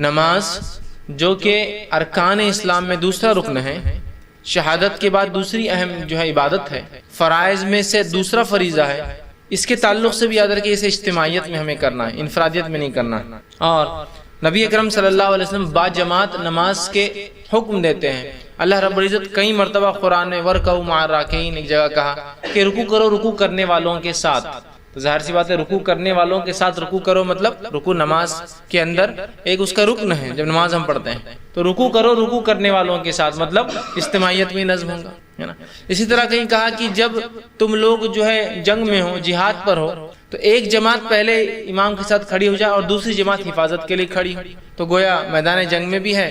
نماز جو کہ ارکان اسلام میں دوسرا رکن ہے، شہادت کے بعد دوسری اہم جو ہے عبادت ہے، فرائض میں سے دوسرا فریضہ ہے، اس کے تعلق سے بھی یاد رکھیں اسے اجتماعیت میں ہمیں کرنا ہے، انفرادیت میں نہیں کرنا ہے۔ اور نبی اکرم صلی اللہ علیہ وسلم با جماعت نماز کے حکم دیتے ہیں۔ اللہ رب العزت کئی مرتبہ قرآن میں وَرْكَعُوا مَعَ الرَّاكِعِينَ ایک جگہ کہا کہ رکوع کرو رکوع کرنے والوں کے ساتھ۔ تو ظاہر سی بات ہے رکوع کرنے والوں کے ساتھ رکوع کرو مطلب رکوع نماز کے اندر ایک اس کا رکن ہے جب نماز ہم پڑھتے ہیں، تو رکوع کرو رکوع کرنے والوں کے ساتھ مطلب اجتماعیت میں نظم ہوگا، ہے نا۔ اسی طرح کہیں کہا کہ جب تم لوگ جو ہے جنگ میں ہو، جہاد پر ہو، تو ایک جماعت پہلے امام کے ساتھ کھڑی ہو جائے اور دوسری جماعت حفاظت کے لیے کھڑی ہو۔ تو گویا میدان جنگ میں بھی ہے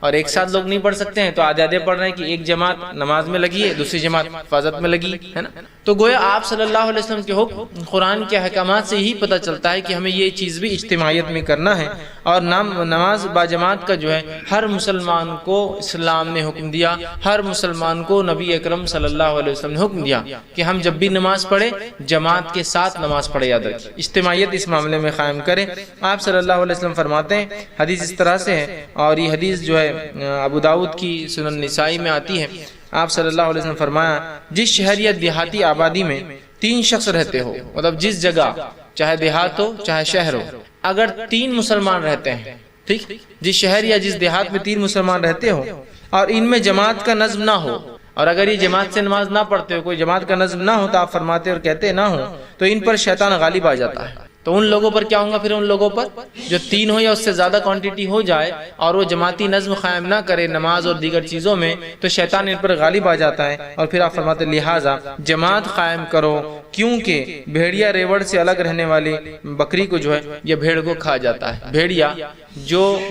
اور ایک ساتھ لوگ نہیں پڑھ سکتے ہیں، تو آدھے آدھے پڑھ رہے ہیں کہ ایک جماعت نماز میں لگی ہے، دوسری جماعت حفاظت میں لگی ہے نا۔ تو گویا آپ صلی اللہ علیہ وسلم کے حکم قرآن کے احکامات سے ہی پتہ چلتا ہے کہ ہمیں یہ چیز بھی اجتماعیت میں کرنا ہے۔ اور نماز با جماعت کا جو ہے ہر مسلمان کو اسلام نے حکم دیا، ہر مسلمان کو نبی اکرم صلی اللہ علیہ وسلم نے حکم دیا کہ ہم جب بھی نماز پڑھیں جماعت کے ساتھ نماز پڑھے، یاد رکھیں اجتماعیت اس معاملے میں قائم کریں۔ آپ صلی اللہ علیہ وسلم فرماتے ہیں، حدیث اس طرح سے ہے اور یہ حدیث جو ہے ابو داؤد کی سنن نسائی میں آتی ہے۔ آپ صلی اللہ علیہ وسلم فرمایا، جس شہر یا دیہاتی آبادی میں 3 شخص رہتے ہو، مطلب جس جگہ چاہے دیہات ہو چاہے شہر ہو، اگر 3 مسلمان رہتے ہیں، ٹھیک، جس شہر یا جس دیہات میں 3 مسلمان رہتے ہو اور ان میں جماعت کا نظم نہ ہو، اور اگر یہ جماعت سے نماز نہ پڑھتے ہو، کوئی جماعت کا نظم نہ ہو، تو آپ فرماتے اور کہتے نہ ہو، تو ان پر شیطان غالب آ جاتا ہے۔ تو ان لوگوں پر کیا ہوگا؟ پھر ان لوگوں پر جو 3 ہو یا اس سے زیادہ کوانٹٹی ہو جائے اور وہ جماعتی نظم قائم نہ کرے نماز اور دیگر چیزوں میں، تو شیطان ان پر غالب آ جاتا ہے۔ اور پھر آپ فرماتے لہٰذا جماعت قائم کرو، کیونکہ بھیڑیا ریوڑ سے الگ رہنے والی بکری کو جو ہے یہ بھیڑ کو کھا جاتا ہے۔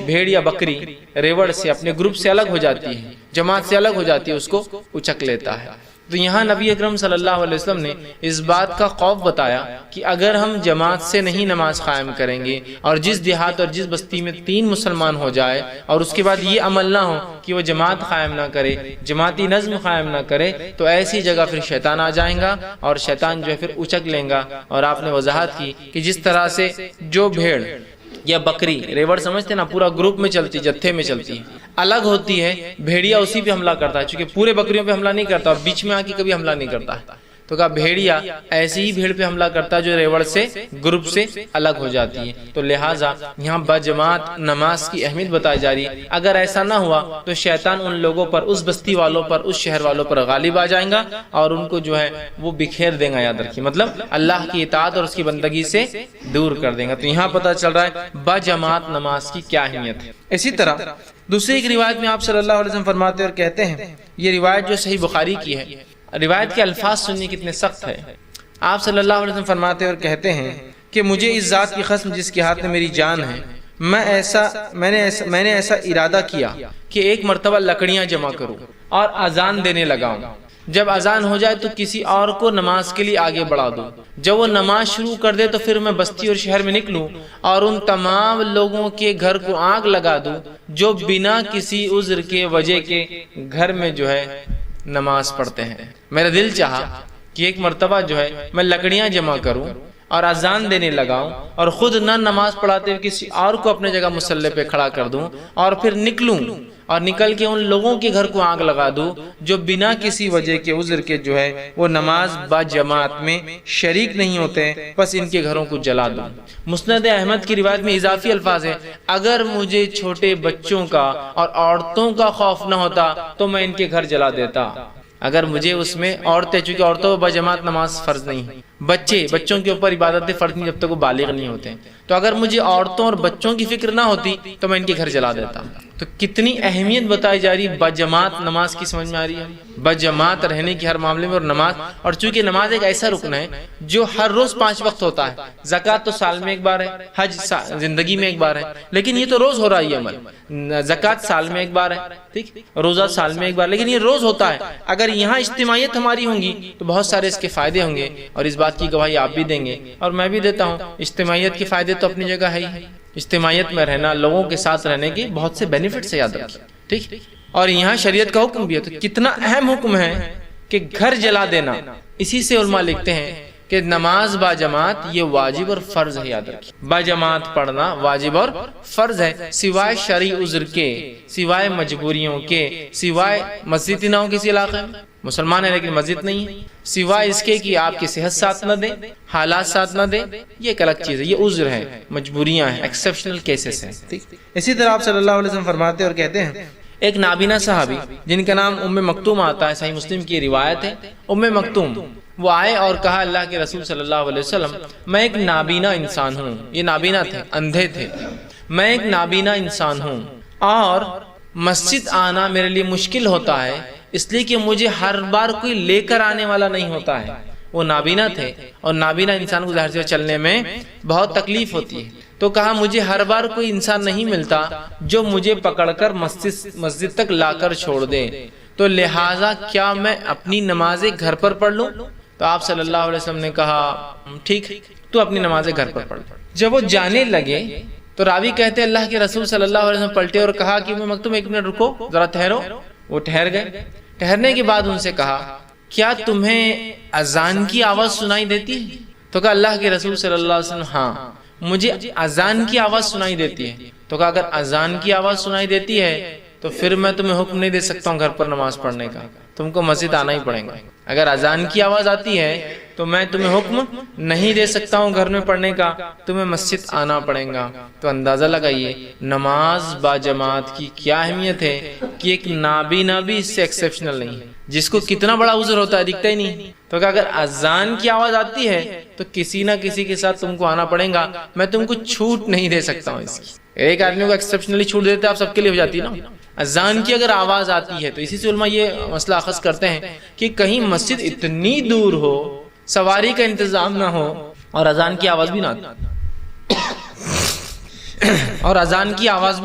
بھیڑ یا بکری ریوڑ سے اپنے گروپ سے الگ ہو جاتی ہے، جماعت سے الگ ہو جاتی ہے، اس کو اچک لیتا ہے۔ تو یہاں نبی اکرم صلی اللہ علیہ وسلم نے اس بات کا خوف بتایا کہ اگر ہم جماعت سے نہیں نماز قائم کریں گے اور جس دیہات اور جس بستی میں 3 مسلمان ہو جائے اور اس کے بعد یہ عمل نہ ہو کہ وہ جماعت قائم نہ کرے، جماعتی نظم قائم نہ کرے، تو ایسی جگہ پھر شیطان آ جائیں گا اور شیطان جو ہے پھر اچک لیں گا۔ اور آپ نے وضاحت کی کہ جس طرح سے جو بھیڑ یا بکری ریوڑ سمجھتے نا پورا گروپ میں چلتی، جتھے میں چلتی ہے، الگ ہوتی ہے، بھیڑیا اسی پہ حملہ کرتا ہے، چونکہ پورے بکریوں پہ حملہ نہیں کرتا اور بیچ میں آ کے کبھی حملہ نہیں کرتا ہے، تو کہا بھیڑیا ایسی ہی بھیڑ پہ حملہ کرتا ہے جو ریوڑ سے گروپ سے الگ ہو جاتی ہے۔ تو لہٰذا یہاں بجماعت نماز کی اہمیت بتائی جا رہی ہے۔ اگر ایسا نہ ہوا تو شیطان ان لوگوں پر، اس بستی والوں پر، اس شہر والوں پر غالب آ جائیں گا اور ان کو جو ہے وہ بکھیر دیں گا، یاد رکھیے، مطلب اللہ کی اطاعت اور اس کی بندگی سے دور کر دیں گا۔ تو یہاں پتہ چل رہا ہے بجماعت نماز کی کیا اہمیت ہے۔ اسی طرح دوسری ایک روایت میں آپ صلی اللہ علیہ وسلم فرماتے اور کہتے ہیں، یہ روایت جو صحیح بخاری کی ہے، روایت کے الفاظ سننے کتنے سخت ہے۔ آپ صلی اللہ علیہ وسلم فرماتے اور کہتے ہیں کہ مجھے اس ذات کی قسم جس کے ہاتھ میں میری جان ہے، میں نے ایسا ارادہ کیا کہ ایک مرتبہ لکڑیاں جمع کروں اور اذان دینے لگاؤں۔ جب اذان ہو جائے تو کسی اور کو نماز کے لیے آگے بڑھا دوں، جب وہ نماز شروع کر دے تو پھر میں بستی اور شہر میں نکلوں اور ان تمام لوگوں کے گھر کو آگ لگا دوں جو بنا کسی عذر کے وجہ کے گھر میں جو ہے نماز پڑھتے ہیں۔ میرا دل چاہا کہ ایک مرتبہ جو ہے میں لکڑیاں جمع کروں اور اذان دینے لگاؤں اور خود نہ نماز پڑھاتے ہوئے کسی اور کو اپنے جگہ مصلی پہ کھڑا کر دوں اور پھر نکلوں اور نکل کے ان لوگوں کے گھر کو آگ لگا دوں جو بنا کسی وجہ کے عذر کے جو ہے وہ نماز با جماعت میں شریک نہیں ہوتے، بس ان کے گھروں کو جلا دوں۔ مسند احمد کی روایت میں اضافی الفاظ ہیں، اگر مجھے چھوٹے بچوں کا اور عورتوں کا خوف نہ ہوتا تو میں ان کے گھر جلا دیتا۔ اگر مجھے اس میں عورتیں، چونکہ عورتوں پر بجماعت نماز فرض نہیں ہے، بچوں کے اوپر عبادتیں فرض نہیں جب تک وہ بالغ نہیں ہوتے ہیں، تو اگر مجھے عورتوں اور بچوں کی فکر نہ ہوتی تو میں ان کے گھر جلا دیتا۔ تو کتنی اہمیت بتائی جا رہی ہے بجماعت نماز کی، سمجھ میں آ رہی ہے بجماعت رہنے کی ہر معاملے میں۔ اور نماز، اور چونکہ نماز ایک ایسا رکن ہے جو ہر روز 5 وقت ہوتا ہے، زکوٰۃ تو سال میں ایک بار ہے، حج زندگی میں ایک بار ہے، لیکن یہ تو روز ہو رہا ہے یہ عمل۔ زکوٰۃ سال میں ایک بار ہے، ٹھیک، روزہ سال میں ایک بار، لیکن یہ روز ہوتا ہے۔ اگر یہاں اجتماعیت ہماری ہوں گی تو بہت سارے اس کے فائدے ہوں گے، اور اس بات کی گواہی آپ بھی دیں گے اور میں بھی دیتا ہوں۔ اجتماعیت کے فائدے تو اپنی جگہ ہے ہی، اجتماعیت میں رہنا، لوگوں کے ساتھ رہنے کے بہت سے بینیفٹس یاد رکھیں، ٹھیک۔ اور یہاں شریعت کا حکم بھی ہے، تو کتنا اہم حکم ہے کہ گھر جلا دینا۔ اسی سے علماء لکھتے ہیں کہ نماز با جماعت یہ واجب اور فرض ہے، یاد رکھیے، با جماعت پڑھنا واجب اور فرض ہے، سوائے شرعی عذر کے، سوائے مجبوریوں کے، سوائے مسجد نہ ہو کسی علاقے میں، مسلمان ہے لیکن مسجد نہیں ہے، سوائے اس کے کہ آپ کی صحت ساتھ نہ دے، حالات ساتھ نہ دے، یہ ایک الگ چیز ہے، یہ عذر ہے، مجبوریاں ہیں، ایکسیپشنل کیسز ہیں۔ اسی طرح آپ صلی اللہ علیہ وسلم فرماتے اور کہتے ہیں، ایک نابینا صحابی جن کا نام ام مکتوم آتا ہے، صحیح مسلم کی روایت ہے، ام مکتوم، وہ آئے اور کہا اللہ کے رسول صلی اللہ علیہ وسلم میں ایک نابینا انسان ہوں، یہ نابینا تھے، اندھے تھے، میں ایک نابینا انسان ہوں اور مسجد آنا میرے لیے مشکل ہوتا ہے، اس لیے کہ مجھے ہر بار کوئی لے کر آنے والا نہیں ہوتا ہے۔ وہ نابینا تھے اور نابینا انسان کو ظاہر سے چلنے میں بہت تکلیف ہوتی ہے، تو کہا مجھے ہر بار کوئی انسان نہیں ملتا جو مجھے پکڑ کر مسجد تک لا کر چھوڑ دے، تو لہٰذا کیا میں اپنی نمازیں گھر پر پڑھ لوں؟ تو آپ صلی اللہ علیہ وسلم نے کہا ٹھیک، تو اپنی نمازیں گھر پر پڑھ۔ جب وہ جانے لگے تو راوی کہتے اللہ کے رسول صلی اللہ علیہ وسلم پلٹے اور کہا کہ مکتوم ایک منٹ رکو، ذرا ٹھہرو۔ وہ ٹھہر گئے، ٹھہرنے کے بعد ان سے کہا کیا تمہیں اذان کی آواز سنائی دیتی ہے؟ تو کہا اللہ کے رسول صلی اللہ علیہ وسلم ہاں مجھے اذان کی آواز سنائی دیتی ہے۔ تو کہا اگر اذان کی آواز سنائی دیتی ہے تو پھر میں تمہیں حکم نہیں دے سکتا ہوں گھر پر نماز پڑھنے کا، تم کو مسجد آنا ہی پڑے گا۔ اگر اذان کی آواز آتی ہے تو میں تمہیں حکم نہیں دے سکتا ہوں گھر میں پڑھنے کا، تمہیں مسجد آنا پڑے گا۔ تو اندازہ لگائیے نماز با جماعت کی کیا اہمیت ہے کہ ایک نابینا بھی اس سے ایکسیپشنل نہیں ہے، جس کو کتنا بڑا عذر ہوتا ہے دکھتا ہی نہیں۔ تو کہ اگر اذان کی آواز آتی ہے تو کسی نہ کسی کے ساتھ تم کو آنا پڑے گا، میں تم کو چھوٹ نہیں دے سکتا ہوں اس کی۔ ایک آدمی کو ایکسیپشنلی چھوٹ دیتے آپ سب کے لیے ہو جاتی نا۔ اذان کی اگر آواز آتی ہے تو اسی سے علماء یہ مسئلہ اخذ کرتے ہیں کہ کہیں مسجد اتنی دور ہو، سواری کا انتظام نہ ہو اور اذان کی آواز بھی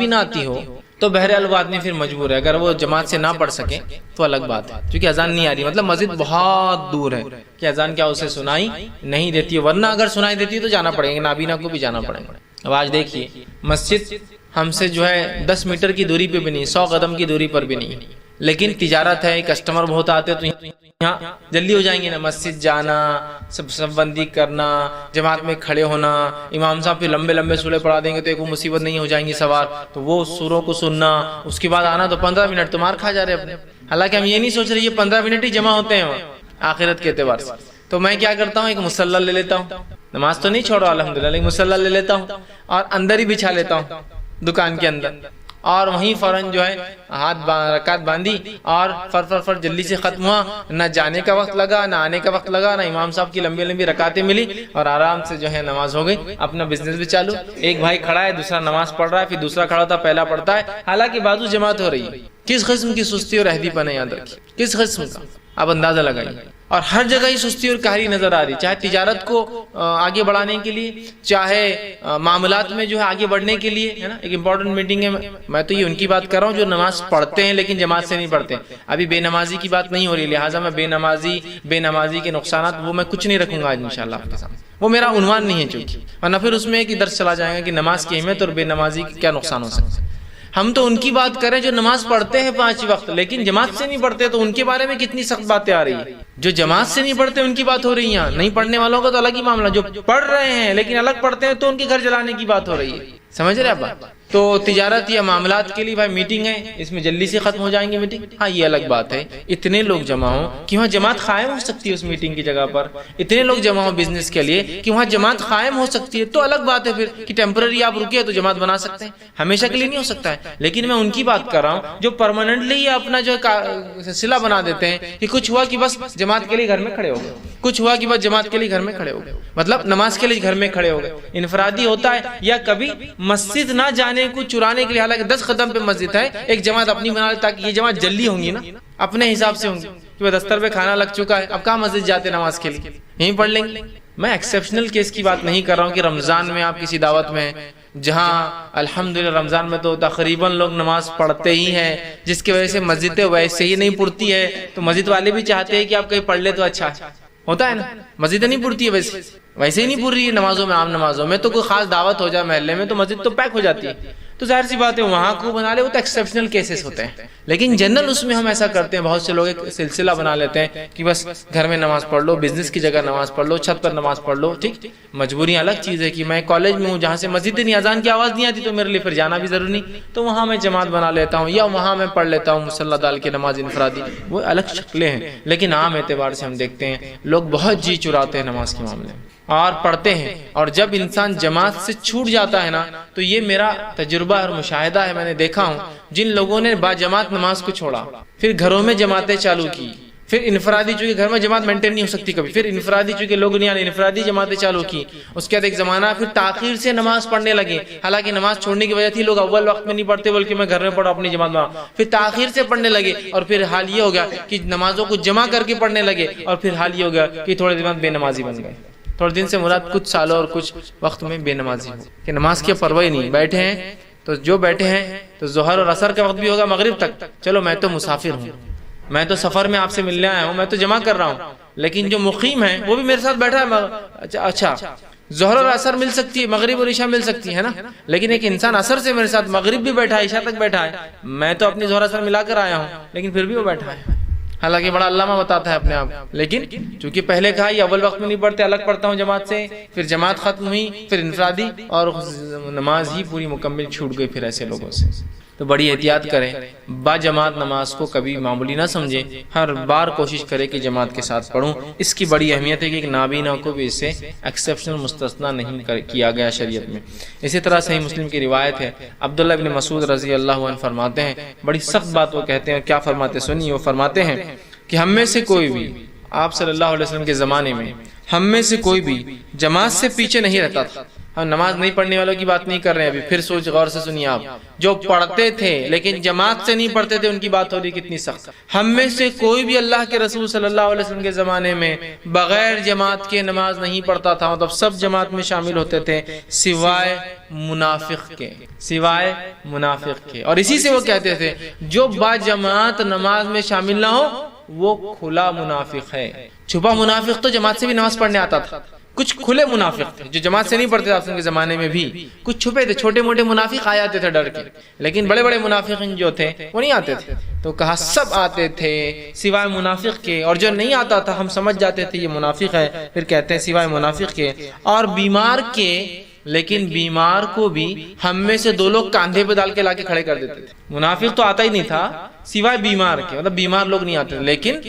نہ آتی ہو تو بہرحال وہ آدمی پھر مجبور ہے، اگر وہ جماعت سے نہ پڑھ سکے تو الگ بات ہے، کیونکہ اذان نہیں آ رہی، مطلب مسجد بہت دور ہے کہ اذان کیا اسے سنائی نہیں دیتی ہے، ورنہ اگر سنائی دیتی ہے تو جانا پڑے گا، نابینا کو بھی جانا پڑے گا۔ اب آج دیکھیے مسجد ہم سے جو ہے 10 میٹر کی دوری پہ بھی نہیں، 100 قدم کی دوری پر بھی نہیں، لیکن تجارت ہے، کسٹمر بہت آتے ہیں تو یہاں جلدی ہو جائیں گے نا، مسجد جانا، سب بندی کرنا، جماعت میں کھڑے ہونا، امام صاحب پہ لمبے لمبے سورے پڑھا دیں گے تو ایک وہ مصیبت نہیں ہو جائیں گی سوار، تو وہ سوروں کو سننا، اس کے بعد آنا، تو 15 منٹ تو مار کھا جا رہے اپنے۔ حالانکہ ہم یہ نہیں سوچ رہے یہ 15 منٹ ہی جمع ہوتے ہیں آخرت کے اعتبار سے۔ تو میں کیا کرتا ہوں، ایک مصلی لے لیتا ہوں، نماز تو نہیں چھوڑا الحمدللہ، لیکن مصلی لے لیتا ہوں اور اندر ہی بچھا لیتا ہوں دکان کے اندر، اور وہیں فوراً جو ہے رکعت باندھی اور فر جلدی سے ختم ہوا، نہ جانے کا وقت لگا نہ آنے کا وقت لگا، نہ امام صاحب کی لمبی لمبی رکعتیں ملی، اور آرام سے جو ہے نماز ہو گئی، اپنا بزنس بھی چالو۔ ایک بھائی کھڑا ہے، دوسرا نماز پڑھ رہا ہے، پھر دوسرا کھڑا ہوتا پہلا پڑھتا ہے، حالانکہ بازو جماعت ہو رہی ہے۔ کس قسم کی سستی اور عہدی پن ہے، یاد رکھیے کس قسم کا، آپ اندازہ لگائیے۔ اور ہر جگہ ہی سستی اور کاہلی نظر آ رہی، چاہے تجارت کو آگے بڑھانے کے لیے، چاہے معاملات میں جو ہے آگے بڑھنے کے لیے، ہے نا۔ ایک امپورٹنٹ میٹنگ ہے، میں تو یہ ان کی بات کر رہا ہوں جو نماز پڑھتے ہیں لیکن جماعت سے نہیں پڑھتے۔ ابھی بے نمازی کی بات نہیں ہو رہی، لہٰذا میں بے نمازی کے نقصانات وہ میں کچھ نہیں رکھوں گا آج انشاءاللہ آپ کے سامنے، وہ میرا عنوان نہیں ہے چونکہ، ورنہ پھر اس میں ایک درس چلا جائے گا کہ نماز کی اہمیت اور بے نمازی کے کیا نقصان ہو سکتے ہیں۔ ہم تو ان کی بات کریں جو نماز پڑھتے ہیں 5 وقت لیکن جماعت سے نہیں پڑھتے، تو ان کے بارے میں کتنی سخت باتیں آ رہی ہیں۔ جو جماعت سے نہیں پڑھتے ان کی بات ہو رہی ہے، نہیں پڑھنے والوں کا تو الگ ہی معاملہ، جو پڑھ رہے ہیں لیکن الگ پڑھتے ہیں تو ان کے گھر جلانے کی بات ہو رہی ہے، سمجھ رہے آپ بات۔ تو تجارت یا معاملات کے لیے بھائی میٹنگ ہے، اس میں جلدی سے ختم ہو جائیں گے میٹنگ، ہاں یہ الگ بات ہے۔ اتنے لوگ جمع ہوں کہ وہاں جماعت قائم ہو سکتی ہے، اس میٹنگ کی جگہ پر اتنے لوگ جمع ہوں بزنس کے لیے کہ وہاں جماعت قائم ہو سکتی ہے، تو الگ بات ہے پھر کہ ٹیمپرری آپ رکے تو جماعت بنا سکتے ہیں، ہمیشہ کے لیے نہیں ہو سکتا ہے۔ لیکن میں ان کی بات کر رہا ہوں جو پرماننٹلی اپنا جو سلسلہ بنا دیتے ہیں کہ کچھ ہوا کہ بس جماعت کے لیے گھر میں کھڑے ہو گئے، کچھ ہوا کہ بس جماعت کے لیے گھر میں کھڑے ہو گئے، مطلب نماز کے لیے گھر میں کھڑے ہو گئے، انفرادی ہوتا ہے، یا کبھی مسجد نہ جانے کو چرانے کے لیے، حالانکہ 10 قدم پہ مسجد ہے، ایک جماعت اپنی بنا لے تاکہ یہ جماعت جلدی ہوں گی نا، اپنے حساب سے ہوں گی کہ دستر پہ کھانا لگ چکا ہے، اب کہاں مسجد جاتے نماز کے لیے، یہیں پڑھ لیں گے۔ میں ایکسیپشنل کیس کی بات نہیں کر رہا ہوں کہ رمضان میں آپ کسی دعوت میں ہیں، جہاں الحمدللہ رمضان میں تو تقریباً لوگ نماز پڑھتے ہی ہیں، جس کی وجہ سے مسجدیں ویسے ہی نہیں پڑتی ہے، تو مسجد والے بھی چاہتے ہیں کہ آپ کہیں پڑھ لے تو اچھا ہوتا ہے نا، مسجدیں نہیں پڑتی ہے ویسے ہی نہیں پڑھ رہی ہے نمازوں میں، عام نمازوں میں تو کوئی خاص دعوت ہو جائے محلے میں تو مسجد تو پیک ہو جاتی ہے، تو ظاہر سی بات ہے وہاں کو بنا لے، وہ تو ایکسیپشنل کیسز ہوتے ہیں، لیکن جنرل اس میں ہم ایسا کرتے ہیں، بہت سے لوگ ایک سلسلہ بنا لیتے ہیں کہ بس گھر میں نماز پڑھ لو، بزنس کی جگہ نماز پڑھ لو، چھت پر نماز پڑھ لو، ٹھیک۔ مجبوری الگ چیز ہے کہ میں کالج میں ہوں جہاں سے مسجد نہیں، اذان کی آواز نہیں آتی تو میرے لیے پھر جانا بھی ضروری نہیں، تو وہاں میں جماعت بنا لیتا ہوں یا وہاں میں پڑھ لیتا ہوں مصلی ڈال کے نماز انفرادی، وہ الگ شکلیں ہیں۔ لیکن عام اعتبار سے ہم دیکھتے ہیں لوگ بہت جی چراتے ہیں نماز کے معاملے میں اور پڑھتے ہیں، اور جب انسان جماعت سے چھوٹ جاتا ہے نا، تو یہ میرا تجربہ اور مشاہدہ ہے، میں نے دیکھا ہوں جن لوگوں نے با جماعت نماز کو چھوڑا، پھر گھروں میں جماعتیں چالو کی، پھر انفرادی، چونکہ گھر میں جماعت مینٹین نہیں ہو سکتی کبھی، پھر انفرادی چونکہ لوگ نہیں آنے، انفرادی جماعتیں چالو کی، اس کے بعد ایک زمانہ پھر تاخیر سے نماز پڑھنے لگے، حالانکہ نماز چھوڑنے کی وجہ تھی لوگ اول وقت میں نہیں پڑھتے بلکہ میں گھر میں پڑھوں اپنی جماعت میں، پھر تاخیر سے پڑھنے لگے، اور پھر حال یہ ہو گیا کہ نمازوں کو جمع کر کے پڑھنے لگے، اور پھر حال یہ ہو گیا کہ تھوڑے دن بعد بے نمازی بن گئے۔ تھوڑے دن سے مراد کچھ سالوں اور کچھ وقت میں بے نمازی ہو کہ نماز کی پرواہ ہی نہیں، بیٹھے ہیں تو جو بیٹھے ہیں تو ظہر اور عصر کا وقت بھی ہوگا مغرب تک، چلو میں تو مسافر ہوں، میں تو سفر میں آپ سے ملنے آیا ہوں، میں تو جمع کر رہا ہوں، لیکن جو مقیم ہے وہ بھی میرے ساتھ بیٹھا ہے، اچھا ظہر اور عصر مل سکتی ہے، مغرب اور عشاء مل سکتی ہے نا، لیکن ایک انسان عصر سے میرے ساتھ مغرب بھی بیٹھا ہے، عشاء تک بیٹھا ہے، میں تو اپنی ظہر عصر ملا کر آیا ہوں لیکن پھر بھی وہ بیٹھا ہے، حالانکہ بڑا علامہ بتاتا ہے اپنے آپ، لیکن چونکہ پہلے کہا یہ اول وقت میں نہیں پڑھتے، الگ پڑھتا ہوں جماعت سے، پھر جماعت ختم ہوئی، پھر انفرادی، اور نماز ہی پوری مکمل چھوٹ گئی پھر ایسے لوگوں سے۔ تو بڑی احتیاط کریں، با جماعت نماز کو کبھی معمولی نہ سمجھیں، ہر بار کوشش کریں کہ جماعت کے ساتھ پڑھوں۔ اس کی بڑی اہمیت ہے کہ ایک نابینا کو بھی اس سے ایکسیپشنل مستثنا نہیں کیا گیا شریعت میں۔ اسی طرح صحیح مسلم کی روایت ہے، عبداللہ ابن مسعود رضی اللہ عنہ فرماتے ہیں، بڑی سخت بات وہ کہتے ہیں، کیا فرماتے سنیے، وہ فرماتے ہیں کہ ہم میں سے کوئی بھی، آپ صلی اللہ علیہ وسلم کے زمانے میں ہم میں سے کوئی بھی جماعت سے پیچھے نہیں رہتا تھا۔ ہم نماز نہیں پڑھنے والوں کی بات نہیں کر رہے ہیں ابھی، پھر سوچ غور سے سنیے آپ، جو پڑھتے تھے لیکن جماعت سے نہیں پڑھتے تھے ان کی بات ہو رہی کتنی سخت۔ ہم میں سے کوئی بھی اللہ کے رسول صلی اللہ علیہ وسلم کے زمانے میں بغیر جماعت کے نماز نہیں پڑھتا تھا، مطلب سب جماعت میں شامل ہوتے تھے سوائے منافق کے، سوائے منافق کے، اور اسی سے وہ کہتے تھے جو با جماعت نماز میں شامل نہ ہو وہ کھلا منافق ہے۔ چھپا منافق تو جماعت سے بھی نماز پڑھنے آتا تھا، کچھ کھلے منافق تھے جو جماعت سے نہیں پڑھتے تھے کے زمانے میں بھی، کچھ چھپے تھے، چھوٹے موٹے منافق آ جاتے تھے ڈر کے، لیکن بڑے بڑے منافقین جو تھے وہ نہیں آتے تھے۔ تو کہا سب آتے تھے سوائے منافق کے، اور جو نہیں آتا تھا ہم سمجھ جاتے تھے یہ منافق ہے، پھر کہتے ہیں سوائے منافق کے، اور بیمار کے، لیکن بیمار کو بھی ہم میں سے دو لوگ کاندھے پہ ڈال کے لا کے کھڑے کر دیتے تھے۔ منافق تو آتا ہی نہیں تھا سوائے بیمار کے، مطلب بیمار لوگ نہیں آتے تھے، لیکن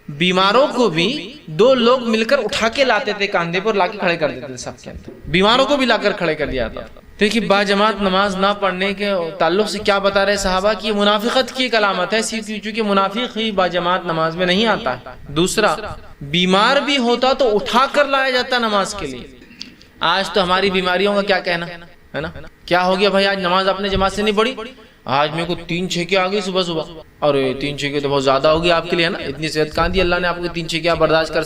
بیماروں کو بھی دو لوگ مل کر اٹھا کے لاتے تھے کاندھے پر، لا کے کھڑے کر دیتے تھے سب کے اندر، بیماروں کو بھی لا کر کھڑے کر دیا تھا۔ دیکھیے با جماعت نماز نہ پڑھنے کے تعلق سے کیا بتا رہے صحابہ کی، یہ منافقت کی ایک علامت ہے، چونکہ منافق ہی با جماعت نماز میں نہیں آتا ہے۔ دوسرا، بیمار بھی ہوتا تو اٹھا کر لایا جاتا نماز کے لیے۔ آج تو ہماری بیماریوں کا کیا کہنا ہے نا، کیا ہو گیا بھائی آج نماز آپ نے جماعت سے نہیں پڑھی، آج میرے کو 3 چھکے آ گئی صبح صبح، اور 3 چھکے تو بہت زیادہ ہو گیا آپ کے لیے، ہے نا، اتنی صحت کہاں دی اللہ نے آپ کو 3 چھکے آپ برداشت کر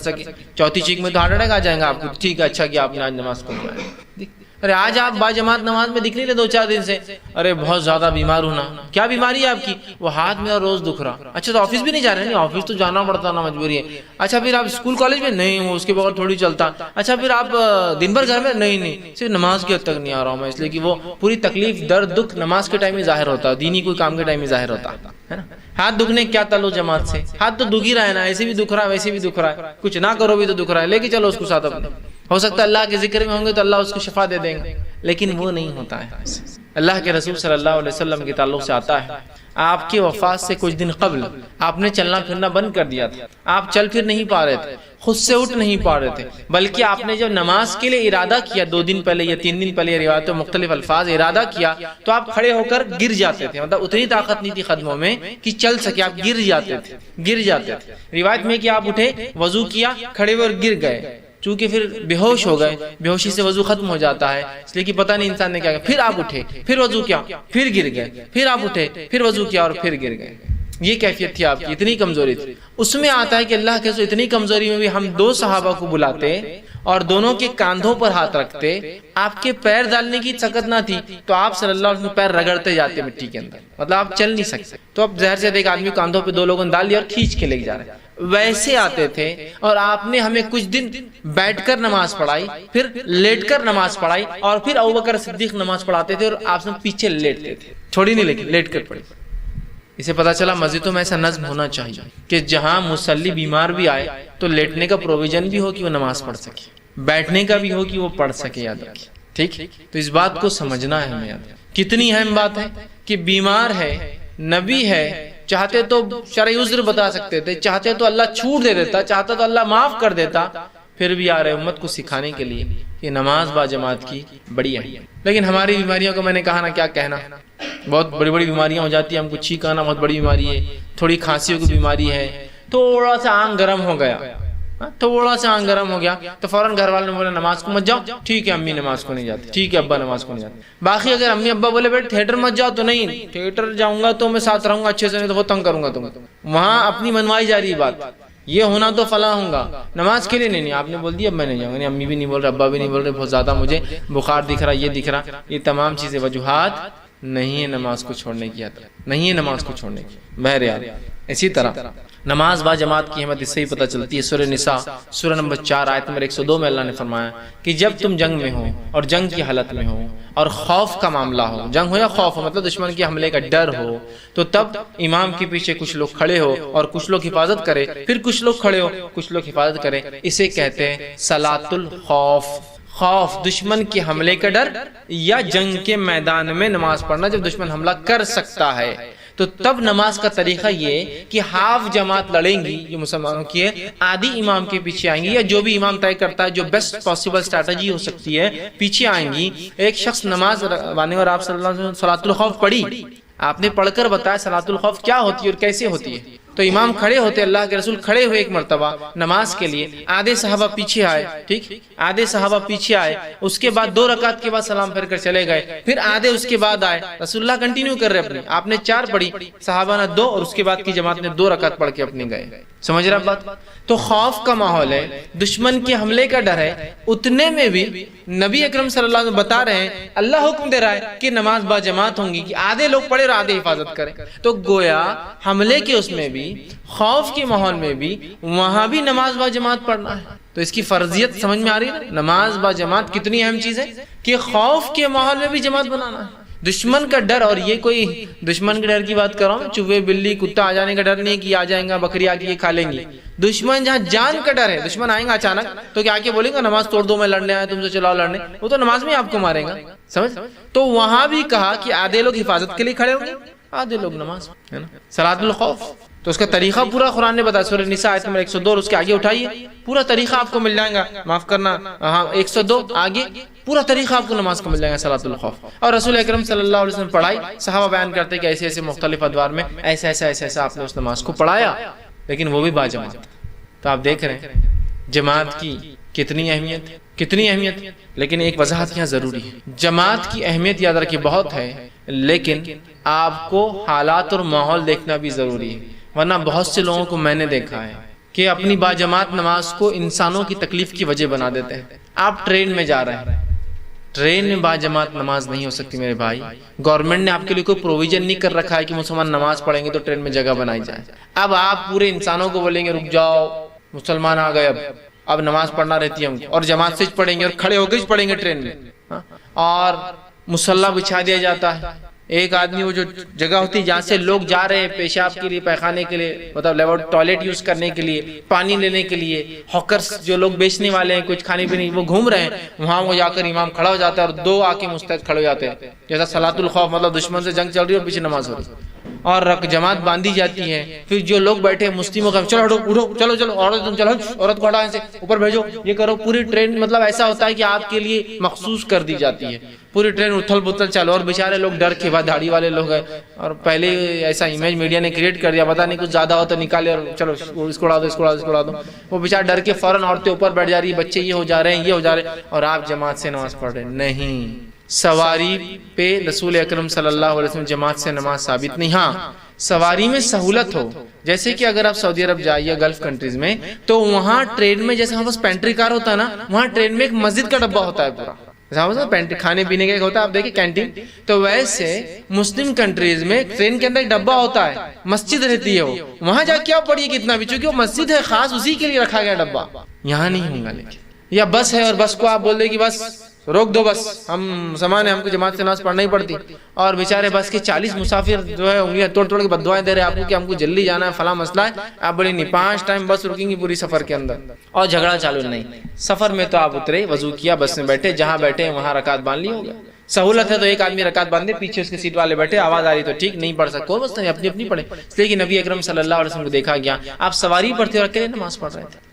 سکے، 4تھی چھیک میں تو ہارٹ اٹیک آ جائیں گا آپ کو۔ ٹھیک ہے، اچھا کیا آپ نے آج نماز پڑھی۔ ارے آج آپ با جماعت نماز میں دکھ نہیں رہے 2-4 دن سے، ارے بہت زیادہ بیمار ہونا، کیا بیماری ہے آپ کی؟ وہ ہاتھ میرا روز دکھ رہا۔ اچھا تو آفس بھی نہیں جا رہے؟ نہیں، آفس تو جانا پڑتا نا، مجبوری ہے۔ اچھا پھر آپ اسکول کالج میں؟ نہیں، وہ اس کے بغیر تھوڑی چلتا۔ اچھا پھر آپ دن بھر گھر میں؟ نہیں، صرف نماز کے حد تک نہیں آ رہا ہوں میں، اس لیے کہ وہ پوری تکلیف، درد، دکھ نماز کے ٹائم میں ظاہر ہوتا ہے، دینی کوئی کام کے ٹائم میں ظاہر ہوتا ہے نا۔ ہاتھ دکھنے کیا تعلق جماعت سے؟ ہاتھ تو دکھ ہی رہا ہے نا، ایسے بھی دکھ رہا ہے ویسے بھی دکھ رہا ہے، کچھ نہ کرو بھی تو دکھ رہا ہے، لے کے چلو اس کو ساتھ اپنے، ہو سکتا ہے اللہ کے ذکر میں ہوں گے تو اللہ اس کو شفا دے دیں گے، لیکن وہ نہیں ہوتا ہے۔ اللہ کے رسول صلی اللہ علیہ وسلم کے تعلق سے آتا ہے، آپ کی وفات سے کچھ دن قبل آپ نے چلنا پھرنا بند کر دیا تھا، آپ چل پھر نہیں پا رہے تھے، خود سے اٹھ نہیں پا رہے تھے، بلکہ آپ نے جب نماز کے لیے ارادہ کیا 2 دن پہلے یا 3 دن پہلے، روایتوں مختلف الفاظ، ارادہ کیا تو آپ کھڑے ہو کر گر جاتے تھے، مطلب اتنی طاقت نہیں تھی قدموں میں کہ چل سکے، آپ گر جاتے تھے۔ روایت میں کہ آپ اٹھے، وضو کیا، کھڑے ہوئے اور گر گئے، چونکہ پھر بے ہوش ہو گئے، بے ہوشی سے وضو ختم ہو جاتا ہے، اس لیے کہ پتہ نہیں انسان نے کیا کیا، پھر آپ اٹھے، پھر وضو کیا، پھر گر گئے، پھر آپ اٹھے، پھر وضو کیا اور پھر گر گئے۔ یہ کیفیت تھی آپ کی، اتنی کمزوری تھی۔ اس میں آتا ہے کہ اللہ کے رسول اتنی کمزوری میں بھی ہم دو صحابہ کو بلاتے اور دونوں کے کاندھوں پر ہاتھ رکھتے، آپ کے پیر ڈالنے کی طاقت نہ تھی تو آپ صلی اللہ علیہ وسلم پیر رگڑتے جاتے مٹی کے اندر، مطلب آپ چل نہیں سکتے، تو اب ظاہر سے ایک آدمی کاندھوں پہ دو لوگوں نے ڈال دیا اور کھینچ کے لے جا رہے ہیں، ویسے آتے تھے۔ اور آپ نے ہمیں کچھ دن بیٹھ کر نماز پڑھائی، پھر لیٹ کر نماز پڑھائی، اور پھر ابوبکر صدیق نماز پڑھاتے تھے اور آپ سے پیچھے لیٹتے تھے، چھوڑی نہیں لیکن لیٹ کر پڑھی۔ اسے پتا چلا مسجدوں میں ایسا نظم ہونا چاہیے کہ جہاں مصلی بیمار بھی آئے تو لیٹنے کا پروویژن بھی ہو کہ وہ نماز پڑھ سکے، بیٹھنے کا بھی ہو کہ وہ پڑھ سکے، یاد رکھیے، ٹھیک۔ تو اس بات کو سمجھنا ہے ہمیں، یاد کتنی اہم بات ہے کہ بیمار ہے، نبی ہے، چاہتے تو شرعی عذر بتا سکتے تھے، چاہتے تو اللہ چھوٹ دے دیتا، چاہتا تو اللہ معاف کر دیتا، پھر بھی آ رہے امت کو سکھانے کے لیے کہ نماز با جماعت کی بڑی اہمیت۔ لیکن ہماری بیماریوں کا میں نے کہا نا، کیا کہنا، بہت بڑی بڑی بیماریاں ہو جاتی ہیں، ہم کو چھینک آنا بہت بڑی بیماری ہے، تھوڑی کھانسیوں کی بیماری ہے، تھوڑا سا آنکھ گرم ہو گیا، تھوڑا سا آنکھ گرم ہو گیا تو فوراً گھر والوں نے بولا نماز کو مت جاؤ، ٹھیک ہے امی نماز کو نہیں جاتی، ٹھیک ہے ابا نماز کو نہیں جاتے۔ باقی اگر امی ابا بولے بیٹے تھیٹر مت جاؤ تو نہیں، تھیٹر جاؤں گا تو میں ساتھ رہوں گا اچھے سے، نہیں تو وہ تنگ کروں گا تم، وہاں اپنی منوائی جا رہی بات، یہ ہونا تو فلاں ہوں گا، نماز کے لیے نہیں، آپ نے بول دیا اب میں نہیں جاؤں گا، امی بھی نہیں بول رہے، ابا بھی نہیں بول رہے، بہت زیادہ مجھے بخار دکھ رہا، یہ دکھ رہا، یہ تمام چیزیں وجوہات نہیں ہے نماز کو چھوڑنے کی، نہیں ہے نماز کو چھوڑنے کی۔ بہرحال اسی طرح نماز با جماعت کی اہمیت اس سے ہی پتہ چلتی ہے۔ سورہ نساء سورہ نمبر 4 آیت نمبر 102 میں اللہ نے فرمایا کہ جب تم جنگ میں ہو اور جنگ کی حالت میں ہو اور خوف کا معاملہ ہو، جنگ ہو یا خوف ہو، مطلب دشمن کے حملے کا ڈر ہو، تو تب امام کے پیچھے کچھ لوگ کھڑے ہو اور کچھ لوگ حفاظت کرے، پھر کچھ لوگ کھڑے ہو کچھ لوگ حفاظت کرے، اسے کہتے ہیں صلاۃ الخوف۔ خوف دشمن کے حملے کا ڈر یا جنگ کے میدان میں نماز پڑھنا جب دشمن حملہ کر سکتا ہے، تو تب نماز کا طریقہ یہ کہ ہاف جماعت لڑیں گی، یہ مسلمانوں کی ہے، آدھی امام کے پیچھے آئیں گی، یا جو بھی امام طے کرتا ہے جو بیسٹ پاسبل اسٹریٹجی ہو سکتی ہے، پیچھے آئیں گی۔ ایک شخص نماز وانے اور آپ صلی اللہ علیہ وسلم صلاۃ الخوف پڑھی، آپ نے پڑھ کر بتایا صلاۃ الخوف کیا ہوتی ہے اور کیسے ہوتی ہے، تو امام کھڑے ہوتے، اللہ کے رسول کھڑے ہوئے ایک مرتبہ نماز کے لیے، آدھے صحابہ پیچھے آئے، ٹھیک، آدھے صحابہ پیچھے آئے، اس کے بعد 2 رکعت کے بعد سلام پھیر کر چلے گئے، پھر آدھے اس کے بعد آئے، رسول اللہ کنٹینیو کر رہے اپنی، آپ نے 4 پڑھی، صحابہ نے 2، اور اس کے بعد کی جماعت نے 2 رکعت پڑھ کے اپنے گئے۔ سمجھ رہا بات؟ تو خوف کا ماحول ہے، دشمن کے حملے کا ڈر ہے، اتنے میں بھی نبی اکرم صلی اللہ علیہ وسلم بتا رہے ہیں، اللہ حکم دے رہا ہے کہ نماز با جماعت ہوں گی، کہ آدھے لوگ پڑھے اور آدھے حفاظت کریں، تو گویا حملے کے اس میں بھی، خوف کے ماحول میں بھی، وہاں بھی نماز با جماعت پڑھنا ہے۔ تو اس کی فرضیت سمجھ میں آ رہی ہے، نماز با جماعت کتنی اہم چیز ہے کہ خوف کے ماحول میں بھی جماعت بنانا ہے۔ دشمن کا ڈر، اور یہ کوئی دشمن کے ڈر کی بات کر رہا ہوں، چوہے بلی کتا آ جانے کا ڈر نہیں کہ آ جائیں گا بکری آ کے یہ کھا لیں گی، دشمن جہاں جان کا ڈر ہے، دشمن آئیں گا اچانک تو کیا کے بولیں گا نماز توڑ دو میں لڑنے آیا تم سے چلاؤ لڑنے، وہ تو نماز میں آپ کو مارے گا، سمجھ؟ تو وہاں بھی کہا کہ آدھے لوگ حفاظت کے لیے کھڑے ہوں گے، آدھے لوگ نماز، ہے نا، صلاۃ الخوف۔ تو اس کا طریقہ پورا قرآن نے بتایا، سورہ نساء آیت نمبر 102 اور اس کے آگے اٹھائیے، پورا طریقہ آپ کو مل جائے گا، معاف کرنا، ہاں 102 آگے پورا طریقہ آپ کو نماز کا مل جائے گا، صلاۃ الخوف۔ اور رسول اکرم صلی اللہ علیہ وسلم پڑھائی، صحابہ بیان کرتے کہ ایسے ایسے مختلف ادوار میں ایسا ایسا ایسا ایسا آپ نے اس نماز کو پڑھایا، لیکن وہ بھی با جماعت۔ تو آپ دیکھ رہے ہیں جماعت کی کتنی اہمیت، کتنی اہمیت، لیکن ایک وضاحت یہاں ضروری ہے، جماعت کی اہمیت یاد رکھیے بہت ہے، لیکن آپ کو حالات اور ماحول دیکھنا بھی ضروری ہے، ورنہ بہت سے لوگوں کو میں نے دیکھا ہے کہ اپنی با جماعت نماز کو انسانوں کی تکلیف کی وجہ بنا دیتے ہیں۔ آپ ٹرین میں جا رہے ہیں، ٹرین میں با جماعت نماز نہیں ہو سکتی میرے بھائی، گورنمنٹ نے آپ کے لیے کوئی پروویژن نہیں کر رکھا ہے کہ مسلمان نماز پڑھیں گے تو ٹرین میں جگہ بنائی جائے۔ اب آپ پورے انسانوں کو بولیں گے رک جاؤ مسلمان آ گئے، اب نماز پڑھنا رہتی ہے ہم کو، اور جماعت سے پڑھیں گے اور کھڑے ہو کے پڑھیں گے ٹرین میں، اور مصلی بچھا دیا جاتا ہے، ایک آدمی وہ جو جگہ ہوتی ہے جہاں سے لوگ جا رہے ہیں پیشاب کے لیے، پیخانے کے لیے، مطلب ٹوائلٹ یوز کرنے کے لیے، پانی لینے کے لیے، ہاکرز جو لوگ بیچنے والے ہیں کچھ کھانے پینے وہ گھوم رہے ہیں، وہاں وہ جا کر امام کھڑا ہو جاتا ہے اور 2 آ کے مستعد کھڑے ہو جاتے ہیں، جیسا صلاۃ الخوف، مطلب دشمن سے جنگ چل رہی ہے اور پیچھے نماز ہو رہی ہے، اور جماعت باندھی جاتی ہے، پھر جو لوگ بیٹھے مسلموں کا چلو ہٹو اٹھو، چلو چلو عورت تم چلو، عورت کو ہٹا سے اوپر بھیجو، یہ کرو، پوری ٹرین مطلب ایسا ہوتا ہے کہ آپ کے لیے مخصوص کر دی جاتی ہے، پوری ٹرین اتھل پتھل چلو، اور بیچارے لوگ ڈر کے بعد داڑھی والے لوگ ہیں، اور پہلے ایسا امیج میڈیا نے کریٹ کر دیا، پتا نہیں کچھ زیادہ ہو تو نکالے اور چلو اس کو اڑا دو، اس کو اڑا دو، اس کو اڑا دو، وہ بیچارے ڈر کے فوراً عورتیں اوپر بیٹھ جا رہی، بچے یہ ہو جا رہے ہیں، یہ ہو جا رہے ہیں، اور آپ جماعت سے نماز پڑھ رہے ہیں۔ نہیں، سواری پہ رسول اکرم صلی اللہ علیہ وسلم جماعت سے نماز ثابت نہیں. ہاں سواری میں سہولت ہو, جیسے کہ اگر آپ سعودی عرب جائیے گلف کنٹریز میں تو وہاں ٹرین میں جیسے ہمارے پاس پینٹری کار ہوتا ہے نا, وہاں ٹرین میں ایک مسجد کا ڈبہ ہوتا ہے پورا, کھانے پینے کا ایک ہوتا ہے, آپ دیکھیں کینٹین, تو ویسے مسلم کنٹریز میں ٹرین کے اندر ایک ڈبہ ہوتا ہے, مسجد رہتی ہے, وہ وہاں جا کے آپ پڑھیے کتنا بھی, چونکہ وہ مسجد ہے خاص, اسی کے لیے رکھا گیا ڈبہ. یہاں نہیں ہوگا. لیکن یا بس ہے اور بس کو آپ بول دیں کہ بس روک دو, بس ہم سامان ہے, ہم کو جماعت سے نماز پڑھنا ہی پڑتی, اور بیچارے بس کے 40 مسافر جو ہے انگلیاں توڑ توڑ کے بددعائیں دے رہے ہیں آپ کو کہ ہم کو جلدی جانا ہے, فلاں مسئلہ ہے. آپ بولے نہیں 5 ٹائم بس رکیں گی پوری سفر کے اندر, اور جھگڑا چالو نہیں. سفر میں تو آپ اترے, وضو کیا, بس میں بیٹھے, جہاں بیٹھے وہاں رکعت باندھ لی, ہو گیا. سہولت ہے تو ایک آدمی رکعت باندھے, پیچھے اس کے سیٹ والے بیٹھے, آواز آ رہی تو ٹھیک, نہیں پڑھ سکتے کوئی بس نہیں, اپنی اپنی پڑھے. اس لیے کہ نبی اکرم صلی اللہ علیہ وسلم کو دیکھا گیا آپ سواری پڑھتے اور اکیلے نماز پڑھ رہے تھے,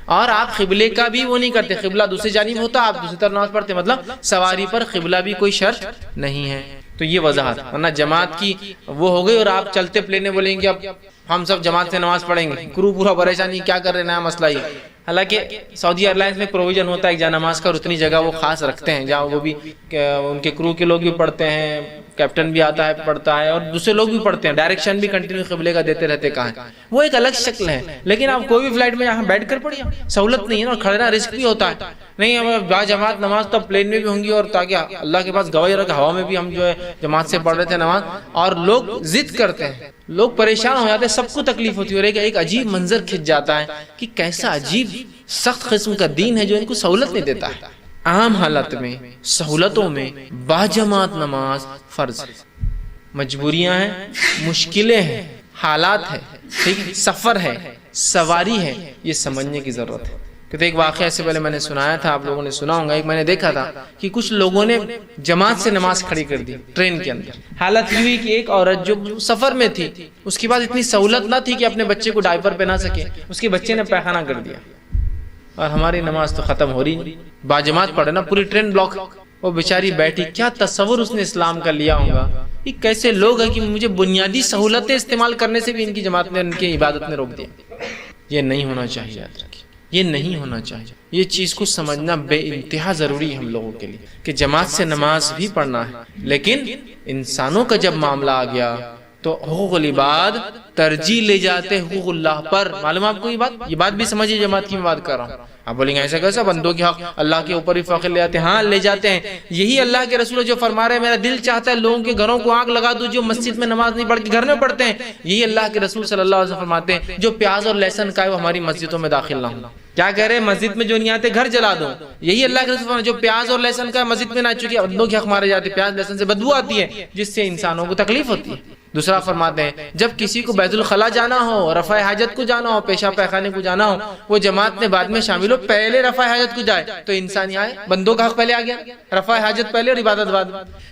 اور آپ قبلے کا بھی وہ نہیں کرتے, قبلہ دوسری جانب ہوتا, آپ دوسری طرف نماز پڑھتے, مطلب سواری پر قبلہ بھی کوئی شرط نہیں ہے. تو یہ وضاحت, ورنہ جماعت کی وہ ہو گئی اور آپ چلتے پلینے بولیں گے اب ہم سب جماعت سے نماز پڑھیں گے, کرو پورا پریشانی کیا کر رہے ہیں, نیا مسئلہ ہی. حالانکہ سعودی ایئر لائنس میں پروویژن ہوتا ہے جہاں نماز کا, اور اتنی جگہ وہ خاص رکھتے ہیں جہاں وہ بھی ان کے کرو کے لوگ بھی پڑھتے ہیں, کیپٹن بھی آتا ہے پڑھتا ہے, اور دوسرے لوگ بھی پڑھتے ہیں, ڈائریکشن بھی کنٹینیو قبلے کا دیتے رہتے, کہاں وہ ایک الگ شکل ہے. لیکن آپ کوئی بھی فلائٹ میں یہاں بیٹھ کر پڑھیے, سہولت نہیں ہے نا, اور کھڑنا رسک بھی ہوتا ہے. نہیں با جماعت نماز تو پلین میں بھی ہوں گی, اور تاکہ اللہ کے پاس گواہی رکھ, ہوا میں بھی ہم جو ہے جماعت سے پڑھ رہے تھے نماز, اور لوگ ضد کرتے ہیں, لوگ پریشان ہو جاتے ہیں, سب کو تکلیف ہوتی ہے, اور ایک عجیب منظر کھنچ جاتا ہے کہ کیسا عجیب سخت قسم کا دین ہے جو ان کو سہولت نہیں دیتا ہے. عام حالت میں سہولتوں میں باجماعت نماز فرض ہے. مجبوریاں ہیں, مشکلیں ہیں, حالات ہے, ٹھیک ہے, سفر ہے, سواری ہے, یہ سمجھنے کی ضرورت ہے. کہ ایک واقعہ سے پہلے میں نے سنایا تھا, آپ لوگوں نے سنا ہوگا, ایک میں نے دیکھا تھا کہ کچھ لوگوں نے جماعت سے نماز کھڑی کر دی ٹرین کے اندر. حالت یہ ہوئی کہ ایک عورت جو سفر میں تھی, اس کے بعد اتنی سہولت نہ تھی کہ اپنے بچے کو ڈائپر پہنا سکے, اس کے بچے نے پیخانہ کر دیا, اور ہماری نماز تو ختم ہو رہی نہیں, باجماعت پڑھے نا, پوری ٹرین بلاک. وہ بیچاری بیٹھی, کیا تصور اس نے اسلام کا لیا ہوگا, یہ کیسے لوگ ہیں کہ مجھے بنیادی سہولتیں استعمال کرنے سے بھی ان کی جماعت نے, ان کی عبادت نے روک دیا. یہ نہیں ہونا چاہیے, یاد رکھیے, یہ نہیں ہونا چاہیے. یہ چیز کو سمجھنا بے انتہا ضروری ہے ہم لوگوں کے لیے کہ جماعت سے نماز بھی پڑھنا ہے, لیکن انسانوں کا جب معاملہ آ گیا تو حقوق العباد ترجیح لے جاتے حقوق اللہ پر. معلوم آپ کو یہ بات بھی سمجھیے, جماعت کی میں بات کر رہا ہوں. آپ بولیں گے ایسا کیسا, بندوں کے حق اللہ کے اوپر ہی فخر لے جاتے ہیں. ہاں لے جاتے ہیں. یہی اللہ کے رسول جو فرما رہے ہیں, میرا دل چاہتا ہے لوگوں کے گھروں کو آگ لگا دوں جو مسجد میں نماز نہیں پڑھ کے گھر میں پڑھتے ہیں. یہی اللہ کے رسول صلی اللہ علیہ وسلم فرماتے ہیں جو پیاز اور لہسن کا ہے وہ ہماری مسجدوں میں داخل نہ ہو. کیا کہہ رہے ہیں, مسجد میں جو نہیں آتے گھر جلا دو. یہی اللہ کے رسول فرماتے ہیں جو پیاز اور لہسن کا ہے مسجد میں نہ, چکے بندوں کے حق مارے جاتے ہیں, پیاز لہسن سے بدبو آتی ہے جس سے انسانوں کو تکلیف ہوتی ہے. دوسرا فرماتے ہیں جب کسی کو بیت الخلا جانا ہو, رفع حاجت کو جانا ہو, پیشاب پیخانے کو جانا ہو, وہ جماعت میں بعد میں شامل ہو, پہلے رفع حاجت کو جائے تو انسان آئے, بندوں کا حق پہلے آ گیا, رفع حاجت پہلے اور عبادت بعد.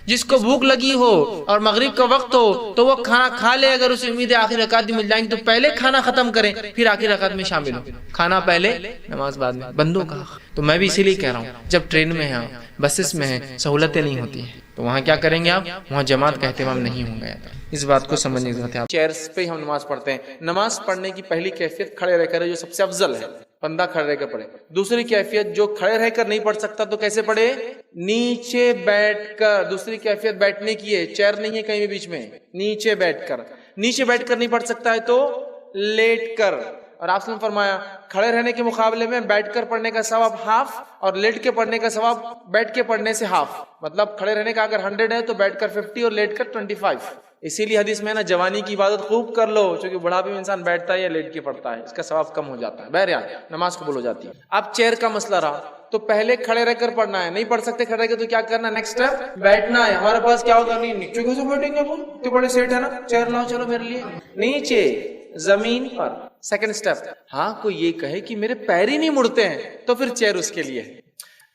جس کو بھوک لگی ہو اور مغرب کا وقت ہو تو وہ کھانا کھا لے, اگر اسے امید ہے آخر رکعت بھی مل جائیں گی تو پہلے کھانا ختم کریں, پھر آخر رکعت میں شامل ہو. کھانا پہلے نماز بعد میں, بندوں کا حق. تو میں بھی اسی لیے کہہ رہا ہوں جب ٹرین میں ہیں, بسز میں ہیں, سہولتیں نہیں ہوتی ہیں تو وہاں کیا کریں گے آپ, وہاں جماعت کا اہتمام نہیں ہوں گا. اس بات کو سمجھنے کی ضرورت ہے. چیئرز پہ ہم نماز پڑھتے ہیں. نماز پڑھنے کی پہلی کیفیت کھڑے رہ کر ہے جو سب سے افضل ہے, بندہ کھڑے رہ کر پڑھے. دوسری کیفیت جو کھڑے رہ کر نہیں پڑھ سکتا تو کیسے پڑھے, نیچے بیٹھ کر. دوسری کیفیت بیٹھنے کی ہے, چیئر نہیں ہے کہیں بھی بیچ میں, نیچے بیٹھ کر. نیچے بیٹھ کر نہیں پڑھ سکتا ہے تو لیٹ کر. اور آپ نے فرمایا کھڑے رہنے کے مقابلے میں بیٹھ کر پڑھنے کا ثواب ہاف, اور لیٹ کے پڑھنے کا ثواب بیٹھ کے پڑھنے سے ہاف. مطلب کھڑے رہنے کا اگر 100 ہے تو بیٹھ کر 50 اور لیٹ کر 25. اسی لیے حدیث میں نا جوانی کی عبادت خوب کر لو, چونکہ بڑھاپے میں انسان بیٹھتا ہے یا لیٹ کے پڑھتا ہے, اس کا ثواب کم ہو جاتا ہے. بہرحال نماز قبول ہو جاتی ہے. اب چیئر کا مسئلہ رہا تو پہلے کھڑے رہ کر پڑھنا ہے, نہیں پڑھ سکتے کھڑے رہ کے تو کیا کرنا, نیکسٹ اسٹیپ بیٹھنا ہے. ہمارے پاس کیا ہوگا, نہیں نیچے کیسے بیٹھیں گے, تو بڑے سیٹ ہے نا, چیئر لاؤ چلو میرے لیے, نیچے زمین پر. سیکنڈ اسٹیپ, ہاں کوئی یہ کہے کہ میرے پیر ہی نہیں مڑتے ہیں تو پھر چیئر اس کے لیے ہے.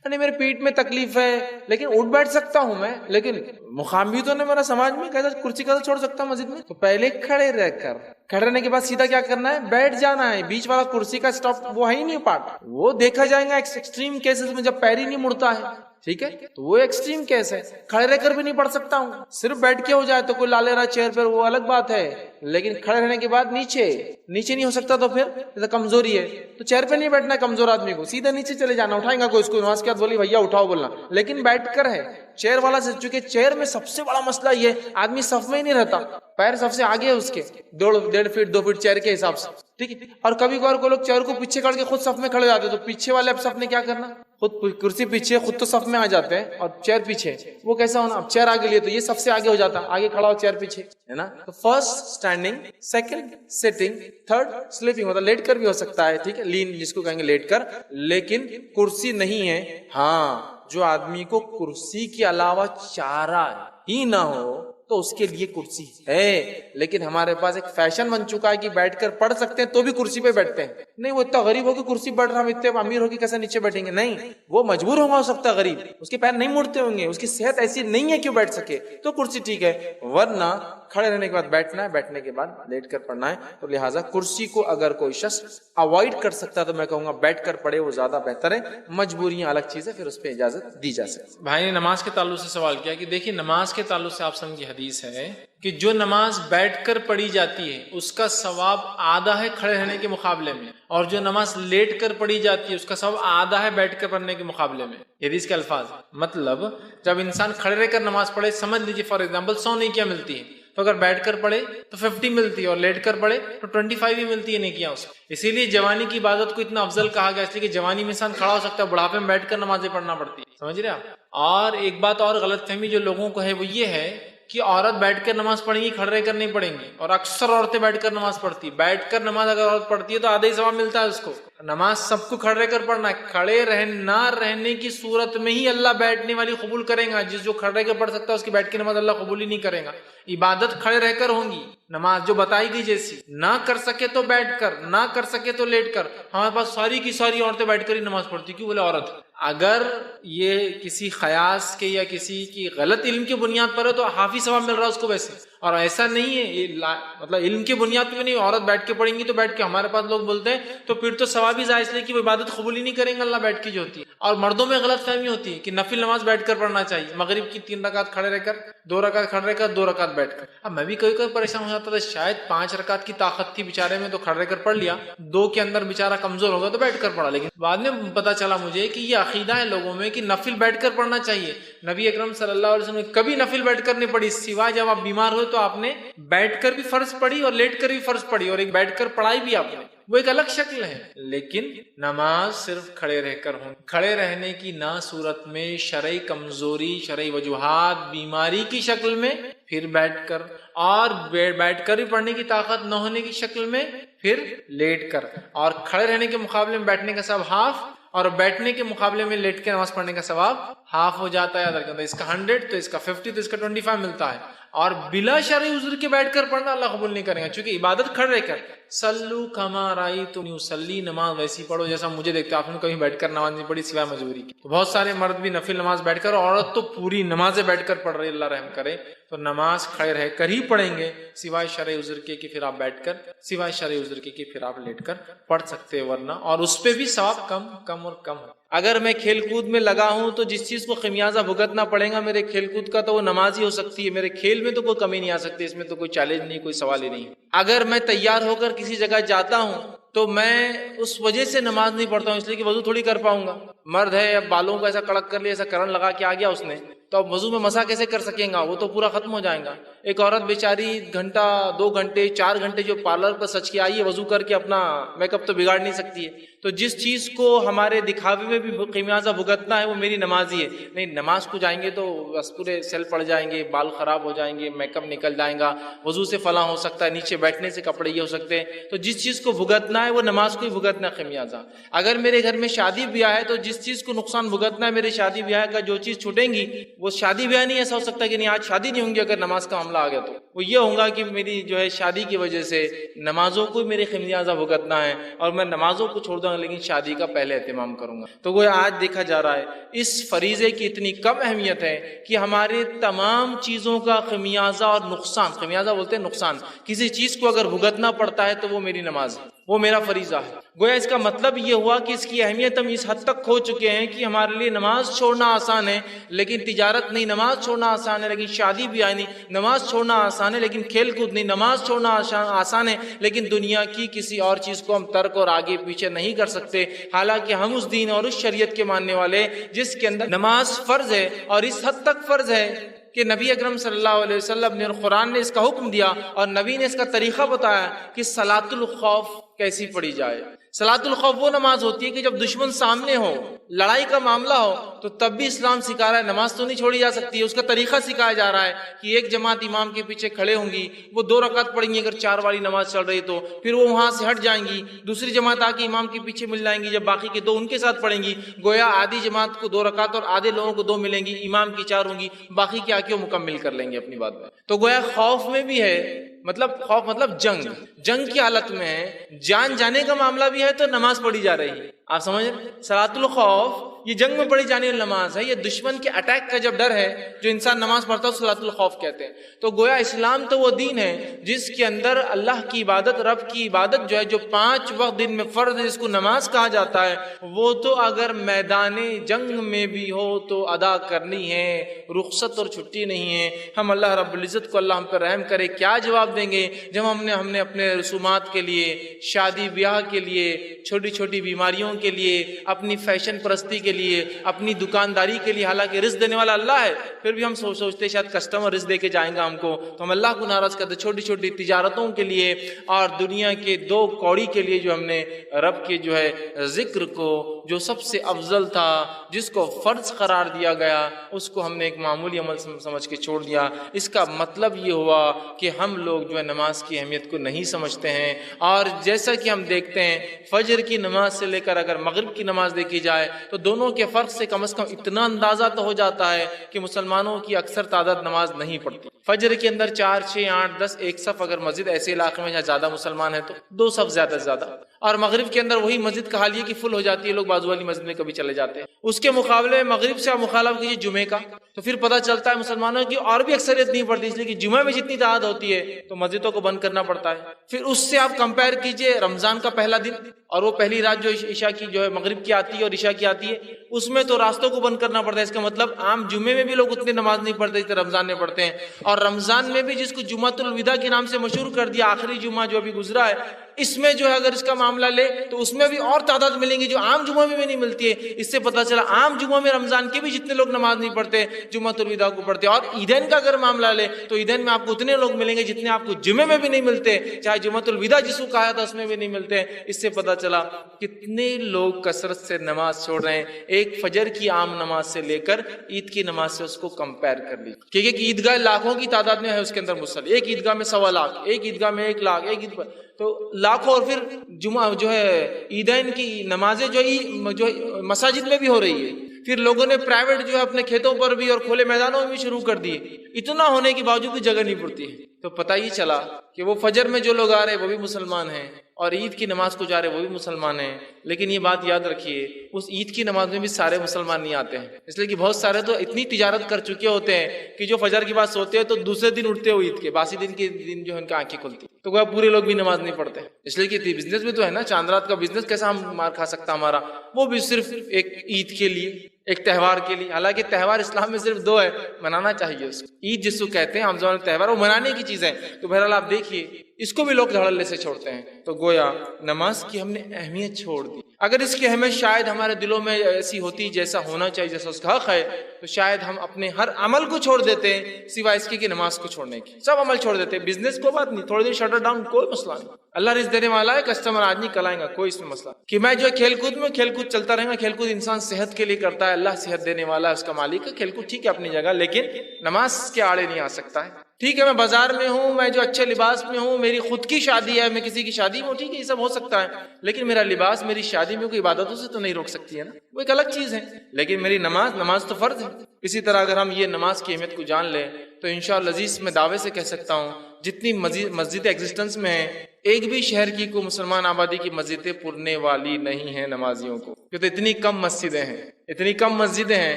نہیں میرے پیٹ میں تکلیف ہے لیکن اٹھ بیٹھ سکتا ہوں میں, لیکن مقام بھی تو نہیں میرا سماج میں, کیسے کرسی کیسے چھوڑ سکتا ہوں مسجد میں. تو پہلے کھڑے رہ کر, کھڑے رہنے کے بعد سیدھا کیا کرنا ہے, بیٹھ جانا ہے. بیچ والا کرسی کا اسٹاپ وہ ہے ہی نہیں پارٹ, وہ دیکھا جائے گا ایکسٹریم کیسز میں جب پیر ہی نہیں مڑتا ہے, ٹھیک ہے, تو وہ ایکسٹریم کیس ہے. کھڑے رہ کر بھی نہیں پڑھ سکتا ہوں, صرف بیٹھ کے ہو جائے تو کوئی لا لے رہا چیئر پر, وہ الگ بات ہے. لیکن کھڑے رہنے کے بعد نیچے نہیں ہو سکتا تو پھر جیسے کمزوری ہے تو چیئر پہ نہیں بیٹھنا ہے کمزور آدمی کو, سیدھا نیچے چلے جانا, اٹھائیں گا کوئی اس کو نماز کے بعد بولی بھیا اٹھاؤ بولنا, لیکن بیٹھ کر ہے چیئر والا سے, چونکہ چیئر میں سب سے بڑا مسئلہ یہ آدمی صف میں ہی نہیں رہتا, پیر سب سے آگے ہے اس کے 1.5 فٹ 2 فٹ چیئر کے حساب سے, ٹھیک ہے. اور کبھی کبھار کو لوگ چیئر کو پیچھے کر کے خود صف میں کھڑے جاتے, تو پیچھے والے اب صف نے کیا کرنا, خود کرسی پیچھے, خود تو صف میں آ جاتے ہیں اور چیئر پیچھے, وہ کیسا ہونا, اب چیئر آگے لیے تو یہ سب سے آگے ہو جاتا, آگے کھڑا ہو چیئر پیچھے, ہے نا. تو first standing, second sitting, third sleeping, مطلب لیٹ کر بھی ہو سکتا ہے, ٹھیک ہے, لین جس کو کہیں گے لیٹ کر, لیکن کرسی نہیں ہے. ہاں جو آدمی کو کرسی کے علاوہ چارہ ہی نہ ہو تو اس کے لیے کرسی ہے, لیکن ہمارے پاس ایک فیشن بن چکا ہے کہ بیٹھ کر پڑھ سکتے ہیں تو بھی کرسی پہ بیٹھتے ہیں. نہیں وہ اتنا غریب ہو کہ کرسی بیٹھ رہا, ہم اتنے امیر ہو کہ کیسے نیچے بیٹھیں گے, نہیں, وہ مجبور ہوگا, ہو سکتا ہے غریب, اس کے پیر نہیں مڑتے ہوں گے, اس کی صحت ایسی نہیں ہے کہ وہ بیٹھ سکے, تو کرسی ٹھیک ہے, ورنہ کھڑے رہنے کے بعد بیٹھنا ہے, بیٹھنے کے بعد لیٹ کر پڑھنا ہے. تو لہٰذا کرسی کو اگر کوئی شخص اوائڈ کر سکتا ہے تو میں کہوں گا بیٹھ کر پڑھے, وہ زیادہ بہتر ہے. مجبوریاں الگ چیز ہے, پھر اس پہ اجازت دی جا سکتی. بھائی نے نماز کے تعلق سے سوال کیا کہ دیکھیے نماز کے تعلق سے آپ سمجھ کی حدیث ہے کہ جو نماز بیٹھ کر پڑھی جاتی ہے اس کا ثواب آدھا ہے کھڑے رہنے کے مقابلے میں, اور جو نماز لیٹ کر پڑھی جاتی ہے اس کا ثواب آدھا ہے بیٹھ کر پڑھنے کے مقابلے میں. یہ حدیث کے الفاظ, مطلب جب انسان کھڑے رہ کر نماز پڑھے, سمجھ لیجیے فار ایگزامپل 100 نیکیاں ملتی ہیں, تو اگر بیٹھ کر پڑھے تو 50 ملتی ہے, اور لیٹ کر پڑھے تو 25 ہی ملتی ہے نیکیاں اس کو. اسی لیے جوانی کی عبادت کو اتنا افضل کہا گیا, اس لیے کہ جوانی میں انسان کھڑا ہو سکتا ہے, بڑھاپے میں بیٹھ کر نمازیں پڑھنا پڑتی ہے, سمجھ رہے آپ. اور ایک بات اور غلط فہمی جو لوگوں کو ہے وہ یہ ہے کہ عورت بیٹھ کر نماز پڑھیں گی, کھڑے رہ کر نہیں پڑھیں گی, اور اکثر عورتیں بیٹھ کر نماز پڑھتی. بیٹھ کر نماز اگر عورت پڑھتی ہے تو آدھا ہی ثواب ملتا ہے اس کو. نماز سب کو کھڑے رہ کر پڑھنا ہے, کھڑے نہ رہنے کی صورت میں ہی اللہ بیٹھنے والی قبول کرے گا. جو کھڑے رہ کر پڑھ سکتا ہے اس کی بیٹھ کی نماز اللہ قبول ہی نہیں کرے گا. عبادت کھڑے رہ کر ہوں گی, نماز جو بتائی گئی جیسی, نہ کر سکے تو بیٹھ کر, نہ کر سکے تو لیٹ کر. ہمارے پاس ساری کی ساری عورتیں بیٹھ کر ہی نماز پڑھتی, کیوں بولے عورت. اگر یہ کسی خیاس کے یا کسی کی غلط علم کی بنیاد پر ہے تو حافظ ثواب مل رہا ہے اس کو ویسے, اور ایسا نہیں ہے, یہ مطلب علم کی بنیاد پہ نہیں, عورت بیٹھ کے پڑھیں گی تو بیٹھ کے. ہمارے پاس لوگ بولتے ہیں تو پھر تو ثواب ہی ضائع, اس لیے کہ وہ عبادت قبول ہی نہیں کریں گے اللہ بیٹھ کی جو ہوتی ہے. اور مردوں میں غلط فہمی ہوتی ہے کہ نفل نماز بیٹھ کر پڑھنا چاہیے, مغرب کی 3 رکعت کھڑے رہ کر, 2 رکعت کھڑے رہ کر, 2 رکعت بیٹھ کر. اب میں بھی کبھی کبھی پریشان ہو جاتا تھا, شاید 5 رکعت کی طاقت تھی بیچارے میں تو کھڑے رہ کر پڑھ لیا, 2 کے اندر بیچارہ کمزور ہوگا تو بیٹھ کر پڑھا. لیکن بعد میں پتا چلا مجھے کہ یہ عقیدہ ہے لوگوں میں کہ نفل بیٹھ کر پڑھنا چاہیے. نبی اکرم صلی اللہ علیہ وسلم نے کبھی نفل بیٹھ کر نہیں پڑھی, سوائے جب آپ بیمار ہوئے تو آپ نے بیٹھ کر بھی فرض پڑھی اور لیٹ کر بھی فرض پڑھی, اور ایک بیٹھ کر پڑھائی بھی آپ نے, وہ ایک الگ شکل ہے. لیکن نماز صرف کھڑے رہ کر ہوں. کھڑے رہنے کی نہ صورت میں شرعی کمزوری, شرعی وجوہات, بیماری کی شکل میں, پھر بیٹھ کر, اور بیٹھ کر بھی پڑھنے کی طاقت نہ ہونے کی شکل میں, پھر لیٹ کر. اور کھڑے رہنے کے مقابلے میں بیٹھنے کا ثواب ہاف, اور بیٹھنے کے مقابلے میں لیٹ کے نماز پڑھنے کا ثواب ہاف ہو جاتا ہے. اس کا 100 تو اس کا 50 تو اس کا 25 ملتا ہے. اور بلا شرعی عذر کے بیٹھ کر پڑھنا اللہ قبول نہیں کرے گا, چونکہ عبادت کھڑے رہ کر, سلو کما رأیتمونی اصلی, نماز ویسی پڑھو جیسا مجھے دیکھتے. آپ نے کبھی بیٹھ کر نماز نہیں پڑھی سوائے مجبوری کی. تو بہت سارے مرد بھی نفل نماز بیٹھ کر, عورت تو پوری نمازیں بیٹھ کر پڑھ رہی, اللہ رحم کرے. تو نماز کھڑے رہ کر ہی پڑھیں گے سوائے شرعی عذر کے کہ پھر آپ بیٹھ کر, سوائے شرعی عذر کے کہ پھر آپ لیٹ کر پڑھ سکتے, ورنہ اور اس پہ بھی ثواب کم اور کم ہے. اگر میں کھیل کود میں لگا ہوں تو جس چیز کو خمیازہ بھگتنا پڑے گا میرے کھیل کود کا تو وہ نماز ہی ہو سکتی ہے. میرے کھیل میں تو کوئی کمی نہیں آ سکتی, اس میں تو کوئی چیلنج نہیں, کوئی سوال ہی نہیں. اگر میں تیار ہو کر کسی جگہ جاتا ہوں تو میں اس وجہ سے نماز نہیں پڑھتا ہوں اس لیے کہ وضو تھوڑی کر پاؤں گا. مرد ہے, اب بالوں کو ایسا کڑک کر لیا, ایسا کرن لگا کے آ گیا اس نے, تو اب وضو میں مسا کیسے کر سکیں گا, وہ تو پورا ختم ہو جائے گا. ایک عورت بیچاری گھنٹہ 2 گھنٹے 4 گھنٹے جو پارلر پر سچ کے آئی ہے, وضو کر کے اپنا میک اپ تو بگاڑ نہیں سکتی ہے. تو جس چیز کو ہمارے دکھاوے میں بھی خمیازہ بھگتنا ہے وہ میری نماز ہی ہے. نہیں, نماز کو جائیں گے تو بس پورے سیل پڑ جائیں گے, بال خراب ہو جائیں گے, میک اپ نکل جائیں گا, وضو سے فلاں ہو سکتا ہے, نیچے بیٹھنے سے کپڑے یہ ہو سکتے ہیں. تو جس چیز کو بھگتنا ہے وہ نماز کو ہی بھگتنا خمیازہ. اگر میرے گھر میں شادی بیاہ ہے تو جس چیز کو نقصان بھگتنا ہے میرے شادی بیاہ کا, جو چیز چھوٹیں گی وہ شادی بیاہ نہیں ایسا ہو سکتا کہ نہیں آج شادی نہیں ہوں گی اگر نماز کا معاملہ آ گیا, تو وہ یہ ہوگا کہ میری جو ہے شادی کی وجہ سے نمازوں کو میرے خمیازہ بھگتنا ہے, اور میں نمازوں کو چھوڑ دوں گا لیکن شادی کا پہلے اہتمام کروں گا. تو وہ آج دیکھا جا رہا ہے اس فریضے کی اتنی کم اہمیت ہے کہ ہمارے تمام چیزوں کا خمیازہ اور نقصان, خمیازہ بولتے ہیں نقصان, کسی چیز کو اگر بھگتنا پڑتا ہے تو وہ میری نماز ہے. وہ میرا فریضہ ہے۔ گویا اس کا مطلب یہ ہوا کہ اس کی اہمیت ہم اس حد تک کھو چکے ہیں کہ ہمارے لیے نماز چھوڑنا آسان ہے لیکن تجارت نہیں، نماز چھوڑنا آسان ہے لیکن شادی بھی آئی نہیں، نماز چھوڑنا آسان ہے لیکن کھیل کود نہیں، نماز چھوڑنا آسان ہے لیکن دنیا کی کسی اور چیز کو ہم ترک اور آگے پیچھے نہیں کر سکتے۔ حالانکہ ہم اس دین اور اس شریعت کے ماننے والے جس کے اندر نماز فرض ہے، اور اس حد تک فرض ہے کہ نبی اکرم صلی اللہ علیہ وسلم نے اور قرآن نے اس کا حکم دیا اور نبی نے اس کا طریقہ بتایا کہ صلاۃ الخوف کیسی پڑھی جائے۔ صلاۃ الخوف وہ نماز ہوتی ہے کہ جب دشمن سامنے ہو، لڑائی کا معاملہ ہو، تو تب بھی اسلام سکھا رہا ہے نماز تو نہیں چھوڑی جا سکتی ہے۔ اس کا طریقہ سکھایا جا رہا ہے کہ ایک جماعت امام کے پیچھے کھڑے ہوں گی، وہ 2 رکعت پڑھیں گی اگر 4 والی نماز چل رہی تو، پھر وہ وہاں سے ہٹ جائیں گی، دوسری جماعت آ کے امام کے پیچھے مل جائیں گی، جب باقی کے 2 ان کے ساتھ پڑھیں گی، گویا آدھی جماعت کو 2 رکعت اور آدھے لوگوں کو 2 ملیں گی، امام کی 4 ہوں گی، باقی کے آ کے وہ مکمل کر لیں گے اپنی بات میں۔ تو گویا خوف میں بھی ہے، مطلب خوف مطلب جنگ کی حالت میں ہے، جان جانے کا معاملہ بھی ہے تو نماز پڑھی جا رہی ہے۔ آپ سمجھ رہے؟ صلاۃ الخوف یہ جنگ میں پڑھی جانے والی نماز ہے، یہ دشمن کے اٹیک کا جب ڈر ہے جو انسان نماز پڑھتا ہے صلاۃ الخوف کہتے ہیں۔ تو گویا اسلام تو وہ دین ہے جس کے اندر اللہ کی عبادت، رب کی عبادت جو ہے، جو 5 وقت دن میں فرض ہے جس کو نماز کہا جاتا ہے، وہ تو اگر میدان جنگ میں بھی ہو تو ادا کرنی ہے، رخصت اور چھٹی نہیں ہے۔ ہم اللہ رب العزت کو اللہ ہم پر رحم کرے کیا جواب دیں گے جب ہم نے اپنے رسومات کے لیے، شادی بیاہ کے لیے، چھوٹی چھوٹی بیماریوں کے لیے، اپنی فیشن پرستی کے لیے، اپنی دکانداری کے لیے، حالانکہ رزق دینے والا اللہ ہے، پھر بھی ہم سوچتے شاید کسٹمر رزق دے کے جائیں گا ہم کو، تو ہم اللہ کو ناراض کرتے۔ چھوٹی چھوٹی تجارتوں کے لیے اور دنیا کے 2 کوڑی کے لیے جو ہم نے رب کے جو ہے ذکر کو، جو سب سے افضل تھا، جس کو فرض قرار دیا گیا، اس کو ہم نے ایک معمولی عمل سمجھ کے چھوڑ دیا۔ اس کا مطلب یہ ہوا کہ ہم لوگ جو ہے نماز کی اہمیت کو نہیں سمجھتے ہیں، اور جیسا کہ ہم دیکھتے ہیں فجر کی نماز سے لے کر اگر مغرب کی نماز دیکھی جائے تو دونوں کے فرق سے کم از کم اتنا اندازہ تو ہو جاتا ہے کہ مسلمانوں کی اکثر تعداد نماز نہیں پڑھتی۔ فجر کے اندر 4 6 8 10 ایک صف، اگر مسجد ایسے علاقے میں جہاں زیادہ مسلمان ہیں تو 2 صف زیادہ سے زیادہ، اور مغرب کے اندر وہی مسجد کا حال یہ کہ فل ہو جاتی ہے، لوگ بازو والی مسجد میں کبھی چلے جاتے ہیں۔ اس کے مقابلے میں مغرب سے آپ مخالفت کیجیے جمعے کا، تو پھر پتہ چلتا ہے مسلمانوں کی اور بھی اکثریت نہیں پڑتی، اس لیے کہ جمعہ میں جتنی تعداد ہوتی ہے تو مسجدوں کو بند کرنا پڑتا ہے۔ پھر اس سے آپ کمپیئر کیجئے رمضان کا پہلا دن اور وہ پہلی رات جو عشاء کی جو ہے مغرب کی آتی ہے اور عشاء کی آتی ہے، اس میں تو راستوں کو بند کرنا پڑتا ہے۔ اس کا مطلب عام جمعے میں بھی لوگ اتنی نماز نہیں پڑھتے جتنے رمضان میں پڑھتے ہیں، اور رمضان میں بھی جس کو جمعۃ الوداع کے نام سے مشہور کر دیا، آخری جمعہ جو ابھی گزرا ہے، اس میں جو ہے اگر اس کا معاملہ لے تو اس میں بھی اور تعداد ملیں گی جو عام جمعہ میں بھی نہیں ملتی ہے۔ اس سے پتہ چلا عام جمعہ میں رمضان کے بھی جتنے لوگ نماز نہیں پڑھتے جمعۃ الوداع کو پڑھتے، اور عیدین کا اگر معاملہ لے تو عیدین میں آپ کو اتنے لوگ ملیں گے جتنے آپ کو جمعے میں بھی نہیں ملتے، چاہے جمعۃ الوداع جس کو کہا تھا اس میں بھی نہیں ملتے۔ اس سے پتہ چلا کتنے لوگ کثرت سے نماز چھوڑ رہے ہیں، ایک فجر کی عام نماز سے لے کر عید کی نماز سے اس کو کمپیئر کر لی، کیونکہ عیدگاہ لاکھوں کی تعداد میں ہے، اس کے اندر مصلی، ایک عیدگاہ میں 1.25 لاکھ، ایک عیدگاہ میں 1 لاکھ، ایک عید پر تو لاکھوں، اور پھر جمعہ جو ہے عیدین کی نمازیں جو مساجد میں بھی ہو رہی ہے، پھر لوگوں نے پرائیویٹ جو ہے اپنے کھیتوں پر بھی اور کھلے میدانوں میں بھی شروع کر دیے، اتنا ہونے کے باوجود بھی جگہ نہیں پڑتی ہے۔ تو پتہ ہی چلا کہ وہ فجر میں جو لوگ آ رہے ہیں وہ بھی مسلمان ہیں، اور عید کی نماز کو جا رہے وہ بھی مسلمان ہیں، لیکن یہ بات یاد رکھیے اس عید کی نماز میں بھی سارے مسلمان نہیں آتے ہیں، اس لیے کہ بہت سارے تو اتنی تجارت کر چکے ہوتے ہیں کہ جو فجر کے بعد سوتے ہیں تو دوسرے دن اٹھتے ہو عید کے باسی دن کے دن جو ہے ان کی آنکھیں کھلتی، تو وہ پورے لوگ بھی نماز نہیں پڑھتے، اس لیے کہ بزنس بھی تو ہے نا، چاند رات کا بزنس کیسا ہم مار کھا سکتا ہمارا، وہ بھی صرف ایک عید کے لیے، ایک تہوار کے لیے، حالانکہ تہوار اسلام میں صرف 2 ہے، منانا چاہیے اس کو، عید جس کو کہتے ہیں ہم زبان میں تہوار، وہ منانے کی چیز ہے، تو بہرحال آپ دیکھیے اس کو بھی لوگ دھڑلے سے چھوڑتے ہیں۔ تو گویا نماز کی ہم نے اہمیت چھوڑ دی، اگر اس کی اہمیت شاید ہمارے دلوں میں ایسی ہوتی جیسا ہونا چاہیے، جیسا اس کا حق ہے، تو شاید ہم اپنے ہر عمل کو چھوڑ دیتے ہیں سوائے اس کی نماز کو چھوڑنے کی، سب عمل چھوڑ دیتے ہیں، بزنس کو بات نہیں، تھوڑی دیر شٹر ڈاؤن، کوئی مسئلہ نہیں، اللہ رزق دینے والا ہے، کسٹمر آج نہیں کل آئے گا، کوئی اس میں مسئلہ کہ میں جو کھیل کود میں کھیل کود چلتا رہے گا، کھیل کود انسان صحت کے لیے کرتا ہے، اللہ صحت دینے والا ہے، اس کا مالک ہے، کھیل کود ٹھیک ہے اپنی جگہ، لیکن نماز کے آڑے نہیں آ سکتا ہے۔ ٹھیک ہے میں بازار میں ہوں، میں جو اچھے لباس میں ہوں، میری خود کی شادی ہے، میں کسی کی شادی میں ہوں، ٹھیک ہے یہ سب ہو سکتا ہے، لیکن میرا لباس میری شادی میں کوئی عبادتوں سے تو نہیں روک سکتی ہے نا، وہ ایک الگ چیز ہے، لیکن میری نماز تو فرض ہے۔ اسی طرح اگر ہم یہ نماز کی اہمیت کو جان لیں تو انشاءاللہ عزیز میں دعوے سے کہہ سکتا ہوں جتنی مسجد ایگزسٹنس میں ہیں ایک بھی شہر کی کوئی مسلمان آبادی کی مسجدیں پرنے والی نہیں ہیں نمازیوں کو، کہ تو اتنی کم مسجدیں ہیں، اتنی کم مسجدیں ہیں،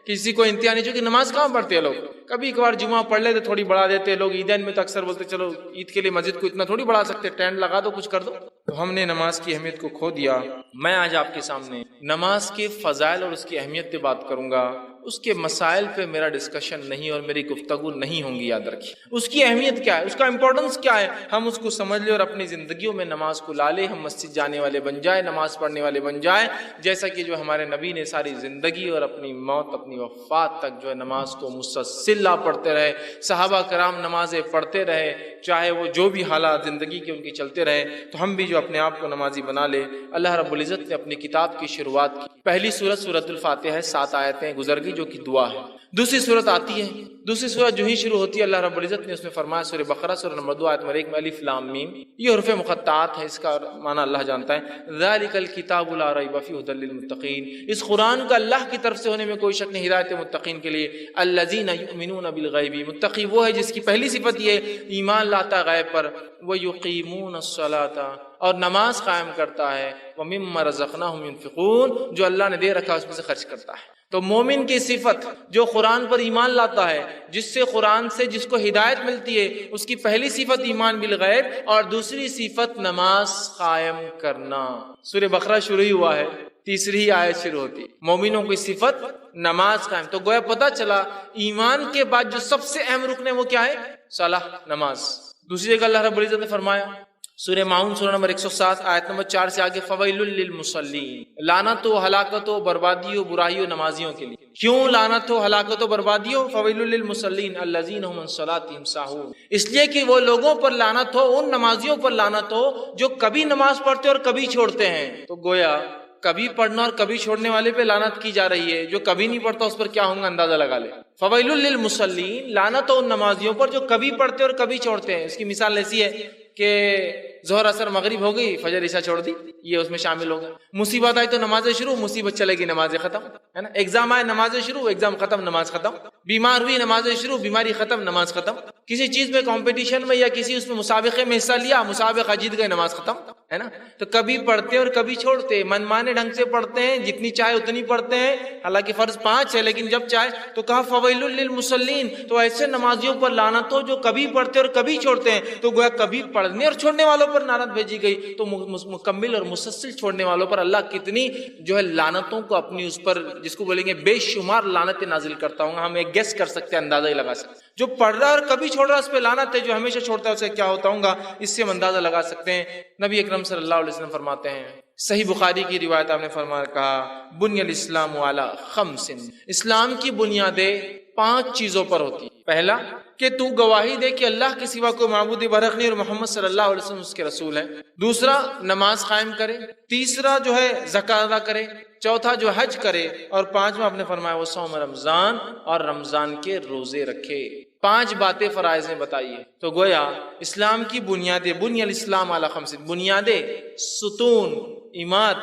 کسی کو انتہا نہیں، چونکہ نماز کہاں پڑھتے ہیں لوگ، کبھی ایک بار جمعہ پڑھ لیتے تھوڑی بڑھا دیتے لوگ، عیدین میں تو اکثر بولتے چلو عید کے لیے مسجد کو اتنا تھوڑی بڑھا سکتے، ٹینٹ لگا دو، کچھ کر دو۔ تو ہم نے نماز کی اہمیت کو کھو دیا۔ میں آج آپ کے سامنے نماز کے فضائل اور اس کی اہمیت پہ بات کروں گا، اس کے مسائل پہ میرا ڈسکشن نہیں اور میری گفتگو نہیں ہوں گی، یاد رکھیے۔ اس کی اہمیت کیا ہے، اس کا امپورٹنس کیا ہے، ہم اس کو سمجھ لیں اور اپنی زندگیوں میں نماز کو لا لیں، ہم مسجد جانے والے بن جائیں، نماز پڑھنے والے بن جائیں، جیسا کہ جو ہمارے نبی نے ساری زندگی اور اپنی موت، اپنی وفات تک جو ہے نماز کو مسلسل پڑھتے رہے، صحابہ کرام نمازیں پڑھتے رہے، چاہے وہ جو بھی حالات زندگی کے ان کی چلتے رہے، تو ہم بھی جو اپنے آپ کو نمازی بنا لے۔ اللہ رب العزت نے اپنی کتاب کی شروعات کی، پہلی سورت سورۃ الفاتحہ ہے، 7 آیتیں گزر گئی جو کہ دعا ہے۔ دوسری سورت آتی ہے، دوسری سورت جو ہی شروع ہوتی ہے اللہ رب العزت نے اس میں فرمایا، سورہ بقرہ سورہ نمبر 2 آیت نمبر 1 میں الف لام میم، یہ حروف مقطعات ہے، اس کا معنی اللہ جانتا ہے۔ ذالک الکتاب لا ریب فیہ ھدی للمتقین، اس قرآن کا اللہ کی طرف سے ہونے میں کوئی شک نہیں، ہدایت متقین کے لیے۔ الذین یؤمنون بالغیب، متقی وہ ہے جس کی پہلی صفت یہ ہے ایمان لاتا غیب پر، ویقیمون الصلاۃ، اور نماز قائم کرتا ہے، ومما رزقناہم ينفقون، جو اللہ نے دے رکھا اس میں سے خرچ کرتا ہے۔ تو مومن کی صفت جو قرآن پر ایمان لاتا ہے، جس سے قرآن سے جس کو ہدایت ملتی ہے، اس کی پہلی صفت ایمان بالغیب اور دوسری صفت نماز قائم کرنا۔ سورہ بقرہ شروع ہی ہوا ہے، تیسری ہی آیت شروع ہوتی، مومنوں کی صفت نماز قائم۔ تو گویا پتہ چلا ایمان کے بعد جو سب سے اہم رکن ہے وہ کیا ہے؟ صلاح، نماز۔ دوسری جگہ اللہ رب العزت نے فرمایا سورہ ماؤن سورہ نمبر 107 آیت نمبر 4 سے آگے، فویل للمصلین، لعنت و ہلاکت و بربادی و برائی و نمازیوں کے لیے۔ کیوں لعنت و ہلاکت و بربادی ہو؟ فویل للمصلین الذین هم عن صلاتهم ساہون، اس لیے کہ وہ لوگوں پر لعنت ہو، ان نمازیوں پر لعنت ہو جو کبھی نماز پڑھتے اور کبھی چھوڑتے ہیں۔ تو گویا کبھی پڑھنا اور کبھی چھوڑنے والے پہ لعنت کی جا رہی ہے، جو کبھی نہیں پڑھتا اس پر کیا ہوگا اندازہ لگا لے۔ فویل للمصلین، لعنت ہو ان نمازیوں پر جو کبھی پڑھتے اور کبھی چھوڑتے ہیں۔ اس کی مثال ایسی ہے کہ ظہر اثر مغرب ہو گئی، فجر عشاء چھوڑ دی، یہ اس میں شامل ہوگا۔ مصیبت آئی تو نمازیں شروع، مصیبت چلے گی نمازیں ختم، ہے نا۔ ایگزام آئے نمازیں شروع، ایگزام ختم، نماز ختم۔ بیمار ہوئی نمازیں شروع، بیماری ختم، نماز ختم۔ کسی چیز میں کمپٹیشن میں یا کسی اس میں مسابقے میں حصہ لیا، مسابقہ جیت گئے، نماز ختم، ہے نا۔ تو کبھی پڑھتے اور کبھی چھوڑتے، من مانے ڈھنگ سے پڑھتے ہیں، جتنی چاہے اتنی پڑھتے ہیں، حالانکہ فرض 5 ہے، لیکن جب چاہے تو کہا فویل للمصلین، تو ایسے نمازیوں پر لعنت ہو جو کبھی پڑھتے اور کبھی چھوڑتے ہیں۔ تو گویا کبھی پڑھنے اور چھوڑنے والوں پر لعنت بھیجی گئی، تو مکمل اور مسلسل چھوڑنے والوں پر اللہ کتنی جو ہے لعنتوں کو اپنی اس پر، جس کو بولیں گے بے شمار لعنتیں نازل کرتا ہوں۔ ہم ایک گیس کر سکتے ہیں، اندازہ ہی لگا سکتے ہیں۔ جو پڑھ رہا اور کبھی چھوڑ رہا اس پہ لعنت ہے، جو ہمیشہ چھوڑتا ہے اسے کیا ہوتا ہوں گا، اس سے ہم اندازہ لگا سکتے ہیں۔ نبی اکرم صلی اللہ علیہ وسلم فرماتے ہیں، صحیح بخاری کی روایت آپ نے فرمایا، کہا بنی الاسلام علی 5، اسلام کی بنیادیں 5 چیزوں پر ہوتی ہیں۔ پہلا کہ تو گواہی دے کہ اللہ کے سوا کوئی معبود برحق نہیں اور محمد صلی اللہ علیہ وسلم اس کے رسول ہیں۔ دوسرا نماز قائم کرے، تیسرا جو ہے زکوٰۃ ادا کرے، چوتھا جو حج کرے، اور 5واں آپ نے فرمایا وہ صوم رمضان اور رمضان کے روزے رکھے۔ 5 باتیں فرائض نے بتائی ہے۔ تو گویا اسلام کی بنیادیں، بنی الاسلام علی 5، بنیادیں، ستون، عماد،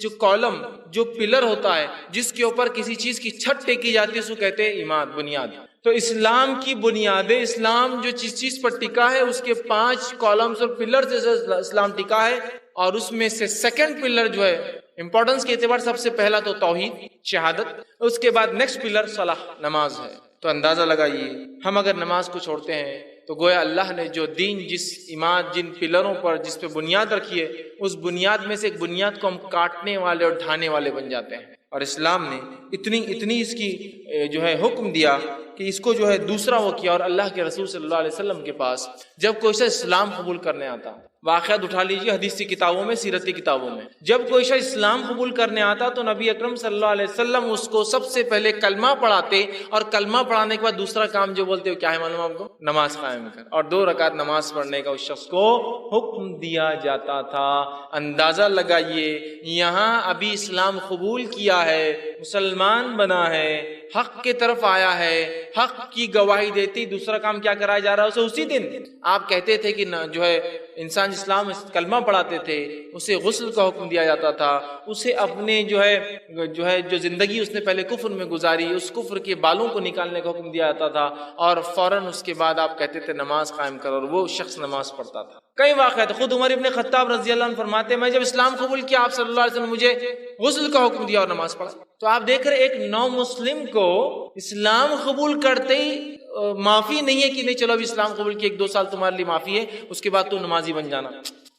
جو کالم، جو پلر ہوتا ہے جس کے اوپر کسی چیز کی چھت ٹیکی جاتی ہے اس کو کہتے ہیں عماد، بنیاد۔ تو اسلام کی بنیادیں، اسلام جو جس چیز پر ٹکا ہے اس کے 5 کالمز اور پلر سے اسلام ٹکا ہے، اور اس میں سے سیکنڈ پلر جو ہے امپورٹنس کے اعتبار سب سے پہلا تو توحید، شہادت، اس کے بعد نیکسٹ پلر صلاح، نماز ہے۔ تو اندازہ لگائیے ہم اگر نماز کو چھوڑتے ہیں تو گویا اللہ نے جو دین، جس عماد، جن پلروں پر جس پہ بنیاد رکھی ہے، اس بنیاد میں سے ایک بنیاد کو ہم کاٹنے والے اور ڈھانے والے بن جاتے ہیں۔ اور اسلام نے اتنی اس کی جو ہے حکم دیا کہ اس کو جو ہے دوسرا وہ کیا، اور اللہ کے رسول صلی اللہ علیہ وسلم کے پاس جب کوئی شخص اسلام قبول کرنے آتا، واقعات اٹھا لیجیے حدیثی کتابوں میں، سیرتی کتابوں میں، جب کوئی شخص اسلام قبول کرنے آتا تو نبی اکرم صلی اللہ علیہ وسلم اس کو سب سے پہلے کلمہ پڑھاتے، اور کلمہ پڑھانے کے بعد دوسرا کام جو بولتے ہو کیا ہے معلوم آپ کو؟ نماز قائم کر، اور 2 رکعت نماز پڑھنے کا اس شخص کو حکم دیا جاتا تھا۔ اندازہ لگائیے یہاں ابھی اسلام قبول کیا ہے، مسلمان بنا ہے، حق کی طرف آیا ہے، حق کی گواہی دیتی دوسرا کام کیا کرایا جا رہا ہے اسے اسی دن. آپ کہتے تھے کہ جو ہے انسان اسلام کلمہ پڑھاتے تھے اسے غسل کا حکم دیا جاتا تھا, اسے اپنے جو زندگی اس نے پہلے کفر میں گزاری اس کفر کے بالوں کو نکالنے کا حکم دیا جاتا تھا, اور فوراً اس کے بعد آپ کہتے تھے نماز قائم کرو, اور وہ شخص نماز پڑھتا تھا. کئی واقعات, خود عمر ابن خطاب رضی اللہ عنہ فرماتے ہیں میں جب اسلام قبول کیا آپ صلی اللہ علیہ وسلم نے مجھے غسل کا حکم دیا اور نماز پڑھا. تو آپ دیکھ رہے ایک نو مسلم کو اسلام قبول کرتے ہی معافی نہیں ہے کہ نہیں چلو اب اسلام قبول کیا 1-2 سال تمہارے لیے معافی ہے, اس کے بعد تو نمازی بن جانا.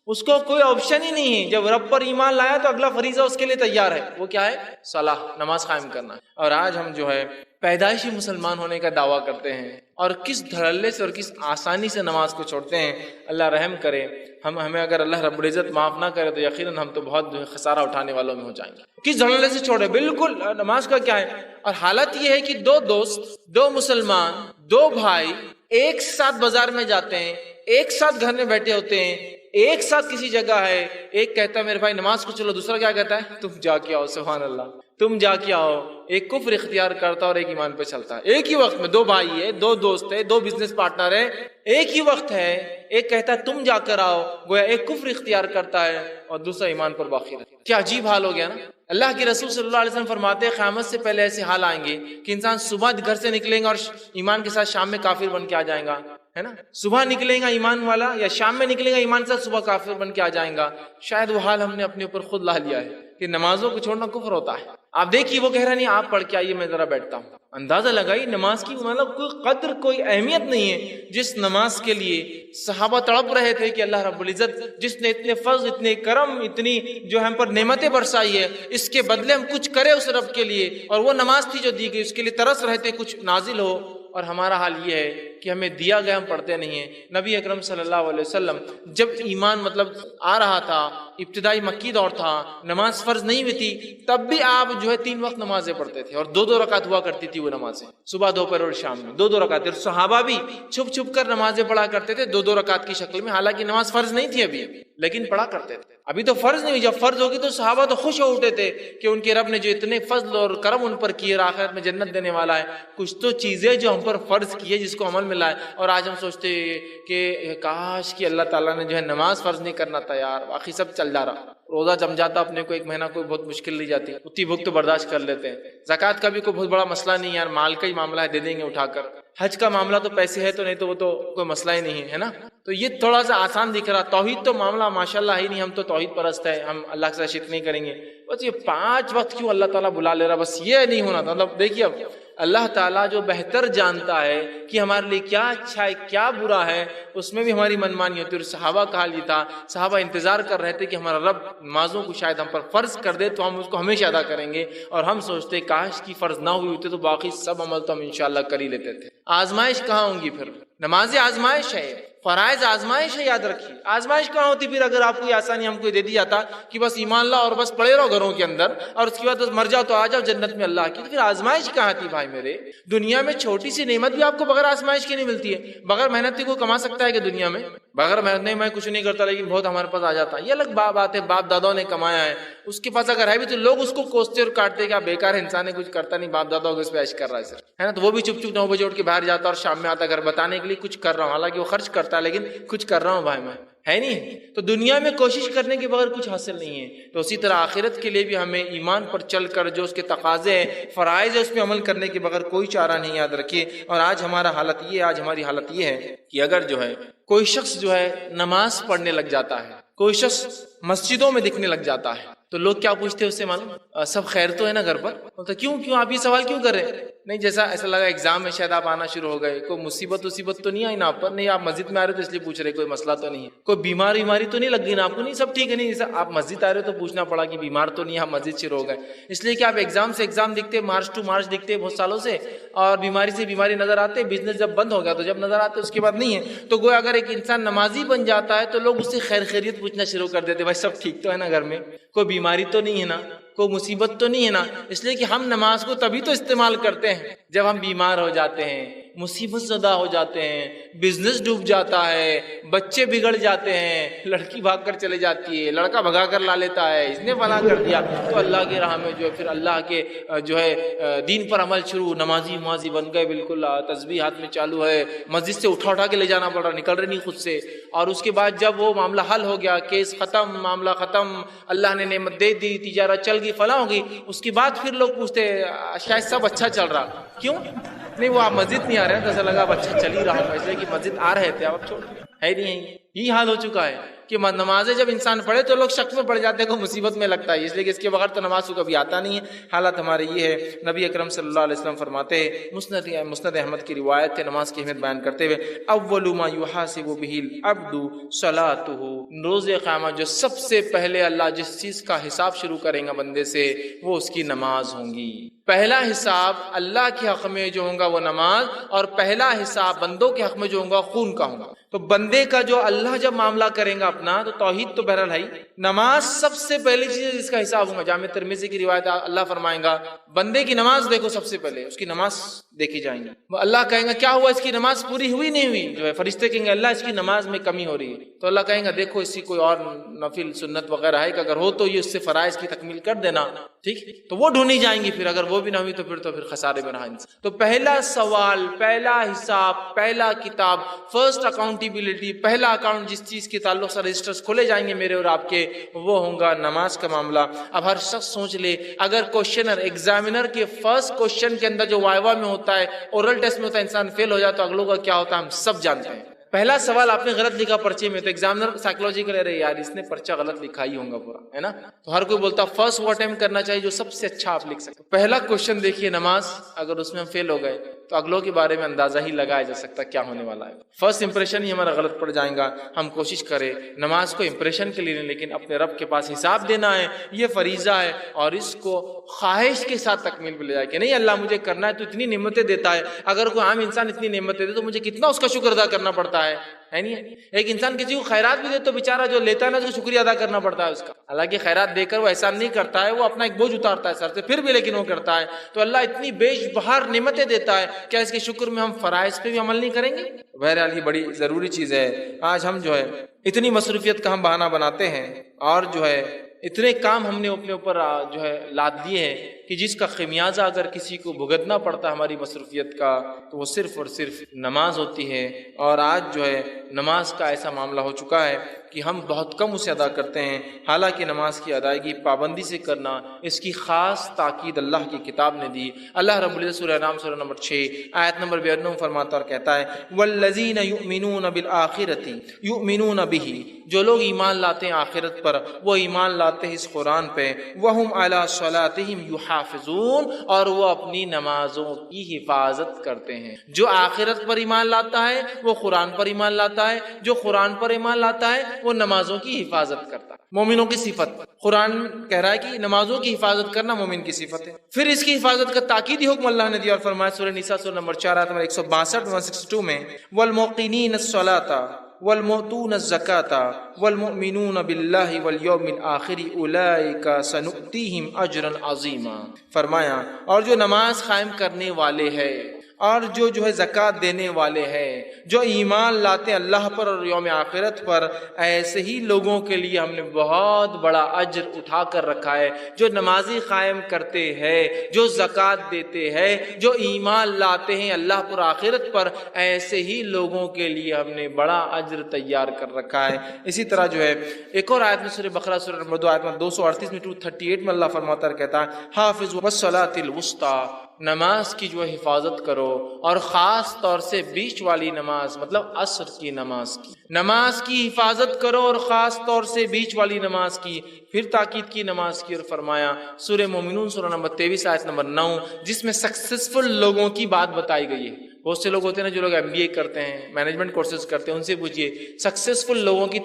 اس کو کوئی آپشن ہی نہیں ہے. جب رب پر ایمان لایا تو اگلا فریضہ اس کے لیے تیار ہے, وہ کیا ہے؟ صلاح, نماز قائم کرنا. اور آج ہم جو ہے پیدائشی مسلمان ہونے کا دعویٰ کرتے ہیں اور کس دھڑلے سے اور کس آسانی سے نماز کو چھوڑتے ہیں. اللہ رحم کرے, ہمیں اگر اللہ رب العزت معاف نہ کرے تو یقیناً ہم تو بہت خسارہ اٹھانے والوں میں ہو جائیں گے. کس دھڑلے سے چھوڑے, بالکل نماز کا کیا ہے. اور حالت یہ ہے کہ 2 دوست, 2 مسلمان, 2 بھائی ایک ساتھ بازار میں جاتے ہیں, ایک ساتھ گھر میں بیٹھے ہوتے ہیں, ایک ساتھ کسی جگہ ہے, ایک کہتا ہے میرے بھائی نماز کو چلو, دوسرا کیا کہتا ہے تم جا کے آؤ. سبحان اللہ, تم جا کے آؤ. ایک کفر اختیار کرتا اور ایک ایمان پہ چلتا ہے. ایک ہی وقت میں 2 بھائی ہے, 2 دوست ہے, 2 بزنس پارٹنر ہے, ایک ہی وقت ہے. ایک کہتا ہے تم جا کر آؤ, گویا ایک کفر اختیار کرتا ہے اور دوسرا ایمان پر باقی رہتا ہے. کیا عجیب حال ہو گیا نا. اللہ کے رسول صلی اللہ علیہ وسلم فرماتے ہیں قیامت سے پہلے ایسے حال آئیں گے کہ انسان صبح گھر سے نکلیں گا اور ایمان کے ساتھ شام میں کافر بن کے آ جائیں گا, ہے نا. صبح نکلیں گا ایمان والا, یا شام میں نکلیں گا ایمان سے صبح کافر بن کے آ جائیں گا. شاید وہ حال ہم نے اپنے اوپر خود لا لیا ہے کہ نمازوں کو چھوڑنا کفر ہوتا ہے. آپ دیکھیے وہ کہہ رہا نہیں آپ پڑھ کے آئیے میں ذرا بیٹھتا ہوں. اندازہ لگائی نماز کی مطلب کوئی قدر کوئی اہمیت نہیں ہے جس نماز کے لیے صحابہ تڑپ رہے تھے کہ اللہ رب العزت جس نے اتنے فضل, اتنے کرم, اتنی جو ہم پر نعمتیں برسائی ہے, اس کے بدلے ہم کچھ کرے اس رب کے لیے. اور وہ نماز تھی جو دی گئی, اس کے لیے ترس رہے تھے کچھ نازل ہو. اور ہمارا حال یہ ہے کہ ہمیں دیا گیا ہم پڑھتے نہیں ہیں. نبی اکرم صلی اللہ علیہ وسلم جب ایمان مطلب آ رہا تھا, ابتدائی مکی دور تھا, نماز فرض نہیں ہوئی تھی, تب بھی آپ جو ہے 3 وقت نمازیں پڑھتے تھے اور 2-2 رکعت ہوا کرتی تھی وہ نمازیں, صبح دوپہر اور شام میں 2-2 رکعت. اور صحابہ بھی چھپ چھپ کر نمازیں پڑھا کرتے تھے 2-2 رکعت کی شکل میں, حالانکہ نماز فرض نہیں تھی ابھی, لیکن پڑھا کرتے تھے. ابھی تو فرض نہیں ہوئی, جب فرض ہوگی تو صحابہ تو خوش ہو اٹھے تھے کہ ان کے رب نے جو اتنے فضل اور کرم ان پر کیے اور آخرت میں جنت دینے والا ہے. کچھ تو چیزیں جو ہم پر فرض کی ہے جس کو عمل میں لائے. اور آج ہم سوچتے کہ کاش کہ اللہ تعالیٰ نے جو ہے نماز فرض نہیں کرنا تھا یار, باقی سب چل جا رہا. روزہ جم جاتا اپنے کو 1 مہینہ, کوئی بہت مشکل نہیں جاتی, اتنی بھوک تو برداشت کر لیتے ہیں. زکوٰۃ کا بھی کوئی بہت بڑا مسئلہ نہیں یار, مال کا ہی معاملہ ہے, دے دیں گے اٹھا کر. حج کا معاملہ تو پیسے ہے تو نہیں تو وہ تو کوئی مسئلہ ہی نہیں ہے نا. تو یہ تھوڑا سا آسان دکھ رہا. توحید تو معاملہ ماشاءاللہ ہی نہیں, ہم تو توحید پرست ہے, ہم اللہ کے ساتھ شرک نہیں کریں گے. بس یہ 5 وقت کیوں اللہ تعالیٰ بلا لے رہا, بس یہ نہیں ہونا تھا. مطلب دیکھیے اب اللہ تعالیٰ جو بہتر جانتا ہے کہ ہمارے لیے کیا اچھا ہے کیا برا ہے, اس میں بھی ہماری منمانی ہوتی ہے. اور صحابہ کا حال یہ تھا, صحابہ انتظار کر رہے تھے کہ ہمارا رب نمازوں کو شاید ہم پر فرض کر دے تو ہم اس کو ہمیشہ ادا کریں گے. اور ہم سوچتے کاش کی فرض نہ ہوئی ہوتی تو باقی سب عمل تو ہم انشاءاللہ کر ہی لیتے تھے. آزمائش کہاں ہوں گی پھر؟ نماز آزمائش ہے, فرائض آزمائش ہے, یاد رکھیے. آزمائش کہاں ہوتی پھر اگر آپ کو یہ آسانی ہم کو دے دی جاتا کہ بس ایمان لا اور بس پڑے رہو گھروں کے اندر اور اس کے بعد مر جاؤ تو آ جاؤ جنت میں اللہ کی, تو پھر آزمائش کہاں تھی بھائی میرے؟ دنیا میں چھوٹی سی نعمت بھی آپ کو بغیر آزمائش کی نہیں ملتی ہے. بغیر محنت کی کوئی کما سکتا ہے کہ دنیا میں؟ بغیر محنت نہیں, میں کچھ نہیں کرتا لیکن بہت ہمارے پاس آ جاتا ہے, یہ الگ بات ہے. باپ داداؤں نے کمایا ہے, اس کے پاس اگر ہے بھی تو لوگ اس کو کوستے اور کاٹتے کہ بیکار انسان ہے, کچھ کرتا نہیں, باپ داداؤں کو اس پہ عیش کر رہا ہے سر, ہے نا. تو وہ بھی چپ چپ 9 بجے اٹھ کے باہر جاتا اور شام میں آتا گھر بتانے کے لیے کچھ کر رہا ہوں, حالانکہ وہ خرچ کرتا ہے لیکن کچھ کر رہا ہوں بھائی میں, ہے نہیں. تو دنیا میں کوشش کرنے کے بغیر کچھ حاصل نہیں ہے. تو اسی طرح آخرت کے لیے بھی ہمیں ایمان پر چل کر جو اس کے تقاضے ہیں, فرائض ہے, اس پہ عمل کرنے کے بغیر کوئی چارہ نہیں, یاد رکھیے. اور آج ہماری حالت یہ ہے کہ اگر جو ہے کوئی شخص جو ہے نماز پڑھنے لگ جاتا ہے, کوئی شخص مسجدوں میں دکھنے لگ جاتا ہے, تو لوگ کیا پوچھتے ہیں اس سے معلوم؟ سب خیر تو ہے نا گھر پر؟ تو کیوں آپ یہ سوال کیوں کر رہے ہیں؟ نہیں جیسا ایسا لگا ایگزام میں شاید آپ آنا شروع ہو گئے, کوئی مصیبت تو نہیں آئی نا آپ پر؟ نہیں آپ مسجد میں آ رہے تو اس لیے پوچھ رہے, کوئی مسئلہ تو نہیں ہے, کوئی بیماری تو نہیں لگ گئی نا آپ کو؟ نہیں سب ٹھیک ہے. نہیں جیسا آپ مسجد آ رہے تو پوچھنا پڑا کہ بیمار تو نہیں, آپ مسجد شروع ہو گئے, اس لیے کہ آپ ایگزام سے ایگزام دکھتے, مارچ ٹو مارچ دکھتے بہت سالوں سے, اور بیماری سے بیماری نظر آتے, بزنس جب بند ہو گیا تو جب نظر آتے اس کے بعد نہیں ہے. تو گویا اگر ایک انسان نمازی بن جاتا ہے تو لوگ اس سے خیر خیریت پوچھنا شروع کر دیتے, بھائی سب ٹھیک تو ہے نا گھر میں, کوئی بیماری تو نہیں ہے نا, کوئی مصیبت تو نہیں ہے نا؟ اس لیے کہ ہم نماز کو تبھی تو استعمال کرتے ہیں جب ہم بیمار ہو جاتے ہیں، مصیبت زدہ ہو جاتے ہیں، بزنس ڈوب جاتا ہے، بچے بگڑ جاتے ہیں، لڑکی بھاگ کر چلے جاتی ہے، لڑکا بھگا کر لا لیتا ہے، اس نے فلاں کر دیا، تو اللہ کی راہ میں جو ہے پھر اللہ کے جو ہے دین پر عمل شروع، نمازی بن گئے بالکل، تسبیح ہاتھ میں چالو ہے، مسجد سے اٹھا کے لے جانا پڑ رہا، نکل رہے نہیں خود سے، اور اس کے بعد جب وہ معاملہ حل ہو گیا، کیس ختم، معاملہ ختم، اللہ نے نعمت دے دی، تجارت چل گئی، فلاں ہو گئی، اس کے بعد پھر لوگ پوچھتے شاید سب اچھا چل رہا، کیوں؟ نہیں وہ آپ مسجد نہیں آ رہے ہیں تو ایسا لگا اب اچھا چل ہی رہا ہوں، اس لیے کہ مسجد آ رہے تھے، اب چھوڑ ہے نہیں، یہی حال ہو چکا ہے کہ نمازیں جب انسان پڑھے تو لوگ شک میں پڑ جاتے ہیں، کوئی مصیبت میں لگتا ہے، اس لیے کہ اس کے بغیر تو نماز کو کبھی آتا نہیں ہے۔ حالت ہمارے یہ ہے، نبی اکرم صلی اللہ علیہ وسلم فرماتے ہیں، مسند احمد کی روایت ہے نماز کی اہمیت بیان کرتے ہوئے، اول ما یحاسب به العبد صلاته، روز قیامت جو سب سے پہلے اللہ جس چیز کا حساب شروع کریں گا بندے سے وہ اس کی نماز ہوں گی۔ پہلا حساب اللہ کے حق میں جو ہوگا وہ نماز، اور پہلا حساب بندوں کے حق میں جو ہوگا خون کا ہوگا۔ تو بندے کا جو اللہ جب معاملہ کریں گا اپنا، تو توحید تو بہرحال ہے، نماز سب سے پہلی چیز ہے جس کا حساب ہوگا۔ جامع ترمذی کی روایت اللہ فرمائیں گا بندے کی نماز دیکھو، سب سے پہلے اس کی نماز دیکھی جائیں گی، اللہ کہیں گا کیا ہوا، اس کی نماز پوری ہوئی نہیں ہوئی، جو ہے فرشتے کہیں گے اللہ اس کی نماز میں کمی ہو رہی ہے، تو اللہ کہیں گا دیکھو اس کی کوئی اور نفل سنت وغیرہ ہے کہ اگر ہو تو یہ اس سے فرائض کی تکمیل کر دینا، ٹھیک، تو وہ ڈھونڈی جائیں گی، پھر اگر وہ بھی نہ ہوئی تو پھر خسارے میں رہا انسان۔ تو پہلا سوال، پہلا حساب، پہلا کتاب، فرسٹ اکاؤنٹیبلٹی، پہلا اکاؤنٹ جس چیز کے تعلق سے رجسٹرز کھولے جائیں گے میرے اور آپ کے، وہ ہوگا نماز کا معاملہ۔ اب ہر شخص سوچ لے، اگر کوشچنر ایگزامینر کے فرسٹ کوشچن کے اندر جو وائوا میں ہوتا ہے، اورل ٹیسٹ میں ہوتا ہے، انسان فیل ہو جائے تو اگلوں کا کیا ہوتا ہے ہم سب جانتے ہیں۔ پہلا سوال آپ نے غلط لکھا پرچے میں، تو ایگزامنر سائیکولوجی کر رہے یار اس نے پرچہ غلط لکھا ہی ہوگا پورا، ہے نا؟ تو ہر کوئی بولتا فرسٹ وہ اٹیمپٹ کرنا چاہیے جو سب سے اچھا آپ لکھ سکتے۔ پہلا کوشچن دیکھیے نماز، اگر اس میں ہم فیل ہو گئے تو اگلوں کے بارے میں اندازہ ہی لگایا جا سکتا کیا ہونے والا ہے، فرسٹ امپریشن ہی ہمارا غلط پڑ جائے گا۔ ہم کوشش کریں نماز کو امپریشن کے لیے نہیں، لیکن اپنے رب کے پاس حساب دینا ہے، یہ فریضہ ہے، اور اس کو خواہش کے ساتھ تکمیل پہ لے جائے کہ نہیں اللہ مجھے کرنا ہے، تو اتنی نعمتیں دیتا ہے، اگر کوئی عام انسان اتنی نعمتیں دے تو مجھے کتنا اس کا شکر ادا کرنا پڑتا ہے نہیں؟ ایک انسان کسی کو خیرات بھی دے تو بیچارہ جو لیتا ہے نا اس کو شکریہ ادا کرنا پڑتا ہے اس کا، حالانکہ خیرات دے کر وہ احسان نہیں کرتا ہے، وہ اپنا ایک بوجھ اتارتا ہے سر سے، پھر بھی لیکن وہ کرتا ہے۔ تو اللہ اتنی بیش بہار نعمتیں دیتا ہے، کیا اس کے شکر میں ہم فرائض پہ بھی عمل نہیں کریں گے؟ بہرحال یہ بڑی ضروری چیز ہے۔ آج ہم جو ہے اتنی مصروفیت کا ہم بہانہ بناتے ہیں، اور جو ہے اتنے کام ہم نے اپنے اوپر جو ہے لاد دیے ہیں کہ جس کا خمیازہ اگر کسی کو بھگتنا پڑتا ہے ہماری مصروفیت کا، تو وہ صرف اور صرف نماز ہوتی ہے۔ اور آج جو ہے نماز کا ایسا معاملہ ہو چکا ہے کہ ہم بہت کم اسے ادا کرتے ہیں، حالانکہ نماز کی ادائیگی پابندی سے کرنا، اس کی خاص تاکید اللہ کی کتاب نے دی۔ اللہ رب العزت سورہ نام سورہ نمبر 6 آیت نمبر 92 فرماتا اور کہتا ہے والذین یؤمنون بالآخرۃ یؤمنون بہ، جو لوگ ایمان لاتے ہیں آخرت پر وہ ایمان لاتے ہیں اس قرآن پہ، وہم علی صلاتہم یحافظون، اور وہ اپنی نمازوں کی حفاظت کرتے ہیں۔ جو آخرت پر ایمان لاتا ہے وہ قرآن پر ایمان لاتا ہے، جو قرآن پر ایمان لاتا ہے وہ نمازوں کی حفاظت کرتا ہے۔ مومنوں کی صفت قرآن کہہ رہا ہے کہ نمازوں کی حفاظت کرنا مومن کی صفت ہے۔ پھر اس کی حفاظت کا تاکیدی حکم اللہ نے دیا اور فرمایا سورہ نساء سورہ نمبر 4 آیت نمبر 162 162 میں والموقنین الصلاۃ والمؤتون الزکاۃ والمؤمنون باللہ والیوم الآخر اولئک سنؤتیہم اجرا عظیما، فرمایا اور جو نماز قائم کرنے والے ہیں اور جو ہے زکوٰۃ دینے والے ہیں، جو ایمان لاتے ہیں اللہ پر اور یوم آخرت پر، ایسے ہی لوگوں کے لیے ہم نے بہت بڑا اجر اٹھا کر رکھا ہے۔ جو نمازی قائم کرتے ہیں، جو زکوٰۃ دیتے ہیں، جو ایمان لاتے ہیں اللہ پر آخرت پر، ایسے ہی لوگوں کے لیے ہم نے بڑا اجر تیار کر رکھا ہے۔ اسی طرح جو ہے ایک اور آیت میں سورہ بقرہ سورہ نمبر 2 آیت میں 238 میں 238 میں اللہ فرماتا ہے کہتا ہے حافظ والصلاۃ الوسطیٰ، نماز کی جو حفاظت کرو، اور خاص طور سے بیچ والی نماز مطلب عصر کی نماز کی حفاظت کرو، اور خاص طور سے بیچ والی نماز کی۔ پھر تاکید کی نماز کی اور فرمایا سورہ مومنون سورہ نمبر 23 آیت نمبر 9 جس میں سکسیسفل لوگوں کی بات بتائی گئی ہے۔ بہت سے لوگ ہوتے ہیں نا جو لوگ MBA کرتے ہیں، مینجمنٹ کورسز کرتے ہیں، ان سے پوچھئے سکسیسفل لوگوں کی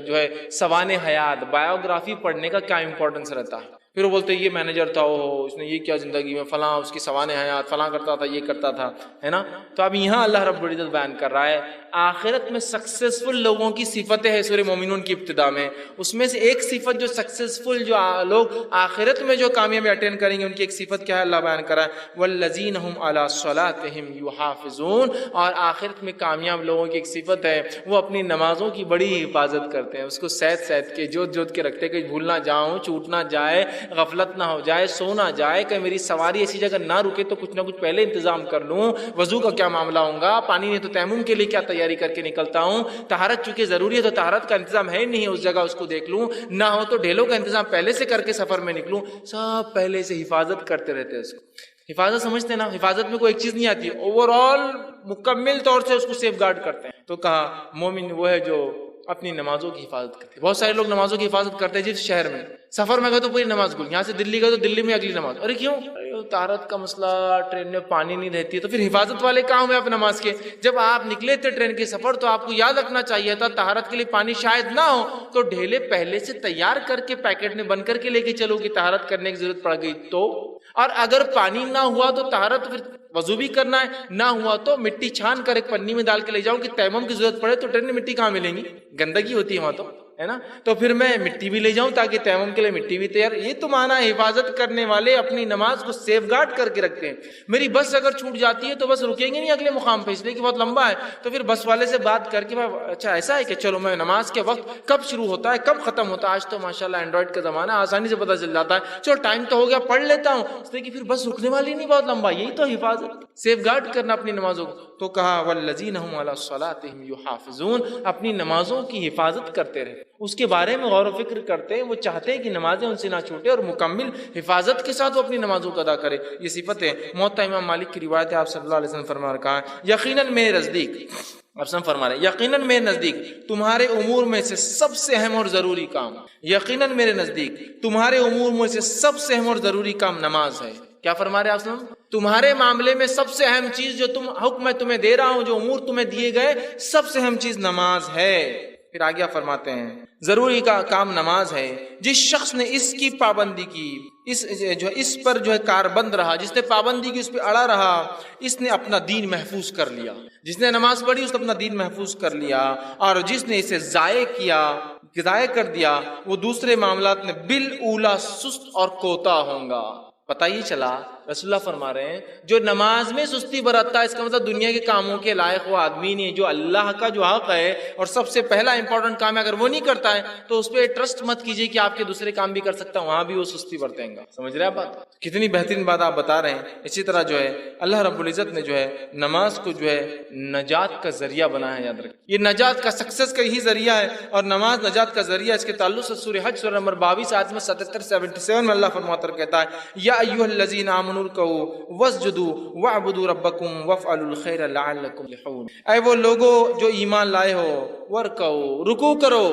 جو ہے سوانح حیات بایوگرافی پڑھنے کا کیا امپورٹنس رہتا ہے؟ پھر وہ بولتے یہ مینیجر تھا، وہ اس نے یہ کیا زندگی میں، فلاں اس کی سوانح حیات، فلاں کرتا تھا، یہ کرتا تھا، ہے نا. تو اب یہاں اللہ رب العزت بیان کر رہا ہے آخرت میں سکسیسفل لوگوں کی صفتیں ہیں سورہ مومنون کی ابتدا میں. اس میں سے ایک صفت جو سکسیسفل جو لوگ آخرت میں جو کامیابی اٹین کریں گے ان کی ایک صفت کیا ہے اللہ بیان کر رہا ہے، والذین هم علی صلاتهم یحافظون. اور آخرت میں کامیاب لوگوں کی ایک صفت ہے وہ اپنی نمازوں کی بڑی حفاظت کرتے ہیں، اس کو سید کے جوت کے رکھتے ہیں کہ بھول نہ جاؤں، چھوٹ نہ جائے، غفلت نہ ہو جائے، سو نہ جائے، کہ میری سواری ایسی جگہ نہ رکے تو کچھ نہ کچھ پہلے انتظام کر لوں، وضو کا کیا معاملہ ہوگا، پانی نہیں تو تیمم کے لیے کیا تیاری کر کے نکلتا ہوں، طہارت چونکہ ضروری ہے تو طہارت کا انتظام ہے نہیں اس جگہ، اس کو دیکھ لوں، نہ ہو تو ڈھیلوں کا انتظام پہلے سے کر کے سفر میں نکلوں. سب پہلے سے حفاظت کرتے رہتے ہیں. اس کو حفاظت سمجھتے ہیں نا، حفاظت میں کوئی ایک چیز نہیں آتی، اوور آل مکمل طور سے اس کو سیف گارڈ کرتے ہیں. تو کہا مومن وہ ہے جو اپنی نمازوں کی حفاظت کرتے ہیں. بہت سارے لوگ نمازوں کی حفاظت کرتے ہیں جس شہر میں سفر میں گئے تو پوری نماز گل، یہاں سے دلی گئے تو دلی میں اگلی نماز. ارے کیوں؟ طہارت کا مسئلہ، ٹرین میں پانی نہیں رہتی ہے. تو پھر حفاظت والے کہاں ہوئے آپ نماز کے؟ جب آپ نکلے تھے ٹرین کے سفر تو آپ کو یاد رکھنا چاہیے تھا طہارت کے لیے پانی شاید نہ ہو تو ڈھیلے پہلے سے تیار کر کے پیکٹ میں بند کر کے لے کے چلو کہ طہارت کرنے کی ضرورت پڑ گئی تو. اور اگر پانی نہ ہوا تو طہارت پھر وضو بھی کرنا ہے، نہ ہوا تو مٹی چھان کر ایک پنی میں ڈال کے لے جاؤں کہ تیمم کی ضرورت پڑے تو ٹرین میں مٹی کہاں ملیں گی، گندگی ہوتی ہے وہاں تو، ہے نا. تو پھر میں مٹی بھی لے جاؤں تاکہ تیمم کے لیے مٹی بھی تیار. یہ تو مانا حفاظت کرنے والے اپنی نماز کو سیف گارڈ کر کے رکھتے ہیں. میری بس اگر چھوٹ جاتی ہے تو بس رکیں گے نہیں اگلے مقام پہ، اس لیے کہ بہت لمبا ہے، تو پھر بس والے سے بات کر کے اچھا ایسا ہے کہ چلو میں نماز کے وقت کب شروع ہوتا ہے کب ختم ہوتا ہے، آج تو ماشاءاللہ اینڈرائڈ کا زمانہ آسانی سے پتہ چل جاتا ہے، چلو ٹائم تو ہو گیا پڑھ لیتا ہوں، اس لیے کہ پھر بس رکنے والی نہیں بہت لمبا. یہی تو حفاظت، سیف گارڈ کرنا اپنی نمازوں کو. تو کہا والذین هم علی صلاتهم یحافظون، اپنی نمازوں کی حفاظت کرتے رہے، اس کے بارے میں غور و فکر کرتے ہیں. وہ چاہتے ہیں کہ نمازیں ان سے نہ چھوٹے اور مکمل حفاظت کے ساتھ وہ اپنی نمازوں کو ادا کرے. یہ صفت ہے. موطا امام مالک کی روایت ہے، آپ صلی اللہ علیہ وسلم فرما رہا ہے یقیناً میرے نزدیک، آپ سب فرما رہے ہیں یقیناً میرے نزدیک تمہارے امور میں سے سب سے اہم اور ضروری کام، یقیناً میرے نزدیک تمہارے امور میں سے سب سے اہم اور ضروری کام نماز ہے. کیا فرما رہے ہیں آپ سلام؟ تمہارے معاملے میں سب سے اہم چیز جو حکم میں تمہیں دے رہا ہوں، جو امور تمہیں دیے گئے، سب سے اہم چیز نماز ہے. پھر آگے فرماتے ہیں ضروری کا کام نماز ہے. جس شخص نے اس کی پابندی کی، اس پر جو ہے کاربند رہا، جس نے پابندی کی، اس پہ اڑا رہا، اس نے اپنا دین محفوظ کر لیا. جس نے نماز پڑھی اس نے اپنا دین محفوظ کر لیا. اور جس نے اسے ضائع کر دیا وہ دوسرے معاملات میں بالاولی سست اور کوتا ہوں گا. پتہ ہی چلا رسول اللہ فرما رہے ہیں جو نماز میں سستی برتتا ہے اس کا مطلب دنیا کے کاموں کے لائق وہ آدمی نہیں ہے. جو اللہ کا جو حق ہے اور سب سے پہلا امپورٹنٹ کام ہے اگر وہ نہیں کرتا ہے تو اس پہ ٹرسٹ مت کیجیے کہ آپ کے دوسرے کام بھی کر سکتا ہوں، وہاں بھی وہ سستی برتیں گا. سمجھ رہے ہیں بات؟ کتنی بہترین بات آپ بتا رہے ہیں. اسی طرح جو ہے اللہ رب العزت نے جو ہے نماز کو جو ہے نجات کا ذریعہ بنایا ہے. یاد رکھیں یہ نجات کا سکسیس کا ہی ذریعہ ہے اور نماز نجات کا ذریعہ. اس کے تعلق سے سورہ حج سورہ نمبر 22 آیت میں 77 میں اللہ فرماتا کہتا ہے یا ایھا الذین آمنوا ارکعوا واسجدوا واعبدوا ربکم وافعلوا الخیر لعلکم تفلحون. اے وہ لوگو جو ایمان لائے ہو، ورکعوا رکوع کرو،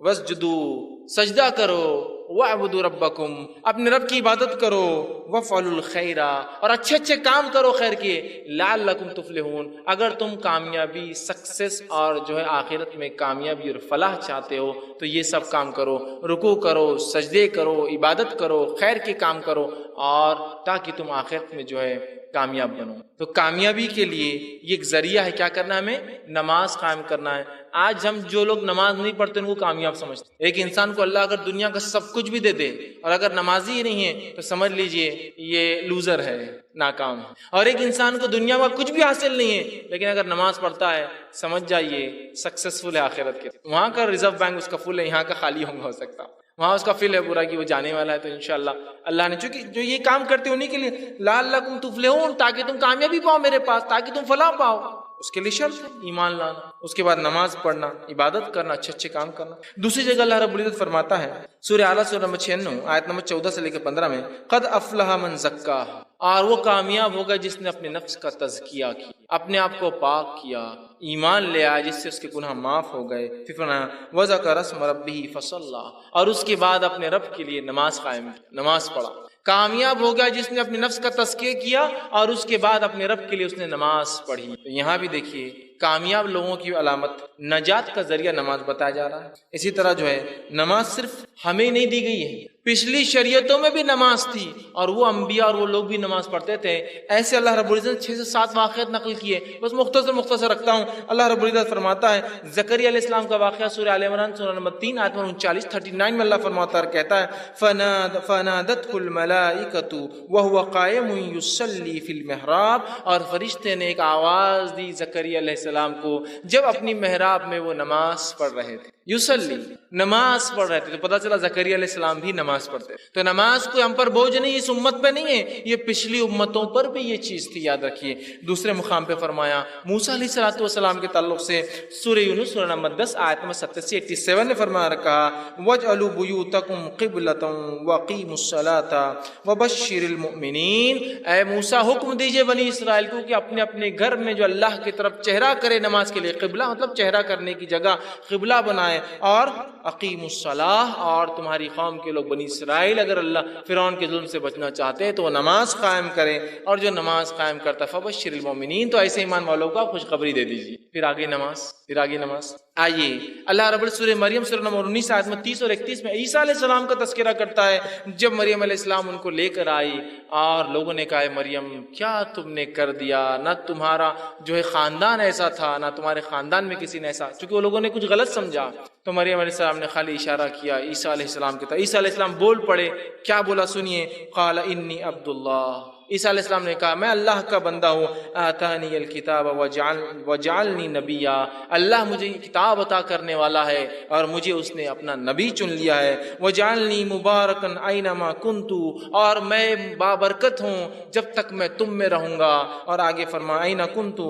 واسجدوا سجدہ کرو، وَاعْبُدُوا رَبَّكُمْ اپنے رب کی عبادت کرو، وَافْعَلُوا الْخَيْرَ اور اچھے کام کرو خیر کے، لَعَلَّكُمْ تُفْلِحُونَ اگر تم کامیابی، سکسیس اور جو ہے آخرت میں کامیابی اور فلاح چاہتے ہو تو یہ سب کام کرو، رکوع کرو، سجدے کرو، عبادت کرو، خیر کے کام کرو اور تاکہ تم آخرت میں جو ہے کامیاب بنو. تو کامیابی کے لیے یہ ایک ذریعہ ہے. کیا کرنا ہے؟ ہمیں نماز قائم کرنا ہے. آج ہم جو لوگ نماز نہیں پڑھتے ان کو کامیاب سمجھتے ہیں. ایک انسان کو اللہ اگر دنیا کا سب کچھ بھی دے دے اور اگر نمازی ہی نہیں ہے تو سمجھ لیجئے یہ لوزر ہے، ناکام ہے. اور ایک انسان کو دنیا میں کچھ بھی حاصل نہیں ہے لیکن اگر نماز پڑھتا ہے سمجھ جائیے سکسیسفل ہے آخرت کے. وہاں کا ریزرو بینک اس کا فل ہے، یہاں کا خالی ہو سکتا، وہاں اس کا فل ہے پورا کہ وہ جانے والا ہے. تو انشاءاللہ اللہ نے چونکہ جو یہ کام کرتے انہی کے لیے لعلکم تفلحون تاکہ تم کامیابی پاؤ میرے پاس، تاکہ تم فلاح پاؤ. اس کے لیے شرط ہے ایمان لانا، اس کے بعد نماز پڑھنا، عبادت کرنا، اچھے کام کرنا. دوسری جگہ اللہ رب العزت فرماتا ہے سورہ اعلیٰ سورہ نمبر 96 آیت نمبر 14 سے لے کے 15 میں قد افلح من زکاہا اور وہ کامیاب ہوگا جس نے اپنے نفس کا تزکیہ کیا، اپنے آپ کو پاک کیا، ایمان لے آیا جس سے اس کے گناہ معاف ہو گئے. پھر فرمایا وذکر اسم ربہ فصلی اور اس کے بعد اپنے رب کے لیے نماز قائم کی، نماز پڑھا. کامیاب ہو گیا جس نے اپنے نفس کا تزکیہ کیا اور اس کے بعد اپنے رب کے لیے اس نے نماز پڑھی. یہاں بھی دیکھیے کامیاب لوگوں کی علامت، نجات کا ذریعہ نماز بتایا جا رہا ہے۔ اسی طرح جو ہے نماز صرف ہمیں نہیں دی گئی ہے، پچھلی شریعتوں میں بھی نماز تھی اور وہ انبیاء اور وہ لوگ بھی نماز پڑھتے تھے۔ ایسے اللہ رب العزت 6 سے 7 واقعات نقل کیے، بس مختصر رکھتا ہوں۔ اللہ رب العزت فرماتا ہے زکریا علیہ السلام کا واقعہ سورہ آل عمران سورہ نمبر 3 آیت نمبر 39 میں اللہ فرماتا ہے، کہتا ہے فنادته الملائکۃ وهو قائم یصلی فی المحراب، اور فرشتے نے ایک آواز دی زکریا علیہ السلام کو جب اپنی محراب میں وہ نماز پڑھ رہے تھے، یصلی نماز پڑھ رہے تھے۔ تو پتہ چلا زکریا علیہ السلام بھی نماز پڑھتے۔ تو نماز کوئی ہم پر بوجھ نہیں، اس امت پہ نہیں ہے، یہ پچھلی امتوں پر بھی یہ چیز تھی، یاد رکھیے۔ دوسرے مقام پہ فرمایا موسیٰ علیہ السلام کے تعلق سے سورہ یونس سورہ نمبر 10 آیت نمبر 87 نے فرمایا رکھا وَاجْعَلُوا بُيُوتَكُمْ قِبْلَةً وَأَقِيمُوا الصَّلَاةَ وَبَشِّرِ الْمُؤْمِنِينَ۔ اے موسیٰ حکم دیجئے بنی اسرائیل کو کہ اپنے اپنے گھر میں جو اللہ کی طرف چہرہ کرے نماز کے لیے، قبلہ مطلب چہرہ کرنے کی جگہ قبلہ بنائے، اور اقیم الصلاۃ، اور تمہاری قوم کے لوگ بنی اسرائیل اگر اللہ فرعون کے ظلم سے بچنا چاہتے ہیں تو وہ نماز قائم کریں، اور جو نماز قائم کرتا ہے فبشر المؤمنین، تو ایسے ایمان والوں کو آپ خوشخبری دے دیجیے۔ پھر آگے نماز آئیے اللہ رب سورہ مریم سورہ نمبر 19 آیت میں 30 اور 31 میں عیسیٰ علیہ السلام کا تذکرہ کرتا ہے۔ جب مریم علیہ السلام ان کو لے کر آئی اور لوگوں نے کہا مریم کیا تم نے کر دیا، نہ تمہارا جو ہے خاندان ایسا تھا، نہ تمہارے خاندان میں کسی نے ایسا، چونکہ وہ لوگوں نے کچھ غلط سمجھا۔ تو مریم علیہ السلام نے خالی اشارہ کیا عیسیٰ علیہ السلام کی طرف۔ عیسیٰ علیہ السلام بول پڑے، کیا بولا سنیے، قال انی عبد اللہ، عیسیٰ علیہ السلام نے کہا میں اللہ کا بندہ ہوں، آتانی الکتاب وجعلنی نبیا، اللہ مجھے کتاب عطا کرنے والا ہے اور مجھے اس نے اپنا نبی چن لیا ہے، وجعلنی مبارکا اینما کنت، اور میں بابرکت ہوں جب تک میں تم میں رہوں گا، اور آگے فرمایا این کنت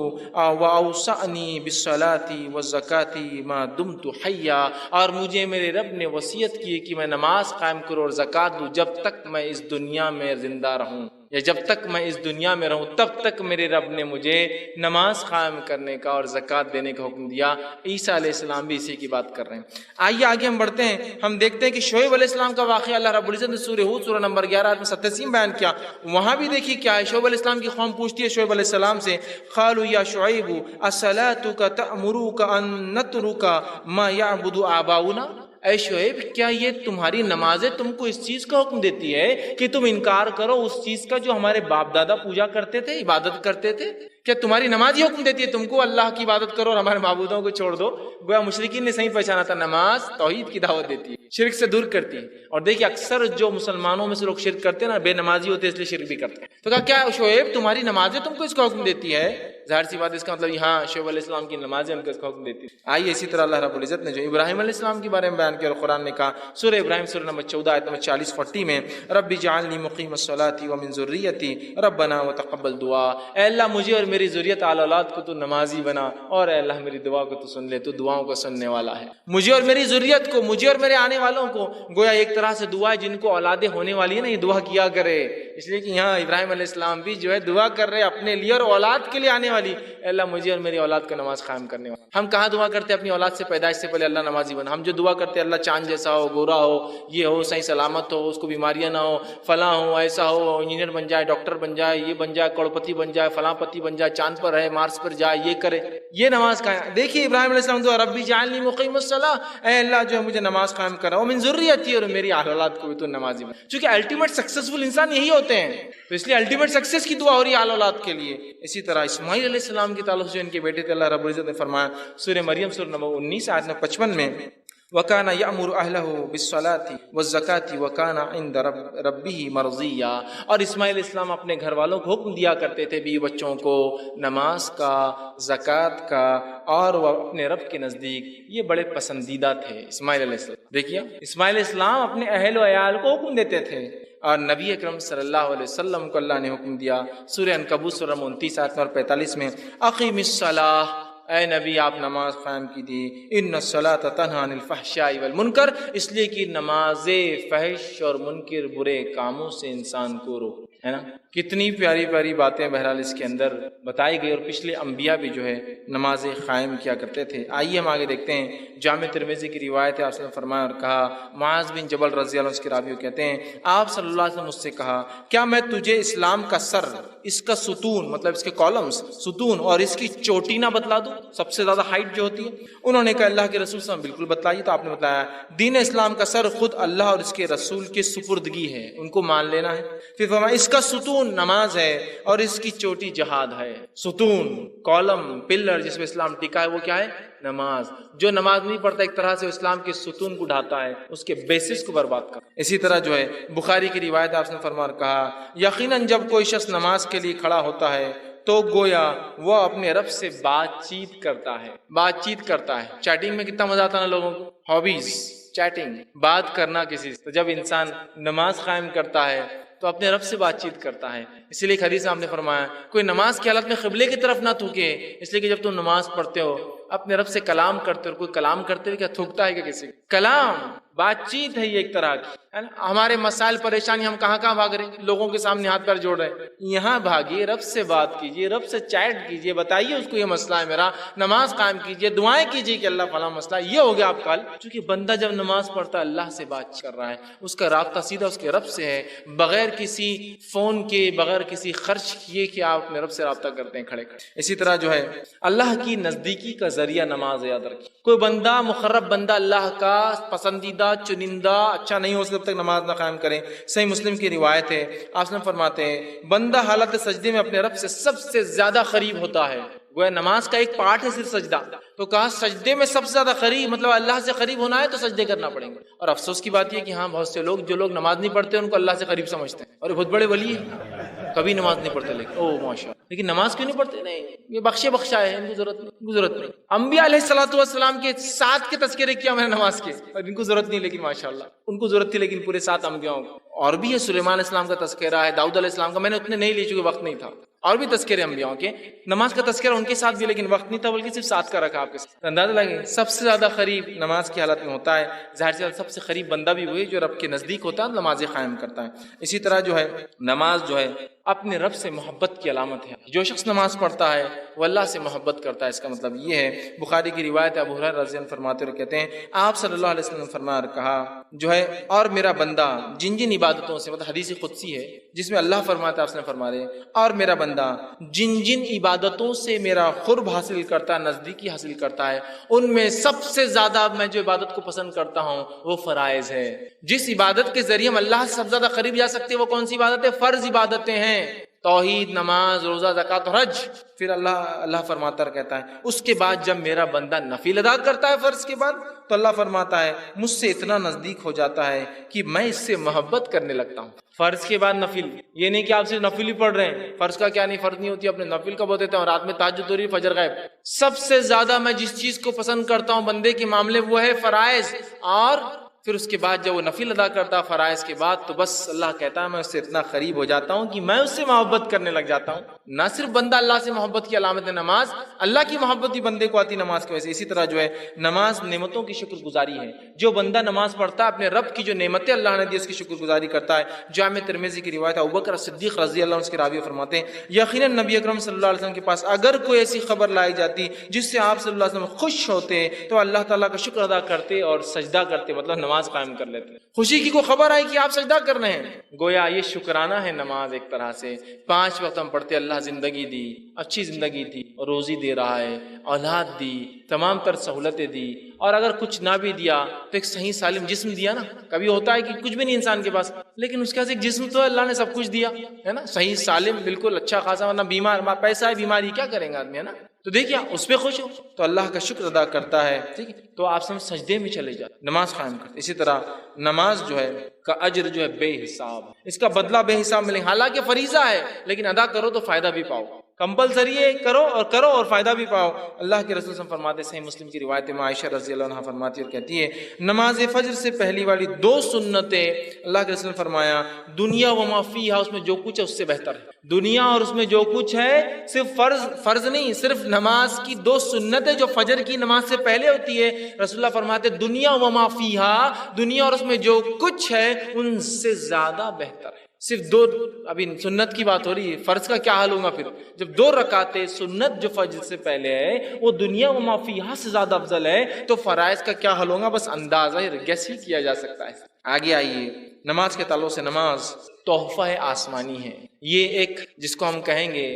واوصانی بالصلاۃ والزکاۃ ما دمت حیا، اور مجھے میرے رب نے وصیت کی کہ میں نماز قائم کروں اور زکوٰۃ دوں جب تک میں اس دنیا میں زندہ رہوں، یا جب تک میں اس دنیا میں رہوں تب تک میرے رب نے مجھے نماز قائم کرنے کا اور زکوٰۃ دینے کا حکم دیا۔ عیسیٰ علیہ السلام بھی اسی کی بات کر رہے ہیں۔ آئیے آگے ہم بڑھتے ہیں، ہم دیکھتے ہیں کہ شعیب علیہ السلام کا واقعہ اللہ رب العزت نے سورہ ہود سورہ نمبر 11 آیت میں 87 بیان کیا۔ وہاں بھی دیکھیے کیا ہے، شعیب علیہ السلام کی قوم پوچھتی ہے شعیب علیہ السلام سے، قالوا یا شعیب اصلاتک تأمرک ان نترک ما یعبد آباؤنا، اے شعیب کیا یہ تمہاری نمازیں تم کو اس چیز کا حکم دیتی ہے کہ تم انکار کرو اس چیز کا جو ہمارے باپ دادا پوجا کرتے تھے، عبادت کرتے تھے؟ کیا تمہاری نماز یہ حکم دیتی ہے تم کو اللہ کی عبادت کرو اور ہمارے معبودوں کو چھوڑ دو؟ گویا مشرکین نے صحیح پہچانا تھا، نماز توحید کی دعوت دیتی ہے، شرک سے دور کرتی ہے۔ اور دیکھیے اکثر جو مسلمانوں میں سے لوگ شرک کرتے ہیں نا، بے نمازی ہوتے ہیں اس لیے شرک بھی کرتے ہیں۔ تو کہا کیا شعیب تمہاری نمازیں تم کو اس کا حکم دیتی ہے؟ ظاہر سی بات ہے، اس کا مطلب یہاں شعیب علیہ السلام کی نمازیں ان کو اس کا حکم دیتی ہے۔ آئیے اسی طرح اللہ رب العزت نے جو ابراہیم علیہ السلام کے بارے میں بیان کیا اور قرآن نے کہا سورہ ابراہیم سورہ نمبر 14 آیت نمبر 40-40 میں، رب اجعلنی مقیم الصلاۃ ومن ذریتی ربنا وتقبل دعا، اے اللہ مجھے اور میری ذریت آل اولاد کو تو نمازی بنا، اور اے اللہ میری دعا کو تو سن لے، تو دعاؤں کو سننے والا ہے۔ مجھے اور میری ذریت کو، مجھے اور میرے آنے والوں کو، گویا ایک طرح سے دعا ہے جن کو اولادیں ہونے والی ہے نا، یہ دعا کیا کرے، اس لیے کہ یہاں ابراہیم علیہ السلام بھی جو ہے دعا کر رہے اپنے لیے اور اولاد کے لیے آنے والی، اے اللہ مجھے اور میری اولاد کا نماز قائم کرنے والا۔ ہم کہاں دعا کرتے ہیں اپنی اولاد سے پیدائش سے پہلے اللہ نمازی بنا، ہم جو دعا کرتے ہیں اللہ چاند جیسا ہو، گورا ہو، یہ ہو، صحیح سلامت ہو، اس کو بیماریاں نہ ہو، فلاں ہو، ایسا ہو، انجینئر بن جائے، ڈاکٹر بن جائے، یہ بن جائے، کروڑپتی بن جائے، فلاں پتی بن جائے، چاند پر رہے، مارس پر جائے، یہ کرے، یہ نماز قائم۔ دیکھیے ابراہیم علیہ السلام دعا ربی جعلنی مقیم الصلاۃ، اے اللہ جو ہے مجھے نماز قائم کرا، ومن ذریتی، اور میری اولاد کو بھی تو نمازی بنا، چونکہ الٹیمیٹ سکسیسفل انسان یہی ہوتے ہیں، تو اس لیے الٹیمیٹ سکسیس کی دعا ہو رہی ہے اولاد کے لیے۔ اسی طرح اسماعیل علیہ السلام کے تعلق سے ان کے بیٹے تھے، اللہ رب العزت نے فرمایا سورہ مریم سورہ نمبر 19 آیت نمبر 55 میں، وَكَانَ يَأْمُرُ أَهْلَهُ بِالصَّلَاةِ وَالزَّكَاةِ وَكَانَ عِندَ رَبِّهِ مَرْضِيًّا، اور اسماعیل اسلام اپنے گھر والوں کو حکم دیا کرتے تھے، بیوی بچوں کو، نماز کا، زکوٰۃ کا، اور وہ اپنے رب کے نزدیک یہ بڑے پسندیدہ تھے اسماعیل علیہ السلام۔ دیکھیے اسماعیل اسلام اپنے اہل و عیال کو حکم دیتے تھے، اور نبی اکرم صلی اللہ علیہ وسلم کو اللہ نے حکم دیا سورہ عنکبوت سورہ 29 آیت نمبر 45 میں، اقیم الصلاۃ، اے نبی آپ نماز قائم کیجیے، ان الصلاۃ تنہی عن الفحشاء والمنکر، اس لیے کہ نماز فحش اور منکر برے کاموں سے انسان کو روک، ہے نا۔ کتنی پیاری پیاری باتیں بہرحال اس کے اندر بتائی گئی، اور پچھلے انبیاء بھی جو ہے نماز قائم کیا کرتے تھے۔ آئیے ہم آگے دیکھتے ہیں، جامع ترمذی کی روایت ہے، آپ نے فرمایا اور کہا، معاذ بن جبل رضی اللہ عنہ کے راوی کہتے ہیں آپ صلی اللہ علیہ وسلم مجھ سے کہا، کیا میں تجھے اسلام کا سر، اس کا ستون مطلب اس کے کالمز، ستون اور اس کی چوٹی نہ بتلا دوں؟ سب سے زیادہ ہائٹ جو ہوتی ہے؟ انہوں نے کہا اللہ کے رسول صلی اللہ علیہ وسلم بالکل بتلائیے. تو آپ نے بتایا دین اسلام کا سر خود اللہ اور اس کے رسول کے سپردگی ہے، ان کو مان لینا ہے. پھر فرمایا اس کا ستون نماز ہے اور اس کی چوٹی جہاد ہے. ستون، کالم، پلر جس میں اسلام ٹکا ہے وہ کیا ہے؟ نماز. جو نماز نہیں پڑھتا ایک طرح سے اسلام کے ستون کو ڈھاتا ہے، اس کے بیسس کو برباد کرتا. اسی طرح جو ہے بخاری کی روایت آپ نے فرمان کہا یقیناً جب کوئی شخص نماز کے لیے کھڑا ہوتا ہے تو گویا وہ اپنے رب سے بات چیت کرتا ہے. چیٹنگ میں کتنا مزہ آتا ہے نا لوگوں کو، ہابیز چیٹنگ، بات کرنا کسی سے. تو جب انسان نماز قائم کرتا ہے تو اپنے رب سے بات چیت کرتا ہے. اسی لیے حدیث میں آپ نے فرمایا کوئی نماز کی حالت میں قبلے کی طرف نہ تھوکے، اس لیے کہ جب تم نماز پڑھتے ہو اپنے رب سے کلام کرتے ہو. کوئی کلام کرتے ہوئے کیا تھوکتا ہے کہ کسی کلام؟ بات چیت ہے یہ ایک طرح کی. ہمارے مسائل پریشانی ہم کہاں بھاگ رہے ہیں، لوگوں کے سامنے ہاتھ پیر جوڑ رہے ہیں. یہاں بھاگیے، رب سے بات کیجیے، رب سے چیٹ کیجیے، بتائیے اس کو یہ مسئلہ ہے میرا. نماز قائم کیجیے، دعائیں کیجیے کہ اللہ فلاں مسئلہ یہ ہو گیا آپ کا حل. چونکہ بندہ جب نماز پڑھتا ہے اللہ سے بات کر رہا ہے، اس کا رابطہ سیدھا اس کے رب سے ہے، بغیر کسی فون کے، بغیر کسی خرچ کیے کہ آپ اپنے رب سے رابطہ کرتے ہیں کھڑے کھڑے. اسی طرح جو ہے اللہ کی نزدیکی کا ذریعہ نماز ہے. یاد رکھیے کوئی بندہ مقرب بندہ اللہ کا پسندیدہ چنندہ اچھا نہیں ہو سکتا جب تک نماز نہ قائم کریں. صحیح مسلم کی روایت ہے، آپ نے فرماتے ہیں بندہ حالت سجدے میں اپنے رب سے سب سے زیادہ قریب ہوتا ہے. گویا نماز کا ایک پارٹ ہے صرف سجدہ، تو کہا سجدے میں سب سے زیادہ قریب، مطلب اللہ سے قریب ہونا ہے تو سجدے کرنا پڑیں گے. اور افسوس کی بات یہ کہ ہاں بہت سے لوگ جو لوگ نماز نہیں پڑھتے ان کو اللہ سے قریب سمجھتے ہیں، اور یہ بہت بڑے ولی ہیں، کبھی نماز نہیں پڑھتے لیکن او ماشاء اللہ، لیکن نماز کیوں نہیں پڑھتے؟ نہیں یہ بخشا ہے، ان کو ضرورت نہیں. انبیاء علیہ الصلوۃ والسلام کے 7 کے تذکرے کیا میں نے نماز کے، اور ان کو ضرورت نہیں، لیکن ماشاءاللہ ان کو ضرورت تھی، لیکن پورے 7 انبیاءوں کو. اور بھی ہے سلیمان علیہ السلام کا تذکرہ ہے، داؤد علیہ السلام کا، میں نے اتنے نہیں لیے چونکہ وقت نہیں تھا. اور بھی تذکرے انبیاء کے، نماز کا تذکرہ ان کے ساتھ بھی لیکن وقت نہیں تھا، بلکہ صرف 7 کا رکھا آپ کے ساتھ. اندازہ لگے سب سے زیادہ قریب نماز کی حالت میں ہوتا ہے. ظاہر سے سب سے قریب بندہ بھی وہی جو رب کے نزدیک ہوتا ہے، نماز قائم کرتا ہے. اسی طرح جو ہے نماز جو ہے اپنے رب سے محبت کی علامت ہے. جو شخص نماز پڑھتا ہے وہ اللہ سے محبت کرتا ہے. اس کا مطلب یہ ہے، بخاری کی روایت ابو ہریرہ رضی اللہ عنہ فرماتے ہوئے کہتے ہیں آپ صلی اللہ علیہ وسلم نے فرمایا کہا جو ہے اور میرا بندہ جن جن عبادتوں سے، مطلب حدیث قدسی ہے جس میں اللہ فرماتا ہے، آپ نے فرمایا اور میرا بندہ جن جن عبادتوں سے میرا قرب حاصل کرتا ہے، نزدیکی حاصل کرتا ہے، ان میں سب سے زیادہ میں جو عبادت کو پسند کرتا ہوں وہ فرائض ہے. جس عبادت کے ذریعے ہم اللہ سے سب سے زیادہ قریب جا سکتے ہیں وہ کون سی عبادت ہے؟ فرض عبادتیں ہیں، توحید، نماز، روزہ، زکوٰۃ اور حج. پھر اللہ فرماتا کہتا ہے اس کے بعد جب میرا بندہ نفل ادا کرتا ہے فرض کے بعد تو اللہ فرماتا ہے مجھ سے اتنا نزدیک ہو جاتا ہے کہ میں اس سے محبت کرنے لگتا ہوں. فرض کے بعد نفل، یہ نہیں کہ آپ صرف نفل ہی پڑھ رہے ہیں، فرض کا کیا نہیں، فرض نہیں ہوتی، اپنے نفل کا بہت دیتے ہیں، اور رات میں تہجد ہو رہی، فجر غائب. سب سے زیادہ میں جس چیز کو پسند کرتا ہوں بندے کے معاملے وہ ہے فرائض. اور پھر اس کے بعد جب وہ نفل ادا کرتا فرائض کے بعد تو بس اللہ کہتا ہے میں اس سے اتنا قریب ہو جاتا ہوں کہ میں اس سے محبت کرنے لگ جاتا ہوں. نہ صرف بندہ اللہ سے محبت کی علامت ہے نماز، اللہ کی محبت بھی بندے کو آتی نماز کی وجہ سے. اسی طرح جو ہے نماز نعمتوں کی شکر گزاری ہے. جو بندہ نماز پڑھتا ہے اپنے رب کی جو نعمتیں اللہ نے دی اس کی شکر گزاری کرتا ہے. جامع ترمذی کی روایت ابوبکر صدیق رضی اللہ عنہ اس کے راوی فرماتے ہیں یقیناً نبی اکرم صلی اللہ علیہ وسلم کے پاس اگر کوئی ایسی خبر لائی جاتی جس سے آپ صلی اللہ علیہ وسلم خوش ہوتے تو اللہ تعالیٰ کا شکر ادا کرتے اور سجدہ کرتے، مطلب نماز قائم کر لیتے. خوشی کی کوئی خبر آئی کہ آپ سجدہ کر رہے ہیں، گویا یہ شکرانہ ہے نماز ایک طرح سے. 5 وقت ہم پڑھتے، اللہ زندگی دی، اچھی زندگی دی، اور روزی دے رہا ہے، اولاد دی، تمام تر سہولتیں دی، اور اگر کچھ نہ بھی دیا تو ایک صحیح سالم جسم دیا نا. کبھی ہوتا ہے کہ کچھ بھی نہیں انسان کے پاس لیکن اس کے پاس ایک جسم تو ہے، اللہ نے سب کچھ دیا ہے نا، صحیح سالم بالکل اچھا خاصا، ورنہ بیمار، پیسہ ہے بیماری کیا کریں گے آدمی، ہے نا. تو دیکھیے اس پہ خوش ہو تو اللہ کا شکر ادا کرتا ہے. ٹھیک ہے، تو آپ سب سجدے میں چلے جاتے، نماز قائم کرتے. اسی طرح نماز جو ہے کا اجر جو ہے بے حساب، اس کا بدلہ بے حساب ملے. حالانکہ فریضہ ہے لیکن ادا کرو تو فائدہ بھی پاؤ، کمپلسری ہے، کرو اور فائدہ بھی پاؤ. اللہ کے رسول صلی اللہ علیہ وسلم فرماتے، صحیح مسلم کی روایت میں عائشہ رضی اللہ عنہا فرماتی اور کہتی ہے نماز فجر سے پہلی والی 2 سنتیں اللہ کے رسول نے فرمایا دنیا و ما فیہا، اس میں جو کچھ ہے اس سے بہتر ہے. دنیا اور اس میں جو کچھ ہے، صرف فرض نہیں، صرف نماز کی 2 سنتیں جو فجر کی نماز سے پہلے ہوتی ہے، رسول اللہ فرماتے دنیا و ما فیہا، دنیا اور اس میں جو کچھ ہے ان سے زیادہ بہتر ہے. صرف 2، ابھی سنت کی بات ہو رہی ہے، فرض کا کیا حال ہوگا پھر جب 2 رکعتیں سنت جو فجر سے پہلے ہے وہ دنیا و ما فیہا سے زیادہ افضل ہے، تو فرائض کا کیا حال ہوگا بس اندازہ گیس ہی کیا جا سکتا ہے. آگے آئیے، نماز کے تعلق سے نماز تحفہ آسمانی ہے. یہ ایک جس کو ہم کہیں گے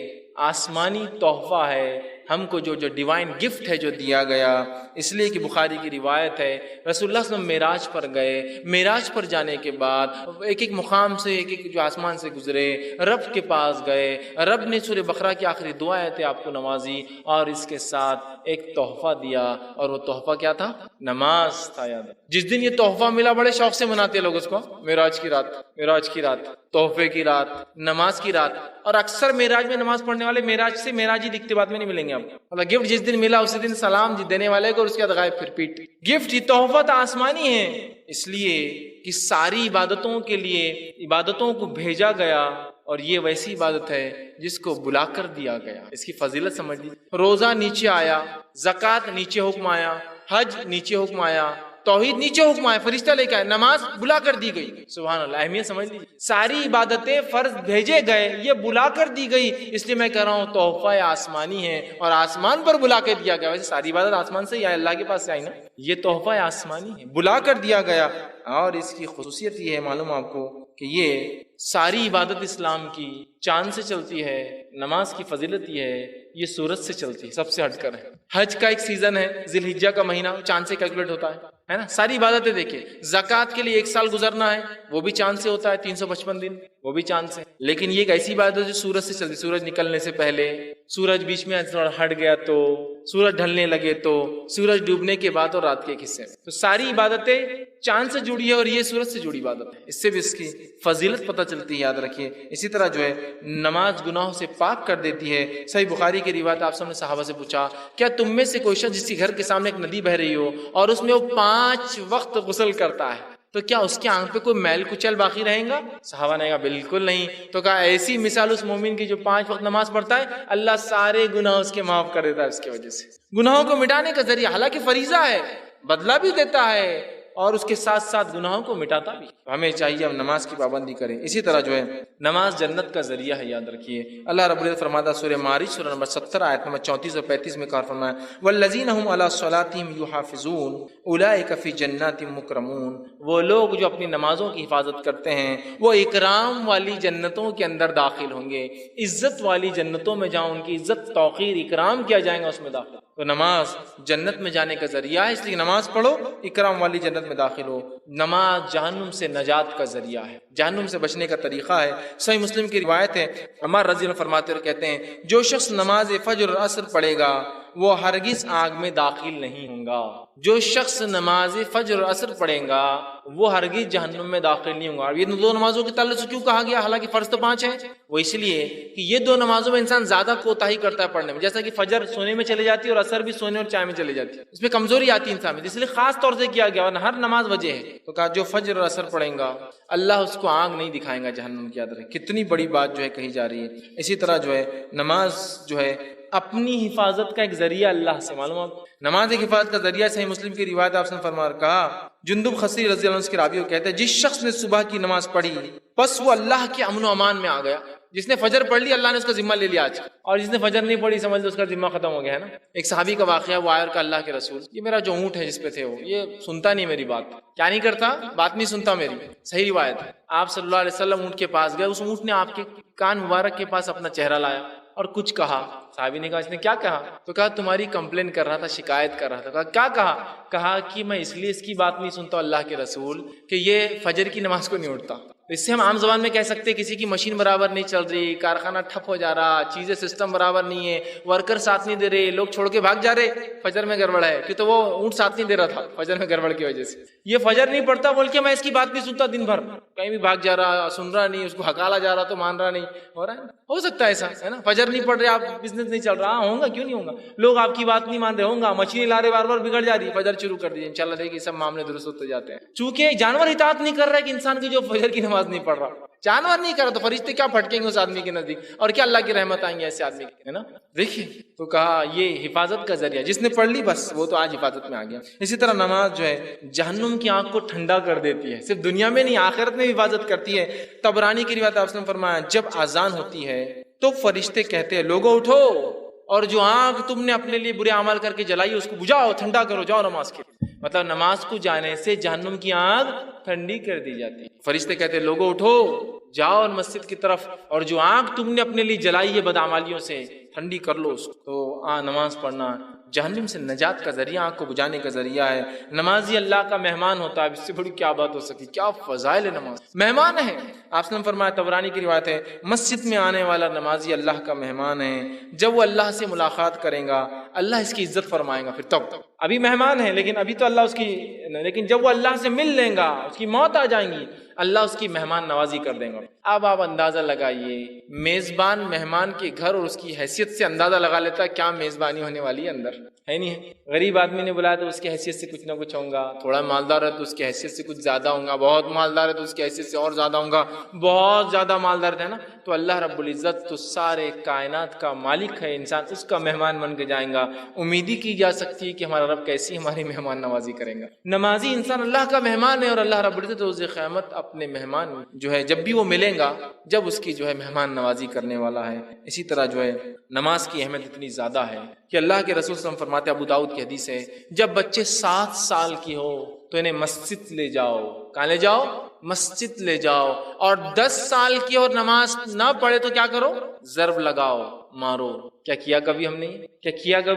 آسمانی تحفہ ہے ہم کو جو ڈیوائن گفٹ ہے جو دیا گیا، اس لیے کہ بخاری کی روایت ہے رسول اللہ صلی اللہ علیہ وسلم معراج پر گئے، معراج پر جانے کے بعد ایک ایک مقام سے ایک جو آسمان سے گزرے، رب کے پاس گئے، رب نے سورہ بقرہ کی آخری دعا ہے آپ کو نوازی اور اس کے ساتھ ایک تحفہ دیا، اور وہ تحفہ کیا تھا؟ نماز تھا۔ یاد ہے جس دن یہ تحفہ ملا بڑے شوق سے مناتے لوگ اس کو، معراج کی رات، تحفے کی رات، نماز کی رات۔ اور اکثر معراج میں نماز پڑھنے والے معراج سے معراج ہی دکھتے، بعد میں نہیں ملیں گے آپ کو۔ مطلب گفٹ جس دن ملا اسی دن سلام دینے والے کو، اور اس کے بعد غائب، پھر پیٹ۔ گفٹ یہ تحفہ تو آسمانی ہے، اس لیے کہ ساری عبادتوں کے لیے عبادتوں کو بھیجا گیا، اور یہ ویسی عبادت ہے جس کو بلا کر دیا گیا۔ اس کی فضیلت سمجھ لیجیے۔ روزہ نیچے آیا، زکوٰۃ نیچے حکم آیا، حج نیچے حکم آیا، توحید نیچے حکم آیا، فرشتہ لے کے آئے، نماز بلا کر دی گئی۔ سبحان اللہ، اہمیت سمجھ لیجیے۔ ساری عبادتیں فرض بھیجے گئے، یہ بلا کر دی گئی، اس لیے میں کہہ رہا ہوں تحفہ آسمانی ہے، اور آسمان پر بلا کے دیا گیا۔ ویسے ساری عبادت آسمان سے ہی آئی، اللہ کے پاس سے آئی نا، یہ تحفہ آسمانی ہے، بلا کر دیا گیا۔ اور اس کی خصوصیت یہ ہے، معلوم آپ کو، کہ یہ ساری عبادت اسلام کی چاند سے چلتی ہے، نماز کی فضیلت یہ ہے یہ سورج سے چلتی ہے، سب سے ہٹ کر ہے۔ حج کا ایک سیزن ہے، ذی الحجہ کا مہینہ، چاند سے کیلکولیٹ ہوتا ہے نا۔ ساری عبادتیں دیکھیں، زکوٰۃ کے لیے 1 سال گزرنا ہے، وہ بھی چاند سے ہوتا ہے، 355 دن، وہ بھی چاند سے۔ لیکن یہ ایک ایسی عبادت ہے جو سورج سے چلتی، سورج نکلنے سے پہلے، سورج بیچ میں تھوڑا ہٹ گیا تو، سورج ڈھلنے لگے تو، سورج ڈوبنے کے بعد اور رات کے ایک حصے میں۔ تو ساری عبادتیں چاند سے جڑی ہے، اور یہ سورج سے جڑی عبادت ہے۔ اس سے بھی اس کی فضیلت پتہ چلتی ہے، یاد رکھیے۔ اسی طرح جو ہے نماز گناہوں سے پاک کر دیتی ہے۔ صحیح بخاری کی روایت، آپ سب نے صحابہ سے پوچھا کیا تم میں سے کوئی شخص جس کے گھر کے سامنے ایک ندی بہ رہی ہو اور اس میں وہ 5 وقت غسل کرتا ہے، تو کیا اس کی آنکھ پہ کوئی میل کچل باقی رہیں گا؟ صحابہ نے کہا بالکل نہیں۔ تو کہا ایسی مثال اس مومن کی جو 5 وقت نماز پڑھتا ہے، اللہ سارے گناہ اس کے معاف کر دیتا ہے اس کی وجہ سے۔ گناہوں کو مٹانے کا ذریعہ، حالانکہ فریضہ ہے، بدلہ بھی دیتا ہے، اور اس کے ساتھ ساتھ گناہوں کو مٹاتا بھی۔ ہمیں چاہیے ہم نماز کی پابندی کریں۔ اسی طرح جو ہے نماز جنت کا ذریعہ ہے، یاد رکھیے۔ اللہ رب العزت فرماتا ہے سورہ معارج سورہ نمبر 70 آیت نمبر 34 اور 35 میں کہا فرمایا والذین هم علی صلاتهم یحافظون اولئک فی جنات مکرمون، وہ لوگ جو اپنی نمازوں کی حفاظت کرتے ہیں وہ اکرام والی جنتوں کے اندر داخل ہوں گے، عزت والی جنتوں میں جہاں ان کی عزت توقیر اکرام کیا جائے گا اس میں داخل۔ تو نماز جنت میں جانے کا ذریعہ ہے، اس لیے نماز پڑھو، اکرام والی جنت میں داخل ہو۔ نماز جہنم سے نجات کا ذریعہ ہے، جہنم سے بچنے کا طریقہ ہے۔ صحیح مسلم کی روایت ہے، عمر رضی اللہ عنہ فرماتے اور کہتے ہیں جو شخص نماز فجر اور عصر پڑھے گا وہ ہرگز آگ میں داخل نہیں ہوں گا۔ جو شخص نماز فجر اور عصر پڑھے گا وہ ہرگز جہنم میں داخل نہیں ہوں گا۔ یہ 2 نمازوں کے تعلق سے کیوں کہا گیا، حالانکہ فرض تو 5 ہیں؟ وہ اس لیے کہ یہ 2 نمازوں میں انسان زیادہ کوتاہی کرتا ہے پڑھنے میں، جیسا کہ فجر سونے میں چلے جاتی ہے اور عصر بھی سونے اور چائے میں چلے جاتی ہے، اس میں کمزوری آتی ہے انسان میں، اس لیے خاص طور سے کیا گیا، ورنہ ہر نماز وجہ ہے۔ تو کہا جو فجر اور عصر پڑھیں گا اللہ اس کو آگ نہیں دکھائیں گا جہنم کی۔ یاد رکھیں کتنی بڑی بات جو ہے کہی جا رہی ہے۔ اسی طرح جو ہے نماز جو ہے اپنی حفاظت کا ایک ذریعہ اللہ سے، معلومات نماز ایک حفاظت کا ذریعہ۔ صحیح مسلم کی روایت آپ نے فرمایا کہا جندب خصی رضی اللہ عنہ کے راوی کہتے ہیں جس شخص نے صبح کی نماز پڑھی بس وہ اللہ کے امن و امان میں آ گیا۔ جس نے فجر پڑھ لی اللہ نے اس کا ذمہ لے لیا آج، اور جس نے فجر نہیں پڑھی سمجھ لو اس کا ذمہ ختم ہو گیا ہے نا۔ ایک صحابی کا واقعہ، وہ آیا اور کہا اللہ کے رسول یہ میرا جو اونٹ ہے جس پہ تھے وہ یہ سنتا نہیں میری بات، کیا نہیں کرتا، بات نہیں سنتا میری۔ صحیح روایت ہے، آپ صلی اللہ علیہ وسلم اونٹ کے پاس گئے، اس اونٹ نے آپ کے کان مبارک کے پاس اپنا چہرہ لایا اور کچھ کہا۔ صحابی نے کہا اس نے کیا کہا؟ تو کہا تمہاری کمپلین کر رہا تھا، شکایت کر رہا تھا۔ کہا کیا کہا؟ کہا کہ میں اس لیے اس کی بات نہیں سنتا اللہ کے رسول کہ یہ فجر کی نماز کو نہیں اٹھتا۔ اس سے ہم عام زبان میں کہہ سکتے ہیں کسی کی مشین برابر نہیں چل رہی، کارخانہ ٹھپ ہو جا رہا، چیزیں سسٹم برابر نہیں ہے، ورکر ساتھ نہیں دے رہے، لوگ چھوڑ کے بھاگ جا رہے، فجر میں گڑبڑ ہے، کہ تو وہ اونٹ ساتھ نہیں دے رہا تھا فجر میں گڑبڑ کی وجہ سے۔ یہ فجر نہیں پڑتا بول کے میں اس کی بات نہیں سنتا، دن بھر کہیں بھی بھاگ جا رہا، سن رہا نہیں، اس کو ہکالا جا رہا تو مان رہا نہیں، ہو رہا ہے، ہو سکتا ہے ایسا ہے نا۔ فجر نہیں پڑھ رہے آپ، بزنس نہیں چل رہا، ہوگا کیوں نہیں ہوگا، لوگ آپ کی بات نہیں مان رہے ہوں گا، مچھلی لا رہے بار بار بگڑ جا رہی ہے، فجر شروع کر دیجیے انشاءاللہ دیکھیے سب معاملے درست ہوتے جاتے ہیں۔ چونکہ جانور اطاعت نہیں کر رہا ہے کہ انسان کی جو فجر کی نماز نہیں پڑھ رہا، جانور نہیں کر رہا تو فرشتے کیا پھٹکیں گے اس آدمی کے نزدیک، اور کیا اللہ کی رحمت آئیں گے ایسے آدمی کی، ہے نا۔ دیکھیے تو کہا یہ حفاظت کا ذریعہ، جس نے پڑھ لی بس وہ تو آج حفاظت میں آ گیا۔ اسی طرح نماز جو ہے جہنم کی آنکھ کو ٹھنڈا کر دیتی ہے، صرف دنیا میں نہیں آخرت میں بھی حفاظت کرتی ہے۔ طبرانی کی روایت آپ نے فرمایا جب اذان ہوتی ہے تو فرشتے کہتے ہیں لوگوں اٹھو اور جو آنکھ تم نے اپنے لیے برے اعمال کر کے جلائی اس کو بجھاؤ، ٹھنڈا کرو، جاؤ نماز کے۔ مطلب نماز کو جانے سے جہنم کی آنکھ ٹھنڈی کر دی جاتی ہے۔ فرشتے کہتے ہیں لوگوں اٹھو جاؤ مسجد کی طرف، اور جو آنکھ تم نے اپنے لیے جلائی ہے بدعمالیوں سے ٹھنڈی کر لو اس کو۔ تو نماز پڑھنا جہنم سے نجات کا ذریعہ، آنکھ کو بجانے کا ذریعہ ہے۔ نمازی اللہ کا مہمان ہوتا ہے، اس سے بڑی کیا بات ہو سکی، کیا فضائل ہے نماز، مہمان ہے۔ آپ نے فرمایا، طبرانی کی روایت ہے، مسجد میں آنے والا نمازی اللہ کا مہمان ہے، جب وہ اللہ سے ملاقات کرے گا اللہ اس کی عزت فرمائے گا۔ پھر تب ابھی مہمان ہے لیکن ابھی تو اللہ اس کی، لیکن جب وہ اللہ سے مل لیں گا، اس کی موت آ جائیں گی، اللہ اس کی مہمان نوازی کر دیں گا۔ اب آپ اندازہ لگائیے، میزبان مہمان کے گھر اور اس کی حیثیت سے اندازہ لگا لیتا ہے کیا میزبانی ہونے والی ہے اندر، ہے نہیں ہے؟ غریب آدمی نے بلایا تو اس کی حیثیت سے کچھ نہ کچھ ہوں گا، تھوڑا مالدار ہے تو اس کی حیثیت سے کچھ زیادہ ہوں گا، بہت مالدار ہے تو اس کی حیثیت سے اور زیادہ ہوں گا، بہت زیادہ مالدار ہے نا، تو اللہ رب العزت تو سارے کائنات کا مالک ہے، انسان اس کا مہمان بن کے جائیں گا۔ امید ہی کی جا سکتی ہے کہ ہمارا رب کیسی ہماری مہمان نوازی کریں گا۔ نمازی انسان اللہ کا مہمان ہے، اور اللہ رب العزت روز قیامت اپنے مہمان جو ہے جب بھی وہ ملیں گا، جب اس کی جو ہے مہمان نوازی کرنے والا ہے۔ اسی طرح جو ہے نماز کی اہمیت اتنی زیادہ ہے کہ اللہ کے رسول صلی اللہ علیہ وسلم فرماتے ہیں، ابو داؤد کی حدیث ہے، جب بچے 7 سال کی ہو تو انہیں مسجد لے جاؤ۔ کہاں لے جاؤ؟ مسجد لے جاؤ۔ اور 10 سال کی اور نماز نہ پڑھے تو کیا کرو؟ ضرب لگاؤ، مارو۔ کیا کیا کبھی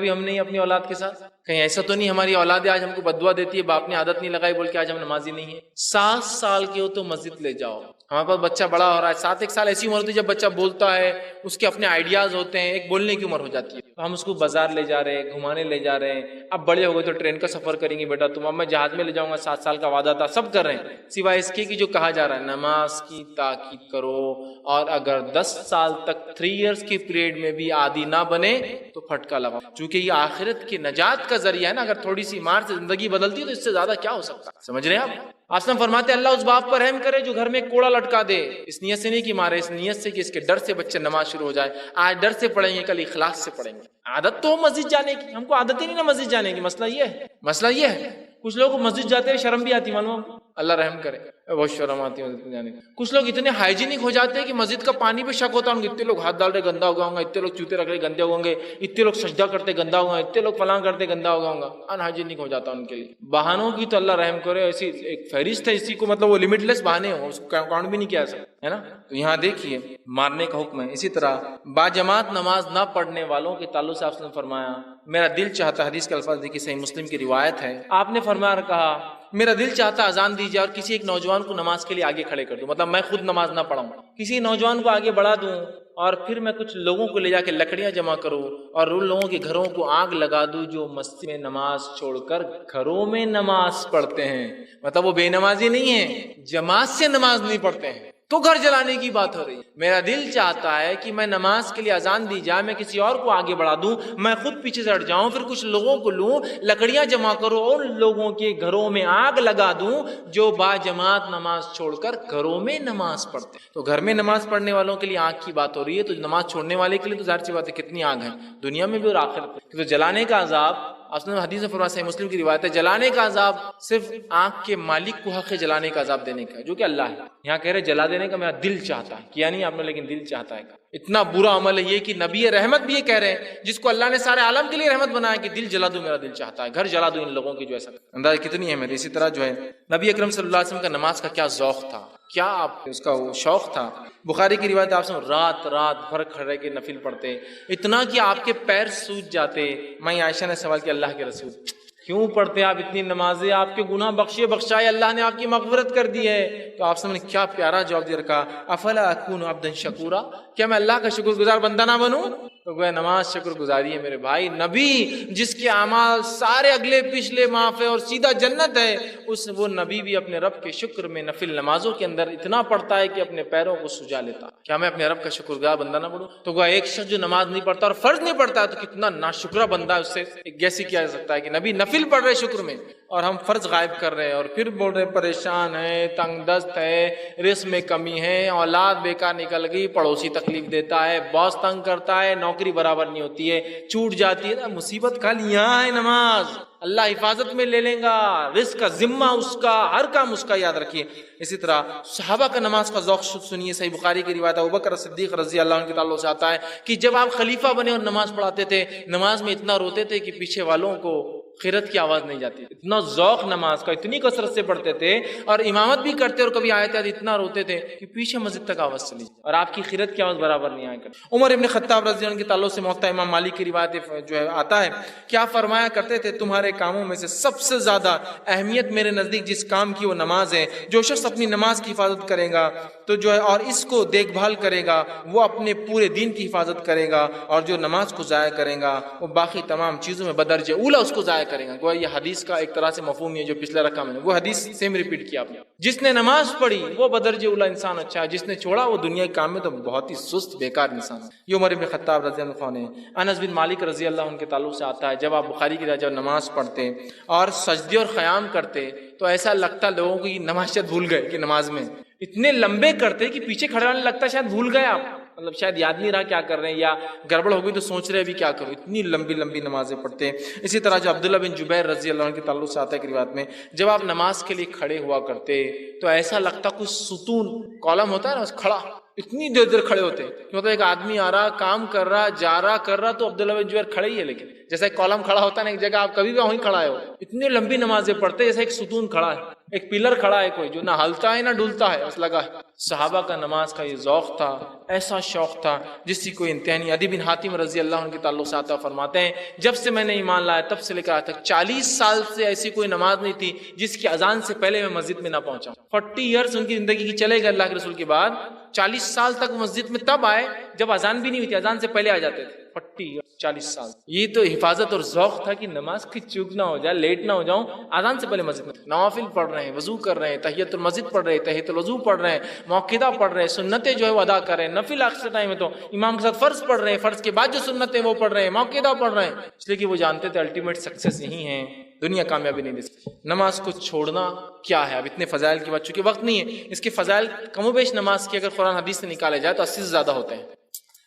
ہم نے اپنی اولاد کے ساتھ؟ کہیں ایسا تو نہیں ہماری اولاد آج ہم کو بددعا دیتی ہے، باپ نے عادت نہیں لگائی بول کے آج ہم نمازی نہیں ہیں؟ 7 سال کی ہو تو مسجد لے جاؤ۔ ہمارے پاس بچہ بڑا ہو رہا ہے، 7 سال ایسی عمر ہوتی ہے جب بچہ بولتا ہے، اس کے اپنے آئیڈیاز ہوتے ہیں، ایک بولنے کی عمر ہو جاتی ہے، تو ہم اس کو بازار لے جا رہے ہیں، گھمانے لے جا رہے ہیں۔ اب بڑے ہو گئے تو ٹرین کا سفر کریں گے بیٹا تم، اب میں جہاز میں لے جاؤں گا، 7 سال کا وعدہ تھا، سب کر رہے ہیں، سوائے اس کے کہ جو کہا جا رہا ہے نماز کی تاکید کرو، اور اگر 10 سال تک 3 ایئرس کی پیریڈ میں بھی عادی نہ بنے تو پھٹکا لگاؤ، چونکہ یہ آخرت کی نجات کا ذریعہ ہے نا۔ اگر تھوڑی سی مار سے زندگی بدلتی ہے تو اس سے زیادہ کیا ہو سکتا ہے، سمجھ رہے ہیں آپ؟ آسلم فرماتے ہیں، اللہ اس باپ پر رحم کرے جو گھر میں کوڑا لٹکا دے، اس نیت سے نہیں کہ مارے، اس نیت سے کہ اس کے ڈر سے بچے نماز شروع ہو جائے۔ آج ڈر سے پڑھیں گے، کل اخلاص سے پڑھیں گے۔ عادت تو مسجد جانے کی، ہم کو عادت ہی نہیں نا مسجد جانے کی، مسئلہ یہ ہے کچھ لوگ مسجد جاتے ہیں شرم بھی آتی، معلوم، اللہ رحم کرے، بہت شرم آتی ہے مسجد جانے کی۔ کچھ لوگ اتنے ہائیجینک ہو جاتے ہیں کہ مسجد کا پانی پہ شک ہوتا ہے، اتنے لوگ ہاتھ ڈال رہے گندا ہوگا ہوں گا، اتنے لوگ چوتے رکھ رہے گندے ہوں گے، اتنے لوگ سجدہ کرتے گندا ہوگا، اتنے لوگ فلاں کرتے گندا ہوگا ہوں گا، ان ہائیجینک ہو جاتا ہے ان کے لیے۔ بہانوں کی تو اللہ رحم کرے، ایسی ایک فہرست ہے اسی کو، مطلب وہ لمٹ لیس بہانے ہوں، اس کو کاؤنٹ بھی نہیں کیا سکتا ہے نا۔ تو یہاں دیکھیے مارنے کا حکم ہے۔ اسی طرح باجماعت نماز نہ پڑھنے والوں کے تعلق سے آپ نے فرمایا، میرا دل چاہتا، حدیث کے الفاظ دیکھیے، صحیح مسلم کی روایت ہے، آپ نے فرمایا اور کہا، میرا دل چاہتا اذان دیجیے اور کسی ایک نوجوان کو نماز کے لیے آگے کھڑے کر دوں، مطلب میں خود نماز نہ پڑھاؤں، کسی نوجوان کو آگے بڑھا دوں، اور پھر میں کچھ لوگوں کو لے جا کے لکڑیاں جمع کروں اور ان لوگوں کے گھروں کو آگ لگا دوں جو مسجد میں نماز چھوڑ کر گھروں میں نماز پڑھتے ہیں۔ مطلب وہ بے نمازی نہیں ہیں، جماعت سے نماز نہیں پڑھتے ہیں، تو گھر جلانے کی بات ہو رہی ہے۔ میرا دل چاہتا ہے کہ میں نماز کے لیے اذان دی جائے، میں کسی اور کو آگے بڑھا دوں، میں خود پیچھے سے ہٹ جاؤں، پھر کچھ لوگوں کو لوں، لکڑیاں جمع کروں اور لوگوں کے گھروں میں آگ لگا دوں جو با جماعت نماز چھوڑ کر گھروں میں نماز پڑھتے ہیں۔ تو گھر میں نماز پڑھنے والوں کے لیے آگ کی بات ہو رہی ہے، تو نماز چھوڑنے والے کے لیے تو ظاہر سی بات ہے کتنی آگ ہے دنیا میں بھی اور آخرت میں۔ تو جلانے کا عذاب، اصل حدیث میں فرمایا، صحیح مسلم کی روایت ہے، جلانے کا عذاب صرف آنکھ کے مالک کو حق ہے جلانے کا عذاب دینے کا، جو کہ اللہ ہے۔ یہاں کہہ رہے جلا دینے کا میرا دل چاہتا ہے، کیا نہیں آپ نے، لیکن دل چاہتا ہے۔ اتنا برا عمل ہے یہ کہ نبی رحمت بھی یہ کہہ رہے ہیں، جس کو اللہ نے سارے عالم کے لیے رحمت بنایا، کہ دل جلا دوں، میرا دل چاہتا ہے، گھر جلا دوں ان لوگوں کی، جو ایسا انداز کتنی اہمیت ہے۔ اسی طرح جو ہے نبی اکرم صلی اللہ علیہ وسلم کا نماز کا کیا ذوق تھا، کیا آپ اس کا وہ شوق تھا۔ بخاری کی روایت آپ سے رات بھر کھڑے کے نفل پڑھتے، اتنا کہ آپ کے پیر سوج جاتے۔ میں عائشہ نے سوال کیا، اللہ کے رسول کیوں پڑھتے آپ اتنی نمازیں، آپ کے گناہ بخشائے، اللہ نے آپ کی مغفرت کر دی ہے۔ تو آپ سے نے کیا پیارا جواب دے رکھا، افلا اکون عبدا شکورا، کیا میں اللہ کا شکر گزار بندہ نہ بنوں؟ تو گویا نماز شکر گزاری ہے میرے بھائی۔ نبی جس کے اعمال سارے اگلے پچھلے معاف ہے اور سیدھا جنت ہے، وہ نبی بھی اپنے رب کے شکر میں نفل نمازوں کے اندر اتنا پڑھتا ہے کہ اپنے پیروں کو سجا لیتا۔ کیا میں اپنے رب کا شکر گزار بندہ نہ بنوں؟ تو گویا ایک شخص جو نماز نہیں پڑھتا اور فرض نہیں پڑھتا ہے تو کتنا ناشکرا بندہ ہے، اس سے کیسے کیا جا سکتا ہے کہ نبی نفل پڑھ رہے شکر میں اور ہم فرض غائب کر رہے ہیں، اور پھر بول رہے پریشان ہے، تنگ دست ہے، رزق میں کمی ہے، اولاد بیکار نکل گئی، پڑوسی تکلیف دیتا ہے، باس تنگ کرتا ہے، نوکری برابر نہیں ہوتی ہے، چھوٹ جاتی ہے، مصیبت خالی یہاں ہے نماز، اللہ حفاظت میں لے لیں گا، رزق کا ذمہ اس کا، ہر کام اس کا، یاد رکھیے۔ اسی طرح صحابہ کا نماز کا ذوق سنیے، صحیح بخاری کی روایت ہے، ابوبکر صدیق رضی اللہ عنہ کے تعلق سے آتا ہے کہ جب آپ خلیفہ بنے اور نماز پڑھاتے تھے، نماز میں اتنا روتے تھے کہ پیچھے والوں کو خیرت کی آواز نہیں جاتی. اتنا ذوق نماز کا، اتنی کثرت سے پڑھتے تھے اور امامت بھی کرتے اور کبھی آیت اتنا روتے تھے کہ پیچھے مسجد تک آواز چلی اور آپ کی خیرت کی آواز برابر نہیں آیا کرتی. عمر ابن خطاب رضی اللہ عنہ کے تعلق سے موطا امام مالک کی روایت جو ہے آتا ہے، کیا فرمایا کرتے تھے، تمہارے کاموں میں سے سب سے زیادہ اہمیت میرے نزدیک جس کام کی وہ نماز ہے. جو شخص اپنی نماز کی حفاظت کرے گا تو جو ہے اور اس کو دیکھ بھال کرے گا وہ اپنے پورے دین کی حفاظت کرے گا، اور جو نماز کو ضائع کرے گا وہ باقی تمام چیزوں میں بدرجہ اولا اس کو ضائع کرے گا. گویا یہ حدیث کا ایک طرح سے مفہوم ہے جو پچھلے رقم ہے، وہ حدیث سیم ریپیٹ کیا آپ نے. جس نے نماز پڑھی وہ بدرجہ اولا انسان اچھا ہے، جس نے چھوڑا وہ دنیا کے کام میں تو بہت ہی سست بیکار انسان ہے. یہ عمر بن خطاب رضی اللہ عنہ نے. انس بن مالک رضی اللہ عنہ کے تعلق سے آتا ہے، جب آپ بخاری کی جب نماز پڑھتے اور سجدے اور قیام کرتے تو ایسا لگتا لوگوں کو نماز شاید بھول گئے کہ نماز میں اتنے لمبے کرتے کہ پیچھے کھڑے ہونے لگتا شاید بھول گئے آپ، مطلب شاید یاد نہیں رہا کیا کر رہے ہیں یا گڑبڑ ہو گئی تو سوچ رہے ابھی کیا کروں، اتنی لمبی لمبی نمازیں پڑھتے ہیں. اسی طرح جو عبداللہ بن جبیر رضی اللہ عنہ کے تعلق سے آتا ہے کہ روایت میں جب آپ نماز کے لیے کھڑے ہوا کرتے تو ایسا لگتا کچھ ستون کالم ہوتا ہے نا کھڑا، اتنی دیر دیر کھڑے ہوتے کہ مطلب ایک آدمی آ رہا کام کر رہا جا رہا کر رہا تو عبداللہ بن جبیر کھڑے ہی ہے، لیکن جیسا ایک کالم کھڑا ہوتا ہے نا ایک جگہ آپ کبھی بھی وہیں کھڑا ہو. اتنی لمبی نمازیں پڑھتے جیسے ایک ستون کھڑا ہے، ایک پلر کھڑا ہے کوئی جو نہ ہلتا ہے نہ ڈولتا ہے، بس لگا ہے. صحابہ کا نماز کا یہ ذوق تھا، ایسا شوق تھا جس کی کوئی انتہا نہیں. عدی بن حاتم رضی اللہ عنہ کے تعلق سے آتا فرماتے ہیں جب سے میں نے ایمان لایا تب سے لے کر آج تک 40 سال سے ایسی کوئی نماز نہیں تھی جس کی اذان سے پہلے میں مسجد میں نہ پہنچا. 40 ایئرس ان کی زندگی کی چلے گئے اللہ کے رسول کے بعد، 40 سال تک مسجد میں تب آئے جب اذان بھی نہیں ہوئی تھی، اذان سے پہلے آ جاتے تھے. 40 سال. یہ تو حفاظت اور ذوق تھا کہ نماز کی چوک نہ ہو جائے، لیٹ نہ ہو جاؤں، اذان سے پہلے مسجد میں. نوافل پڑھ رہے ہیں، وضو کر رہے ہیں، تحیت المسجد پڑھ رہے ہیں، تحیت الوضو پڑھ رہے ہیں، موقدہ پڑھ رہے ہیں، سنتیں جو ہے وہ ادا کر رہے ہیں، نفل آخر ٹائم میں تو امام کے ساتھ فرض پڑھ رہے ہیں، فرض کے بعد جو سنتیں وہ پڑھ رہے ہیں، موقدہ پڑھ رہے ہیں، اس لیے کہ وہ جانتے تھے الٹیمیٹ سکسیس یہی ہے، دنیا کامیابی نہیں دے سکتی. نماز کو چھوڑنا کیا ہے؟ اب اتنے فضائل کی بات، چونکہ وقت نہیں ہے، اس کے فضائل کم و بیش نماز کی اگر قرآن حدیث سے نکالے جائے تو 80 سے زیادہ ہوتے ہیں.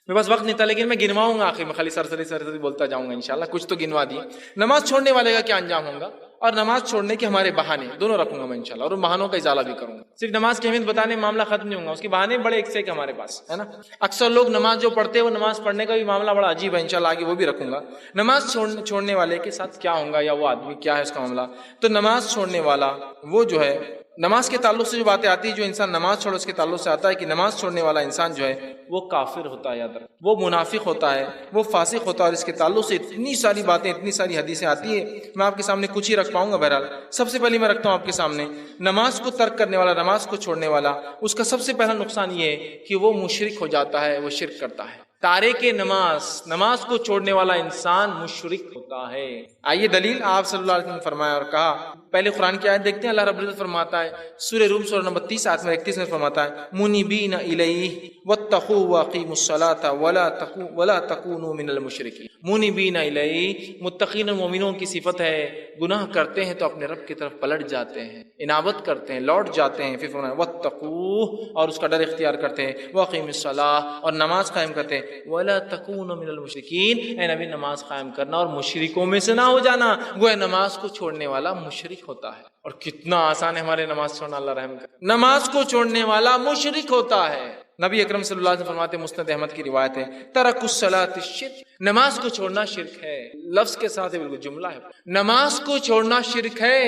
میرے پاس وقت نہیں تھا لیکن میں گنواؤں گا، آخر میں خالی سرسری بولتا جاؤں گا انشاءاللہ. کچھ تو گنوا دیے. نماز چھوڑنے والے کا کیا انجام ہوگا اور نماز چھوڑنے کے ہمارے بہانے دونوں رکھوں گا میں انشاءاللہ، اور ان بہانوں کا ازالہ بھی کروں گا. صرف نماز کی اہمیت بتانے معاملہ ختم نہیں ہوگا، اس کے بہانے بڑے ایک سے ایک ہمارے پاس ہے نا. اکثر لوگ نماز جو پڑھتے ہیں وہ نماز پڑھنے کا بھی معاملہ بڑا عجیب ہے، انشاءاللہ آگے وہ بھی رکھوں گا. نماز چھوڑنے والے کے ساتھ کیا ہوگا یا وہ آدمی کیا ہے اس کا معاملہ. تو نماز چھوڑنے والا وہ جو ہے، نماز کے تعلق سے جو باتیں آتی ہیں، جو انسان نماز چھوڑے اس کے تعلق سے آتا ہے کہ نماز چھوڑنے والا انسان جو ہے وہ کافر ہوتا ہے، یاد رکھ، وہ منافق ہوتا ہے، وہ فاسق ہوتا ہے. اور اس کے تعلق سے اتنی ساری باتیں، اتنی ساری حدیثیں آتی ہیں، میں آپ کے سامنے کچھ ہی رکھ پاؤں گا. بہرحال سب سے پہلے میں رکھتا ہوں آپ کے سامنے نماز کو ترک کرنے والا، نماز کو چھوڑنے والا، اس کا سب سے پہلا نقصان یہ ہے کہ وہ مشرک ہو جاتا ہے، وہ شرک کرتا ہے. تارک نماز کو چھوڑنے والا انسان مشرک ہوتا ہے. آئیے دلیل، آپ صلی اللہ علیہ وسلم نے فرمایا اور کہا. پہلے قرآن کی آیت دیکھتے ہیں، اللہ رب العزت فرماتا ہے سورہ روم سورہ نمبر 30 آیت میں 31 میں فرماتا ہے منیبین الیہ واتقوا واقیموا الصلاۃ ولا تکونوا من المشرکین. منیبین الیہ، متقین المؤمنون کی صفت ہے، گناہ کرتے ہیں تو اپنے رب کی طرف پلٹ جاتے ہیں، انابت کرتے ہیں، لوٹ جاتے ہیں. پھر فرمایا واتقوا، اور اس کا ڈر اختیار کرتے ہیں، واقیموا الصلاۃ، اور نماز قائم کرتے ہیں، ولا تکونوا من المشرکین، اے نبی نماز قائم کرنا اور مشرکوں میں سے نہ ہو جانا. گویا نماز کو چھوڑنے والا مشرک ہوتا ہے. اور کتنا آسان ہے ہمارے نماز چھوڑنا، اللہ رحم کرے. نماز کو چھوڑنے والا مشرک ہوتا ہے. نبی اکرم صلی اللہ علیہ وسلم فرماتے ہیں، مسند احمد کی روایت ہے، ترک الصلاۃ الشرک، نماز کو چھوڑنا شرک ہے. لفظ کے ساتھ بالکل جملہ ہے، نماز کو چھوڑنا شرک ہے.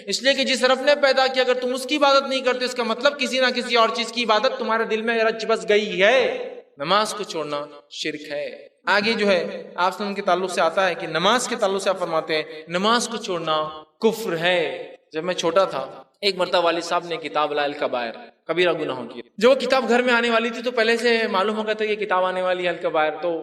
اس لیے کہ جس رب نے پیدا کیا اگر تم اس کی عبادت نہیں کرتے اس کا مطلب کسی نہ کسی اور چیز کی عبادت تمہارے دل میں رچ بس گئی ہے. نماز کو چھوڑنا شرک ہے. آگے جو ہے آپ سے ان کے تعلق سے آتا ہے کہ نماز کے تعلق سے آپ فرماتے ہیں نماز کو چھوڑنا کفر ہے. جب میں چھوٹا تھا ایک مرتبہ والد صاحب نے کتاب لا الکبائر، کبیرہ گناہوں کی، جو وہ کتاب گھر میں آنے والی تھی تو پہلے سے معلوم ہو گیا تھا کہ کتاب آنے والی ہے الکبائر. تو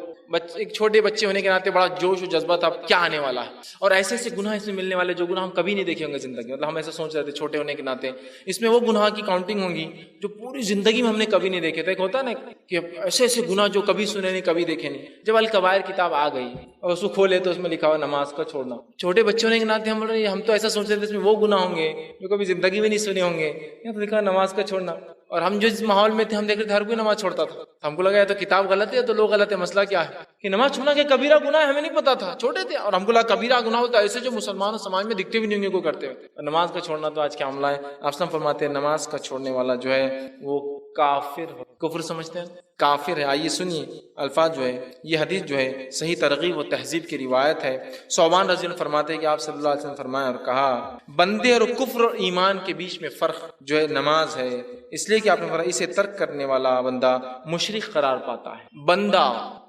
ایک چھوٹے بچے ہونے کے ناطے بڑا جوش و جذبہ تھا کیا آنے والا ہے، اور ایسے ایسے گناہ اس میں ملنے والے جو گناہ ہم کبھی نہیں دیکھے ہوں گے زندگی. مطلب ہم ایسا سوچ رہے تھے چھوٹے ہونے کے ناطے اس میں وہ گناہ کی کاؤنٹنگ ہوں گی جو پوری زندگی میں ہم نے کبھی نہیں دیکھے تھے. ایک ہوتا نا کہ ایسے ایسے گناہ جو کبھی سنے نہیں کبھی دیکھے نہیں. جب الکبائر کتاب آ گئی اور اس کو کھولے تو اس میں لکھا ہوا نماز کا چھوڑنا. چھوٹے بچے ہونے کے ناطے ہم تو ایسا سوچ رہے تھے اس میں وہ گناہ ہوں گے جو کبھی زندگی میں نہیں سنے ہوں گے. یہاں تو لکھا نماز کا چھوڑنا. اور ہم جو اس ماحول میں تھے ہم دیکھ رہے تھے ہر کوئی نماز چھوڑتا تھا. ہم کو لگا یا تو کتاب غلط ہے تو لوگ غلط ہے. مسئلہ کیا ہے کہ نماز چھوڑنا کہ کبیرہ گناہ ہے ہمیں نہیں پتا تھا، چھوٹے تھے اور ہم کو لگا کبیرہ گناہ ہوتا ہے ایسے جو مسلمان سماج میں دکھتے بھی نہیں ہوں گے کو کرتے ہوئے. نماز کا چھوڑنا تو آج کیا معاملہ ہے. آپ فرماتے ہیں نماز کا چھوڑنے والا جو ہے وہ کافر ہو. کفر سمجھتے ہیں کافر ہے. آئیے سنیے الفاظ جو ہے, یہ حدیث جو ہے صحیح ترغیب و تہذیب کی روایت ہے. ثوبان رضی اللہ عنہ فرماتے ہیں کہ آپ صلی اللہ علیہ وسلم فرمایا اور کہا, بندے اور کفر اور ایمان کے بیچ میں فرق جو ہے نماز ہے, اس لیے کہ آپ نے فرمایا اسے ترک کرنے والا بندہ مشرک قرار پاتا ہے. بندہ,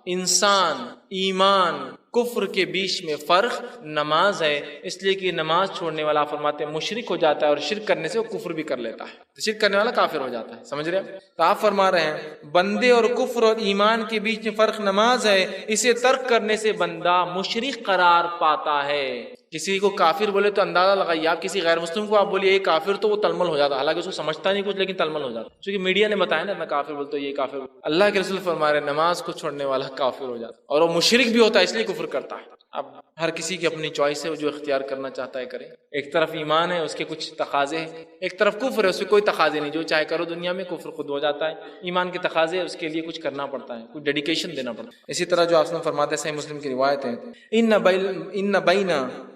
انسان, ایمان, کفر کے بیچ میں فرق نماز ہے, اس لیے کہ نماز چھوڑنے والا فرماتے ہیں مشرک ہو جاتا ہے, اور شرک کرنے سے وہ کفر بھی کر لیتا ہے. شرک کرنے والا کافر ہو جاتا ہے. سمجھ رہے ہیں؟ تو آپ فرما رہے ہیں بندے اور کفر اور ایمان کے بیچ میں فرق نماز ہے, اسے ترک کرنے سے بندہ مشرک قرار پاتا ہے. کسی کو کافر بولے تو اندازہ لگائیے آپ, کسی غیر مسلم کو آپ بولیے یہ کافر, تو وہ تلمل ہو جاتا, حالانکہ اس کو سمجھتا نہیں کچھ لیکن تلمل ہو جاتا, کیونکہ میڈیا نے بتایا نا میں کافر بولتا ہوں یہ کافر. اللہ کے رسول فرما رہے ہیں نماز کو چھوڑنے والا کافر ہو جاتا, اور وہ مشرک بھی ہوتا ہے اس لیے کفر کرتا ہے. اب ہر کسی کی اپنی چوائس ہے, وہ جو اختیار کرنا چاہتا ہے کرے. ایک طرف ایمان ہے, اس کے کچھ تقاضے ہیں, ایک طرف کفر ہے, اس کے کوئی تقاضے نہیں, جو چاہے کرو دنیا میں. کفر خود ہو جاتا ہے, ایمان کے تقاضے ہے, اس کے لیے کچھ کرنا پڑتا ہے, کچھ ڈیڈیکیشن دینا پڑتا ہے. اسی طرح جو آپ نے فرماتے ہیں صحیح مسلم کی روایت ہے, ان بین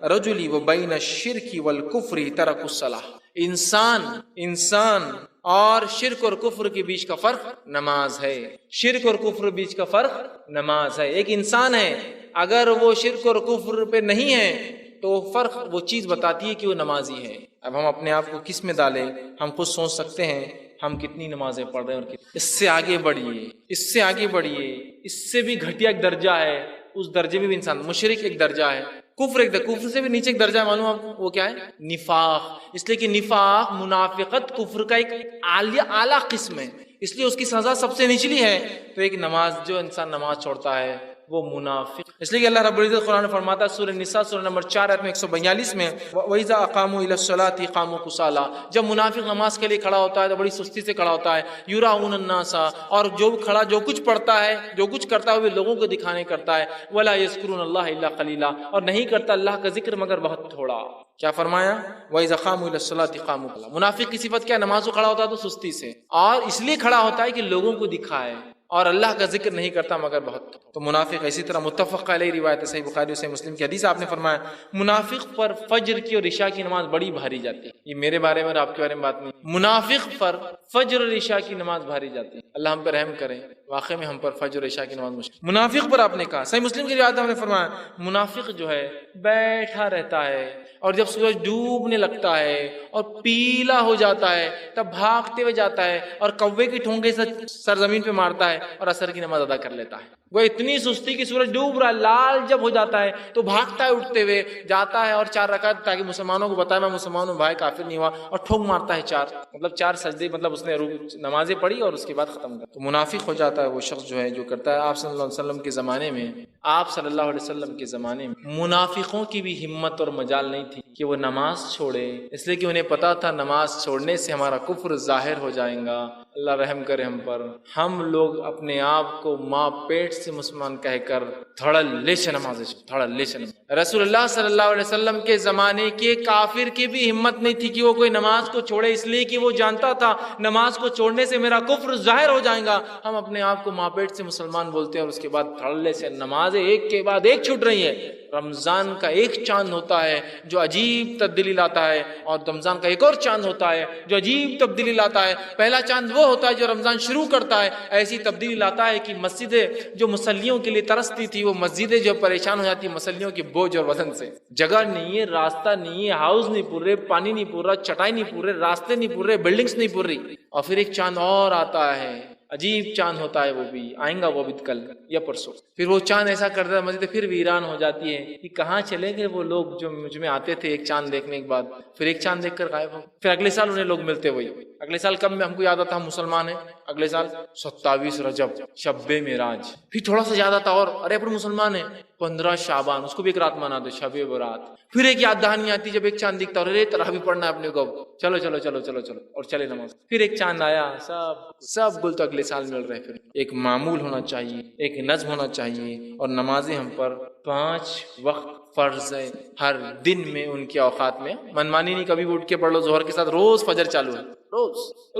رجلی و بین الشرک والکفر ترک الصلاۃ. انسان اور شرک اور کفر کے بیچ کا فرق نماز ہے. شرک اور کفر کے بیچ کا فرق نماز ہے. ایک انسان ہے, اگر وہ شرک اور کفر پہ نہیں ہے تو فرق وہ چیز بتاتی ہے کہ وہ نمازی ہے. اب ہم اپنے آپ کو کس میں ڈالیں, ہم خود سوچ سکتے ہیں ہم کتنی نمازیں پڑھ رہے ہیں, اور اس سے آگے بڑھیے, اس سے آگے بڑھیے, اس سے بھی گھٹیا ایک درجہ ہے, اس درجے میں بھی انسان مشرک ایک درجہ ہے, کفر ایک درجہ, کفر سے بھی نیچے ایک درجہ ہے, معلوم آپ کو وہ کیا ہے؟ نفاق. اس لیے کہ نفاق, منافقت کفر کا ایک اعلیٰ قسم ہے, اس لیے اس کی سزا سب سے نچلی ہے. تو ایک نماز, جو انسان نماز چھوڑتا ہے وہ منافق. اس لیے کہ اللہ رب العزت قرآن فرماتا ہے سورہ نساء سورہ نمبر 4 آیت میں 142 میں, وَإِذَا أَقَامُوا إِلَى الصَّلَاةِ قَامُوا كُسَالَىٰ. جب منافق نماز کے لیے کھڑا ہوتا ہے تو بڑی سستی سے کھڑا ہوتا ہے. يُرَاءُونَ النَّاسَ, اور جو کچھ پڑھتا ہے, جو کچھ کرتا ہے وہ لوگوں کو دکھانے کرتا ہے. وَلَا يَذْكُرُونَ اللَّهَ إِلَّا قَلِيلًا, اور نہیں کرتا اللہ کا ذکر مگر بہت تھوڑا. کیا فرمایا؟ وَإِذَا قَامُوا إِلَى الصَّلَاةِ قَامُوا كُسَالَىٰ. منافق کی صفت کیا ہے؟ نماز کو کھڑا ہوتا ہے تو سستی سے, اور اس لیے کھڑا ہوتا ہے کہ لوگوں کو دکھائے, اور اللہ کا ذکر نہیں کرتا مگر بہت. تو منافق اسی طرح متفق علیہ روایت ہے صحیح بخاری و صحیح مسلم کی حدیث, آپ نے فرمایا منافق پر فجر کی اور عشاء کی نماز بڑی بھاری جاتی ہے. یہ میرے بارے میں اور آپ کے بارے میں بات نہیں, منافق پر فجر اور عشاء کی نماز بھاری جاتی ہے. اللہ ہم پر رحم کرے, واقعی میں ہم پر فجر اور عشاء کی نماز مشکل. منافق پر آپ نے کہا, صحیح مسلم کی روایت ہم نے فرمایا منافق جو ہے بیٹھا رہتا ہے, اور جب سورج ڈوبنے لگتا ہے اور پیلا ہو جاتا ہے تب بھاگتے ہوئے جاتا ہے اور کوے کی ٹھونگے سے سرزمین پہ مارتا ہے اور عصر کی نماز ادا کر لیتا ہے. وہ اتنی سستی کہ سورج ڈوب رہا ہے, لال جب ہو جاتا ہے تو بھاگتا ہے, اٹھتے ہوئے جاتا ہے اور 4 رکعت, تاکہ مسلمانوں کو بتائے میں مسلمان ہوں, بھائی کافر نہیں ہوا, اور ٹھونک مارتا ہے 4, مطلب 4 سجدے, مطلب اس نے نمازیں پڑھی اور اس کے بعد ختم کر. تو منافق ہو جاتا ہے وہ شخص جو ہے جو کرتا ہے. آپ صلی اللہ علیہ وسلم کے زمانے میں, آپ صلی اللہ علیہ وسلم کے زمانے میں منافقوں کی بھی ہمت اور مجال نہیں تھی کہ وہ نماز چھوڑے, اس لیے کہ انہیں پتا تھا نماز چھوڑنے سے ہمارا کفر ظاہر ہو جائے گا. اللہ رحم کرے ہم پر. ہم لوگ اپنے آپ کو ماں پیٹ سے مسلمان کہہ کر دھڑلے سے نماز, رسول اللہ صلی اللہ علیہ وسلم کے زمانے کے کافر کی بھی ہمت نہیں تھی کہ وہ کوئی نماز کو چھوڑے, اس لیے کہ وہ جانتا تھا نماز کو چھوڑنے سے میرا کفر ظاہر ہو جائے گا. ہم اپنے آپ کو ماں پیٹ سے مسلمان بولتے ہیں اور اس کے بعد دھڑلے سے نمازیں ایک کے بعد ایک چھوٹ رہی ہیں. رمضان کا ایک چاند ہوتا ہے جو عجیب تبدیلی لاتا ہے, اور رمضان کا ایک اور چاند ہوتا ہے جو عجیب تبدیلی لاتا ہے. پہلا چاند وہ ہوتا ہے جو رمضان شروع کرتا ہے, ایسی تبدیلی لاتا ہے کہ مسجدیں جو مسلیوں کے لیے ترستی تھی, وہ مسجدیں جو پریشان ہو جاتی مسلیوں کے بوجھ اور وزن سے. جگہ نہیں ہے, راستہ نہیں ہے, ہاؤس نہیں پور رہے, پانی نہیں پور رہا, چٹائی نہیں پور رہے, راستے نہیں پور رہے, بلڈنگز نہیں پور رہی. اور پھر ایک چاند اور آتا ہے, عجیب چاند ہوتا ہے, وہ بھی آئیں گا, وہ بھی کل یا پرسوں. پھر وہ چاند ایسا کرتا ہے مسجد پھر ویران ہو جاتی ہے کہ کہاں چلے گئے وہ لوگ جو مجھ میں آتے تھے ایک چاند دیکھنے کے بعد, پھر ایک چاند دیکھ کر غائب ہو. پھر اگلے سال انہیں لوگ ملتے ہوئے, اگلے سال کب میں ہم کو یاد آتا ہم مسلمان ہیں, اگلے سال 27 رجب شب معراج, پھر تھوڑا سا یاد آتا اور ارے پر مسلمان ہیں 15 شعبان, اس کو بھی ایک رات منا دو شب برات. پھر ایک یاد دہانی آتی جب ایک چاند دکھتا اور ارے تراویح پڑھنا ہے اپنے کو, چلو چلو چلو چلو چلو اور چلے نماز. پھر ایک چاند آیا, سب گل تو اگلے سال مل رہے. پھر ایک معمول ہونا چاہیے, ایک نظم ہونا چاہیے, اور نمازیں ہم پر 5 وقت فرض ہے ہر دن میں, ان کے اوقات میں. منمانی نہیں کبھی بھی اٹھ کے پڑھ لو, ظہر کے ساتھ روز فجر چالو ہے,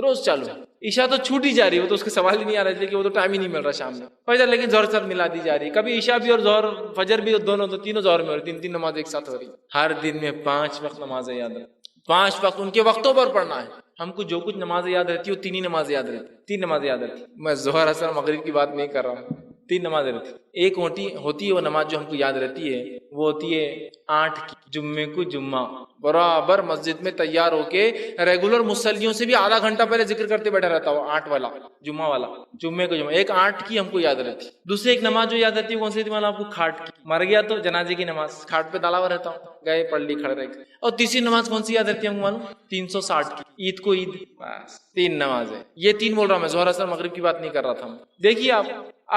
روز چالو ہے. عشاء تو چھوٹی جا رہی ہے, وہ تو اس کے سوال ہی نہیں آ رہا ہے کہ وہ تو ٹائم ہی نہیں مل رہا شام میں فجر, لیکن ظہر ساتھ ملا دی جا رہی ہے. کبھی عشاء بھی اور ظہر فجر بھی, دونوں تو تینوں ظہر میں ہو رہی, 3 نماز ایک ساتھ ہو رہی. ہر دن میں 5 وقت نمازیں یاد رکھ, 5 وقت ان کے وقتوں پر پڑھنا ہے. ہم کو جو کچھ نمازیں یاد رہتی ہے وہ 3 ہی نمازیں یاد رہتی، 3 نمازیں یاد رہتی. میں ظہر اثر مغرب کی بات نہیں کر رہا ہوں، 3 نمازیں رہتی. ایک ہوتی ہے وہ نماز جو ہم کو یاد رہتی ہے، وہ ہوتی ہے 8 کی، جمعے کو جمعہ برابر مسجد میں تیار ہو کے ریگولر مصلیوں سے بھی آدھا گھنٹہ پہلے ذکر کرتے بیٹھا رہتا ہوں. 8 والا جمعہ والا، جمعے کو جمعہ. ایک 8 کی ہم کو یاد رہتی. دوسری ایک نماز جو یاد رہتی ہے کون سی تھی آپ کو؟ کھاٹ کی. مر گیا تو جنازے کی نماز، کھاٹ پہ ڈالا ہوا رہتا ہوں، گئے پڑھ لی کھڑے رہ گئے. اور تیسری نماز کون سی یاد رہتی ہے ہم کو معلوم؟ 360 کی، عید کو عید. بس 3 نماز ہے. یہ 3 بول رہا ہوں میں، ظہر اثر مغرب کی بات نہیں کر رہا تھا. دیکھیے آپ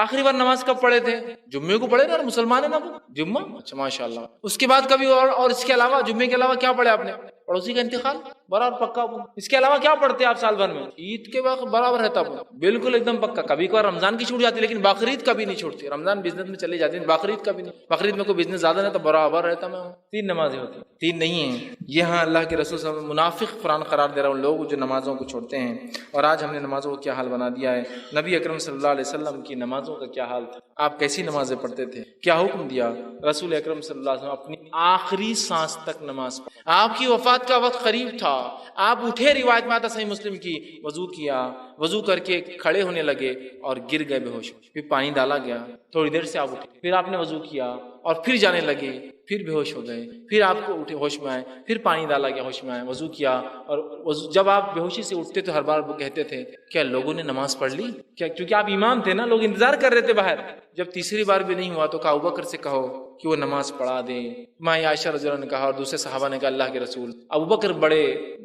آخری بار نماز کب پڑھے تھے؟ جمعے کو پڑھے نا، اور مسلمان ہے نا وہ جمعہ. اچھا ماشاء اللہ. اس کے بعد کبھی اور اس کے علاوہ جمعے کے علاوہ کیا پڑھے آپ نے؟ پڑوسی کا انتقال برابر پکا. اس کے علاوہ کیا پڑھتے آپ سال بھر میں؟ عید کے وقت برابر رہتا بالکل ایک دم پکا. کبھی کبھار رمضان کی چھوٹ جاتی لیکن بقرعید کبھی نہیں چھوٹتی. رمضان بزنس میں چلی جاتی ہے، بقرعید کبھی نہیں. بقرعید میں کوئی بزنس زیادہ نہیں تو برابر رہتا میں ہوں. 3 نمازیں ہوتی، 3 نہیں ہیں. یہاں اللہ کے رسول صلی اللہ علیہ وسلم منافق قرآن قرار دے رہا ہے ان لوگوں جو نمازوں کو چھوڑتے ہیں. اور آج ہم نے نمازوں کو کیا حال بنا دیا ہے. نبی اکرم صلی اللہ علیہ وسلم کی نمازوں کا کیا حال تھا، آپ کیسی نمازیں پڑھتے تھے، کیا حکم دیا. رسول اکرم صلی اللہ علیہ وسلم اپنی آخری سانس تک نماز پڑھی. آپ کی وفات کا وقت قریب تھا، آپ اٹھے، روایت میں آتا صحیح مسلم کی، وضو کیا، وضو کر کے کھڑے ہونے لگے اور گر گئے بے ہوش. پھر پانی ڈالا گیا، تھوڑی دیر سے آپ اٹھے، پھر آپ نے وضو کیا اور پھر جانے لگے، پھر بے ہوش ہو گئے. پھر آپ کو اٹھے، ہوش میں آئے، پھر پانی ڈالا گیا، ہوش میں آئے، وضو کیا. اور جب آپ بے ہوشی سے اٹھتے تو ہر بار وہ کہتے تھے کیا لوگوں نے نماز پڑھ لی کیا؟ کیونکہ آپ امام تھے نا، لوگ انتظار کر رہے تھے باہر. جب تیسری بار بھی نہیں ہوا تو کہا ابوبکر سے کہو کہ وہ نماز پڑھا دے. ماں عائشہ رضی اللہ عنہا نے کہا اور دوسرے صحابہ نے کہا اللہ کے رسول ابوبکر بڑے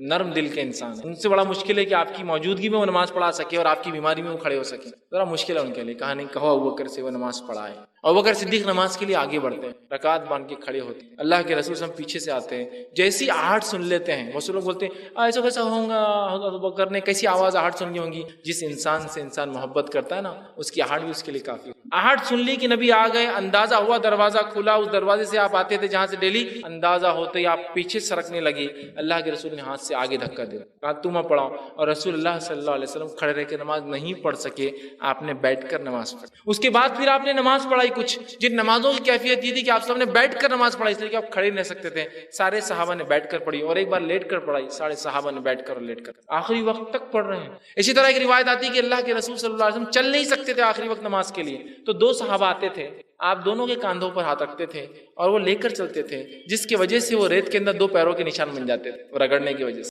نرم دل کے انسان ہیں، ان سے بڑا مشکل ہے کہ آپ کی موجودگی میں وہ نماز پڑھا سکے اور آپ کی بیماری میں وہ کھڑے ہو سکے، ذرا مشکل ہے ان کے لیے. کہا نہیں، کہو ابوبکر سے وہ نماز پڑھائے. ابوبکر صدیق نماز کے لیے آگے بڑھتے ہیں، رکعت باندھ کے کھڑے ہوتے ہیں. اللہ کے رسول صلی اللہ علیہ وسلم پیچھے سے آتے ہیں، جیسی آہٹ سن لیتے ہیں. وہ لوگ بولتے ہیں ایسا کیسا ہوگا، ابوبکر نے کیسی آواز آہٹ سن لی ہوں گی. جس انسان سے انسان محبت کرتا ہے نا، اس کی آہٹ بھی اس کے لیے کافی. آہٹ سن لی کہ نبی آ گئے، اندازہ ہوا دروازہ کھلا، اس دروازے سے آپ آتے تھے جہاں سے ڈیلی، اندازہ ہوتے ہی آپ پیچھے سرکنے لگی. اللہ کے رسول نے ہاتھ سے آگے دھکا دیا، کہا تم پڑھاؤ. اور رسول اللہ صلی اللہ علیہ وسلم کھڑے رہ کے نماز نہیں پڑھ سکے، آپ نے بیٹھ کر نماز پڑھی. اس کے بعد پھر آپ نے نماز پڑھائی. کچھ جن نمازوں کی کیفیت یہ تھی کہ آپ سب نے بیٹھ کر نماز پڑھائی، اس لیے کہ آپ کھڑے نہیں رہ سکتے تھے. سارے صحابہ نے بیٹھ کر پڑھی اور ایک بار لیٹ کر پڑھائی، سارے صحابہ نے بیٹھ کر اور لیٹ کر آخری وقت تک پڑھ رہے ہیں. اسی طرح ایک روایت آتی ہے کہ اللہ کے رسول صلی اللہ علیہ وسلم چل نہیں سکتے تھے آخری وقت نماز کے لیے، تو 2 صحابہ آتے تھے، آپ دونوں کے کاندھوں پر ہاتھ رکھتے تھے اور وہ لے کر چلتے تھے، جس کی وجہ سے وہ ریت کے اندر 2 پیروں کے نشان بن جاتے تھے رگڑنے کی وجہ سے.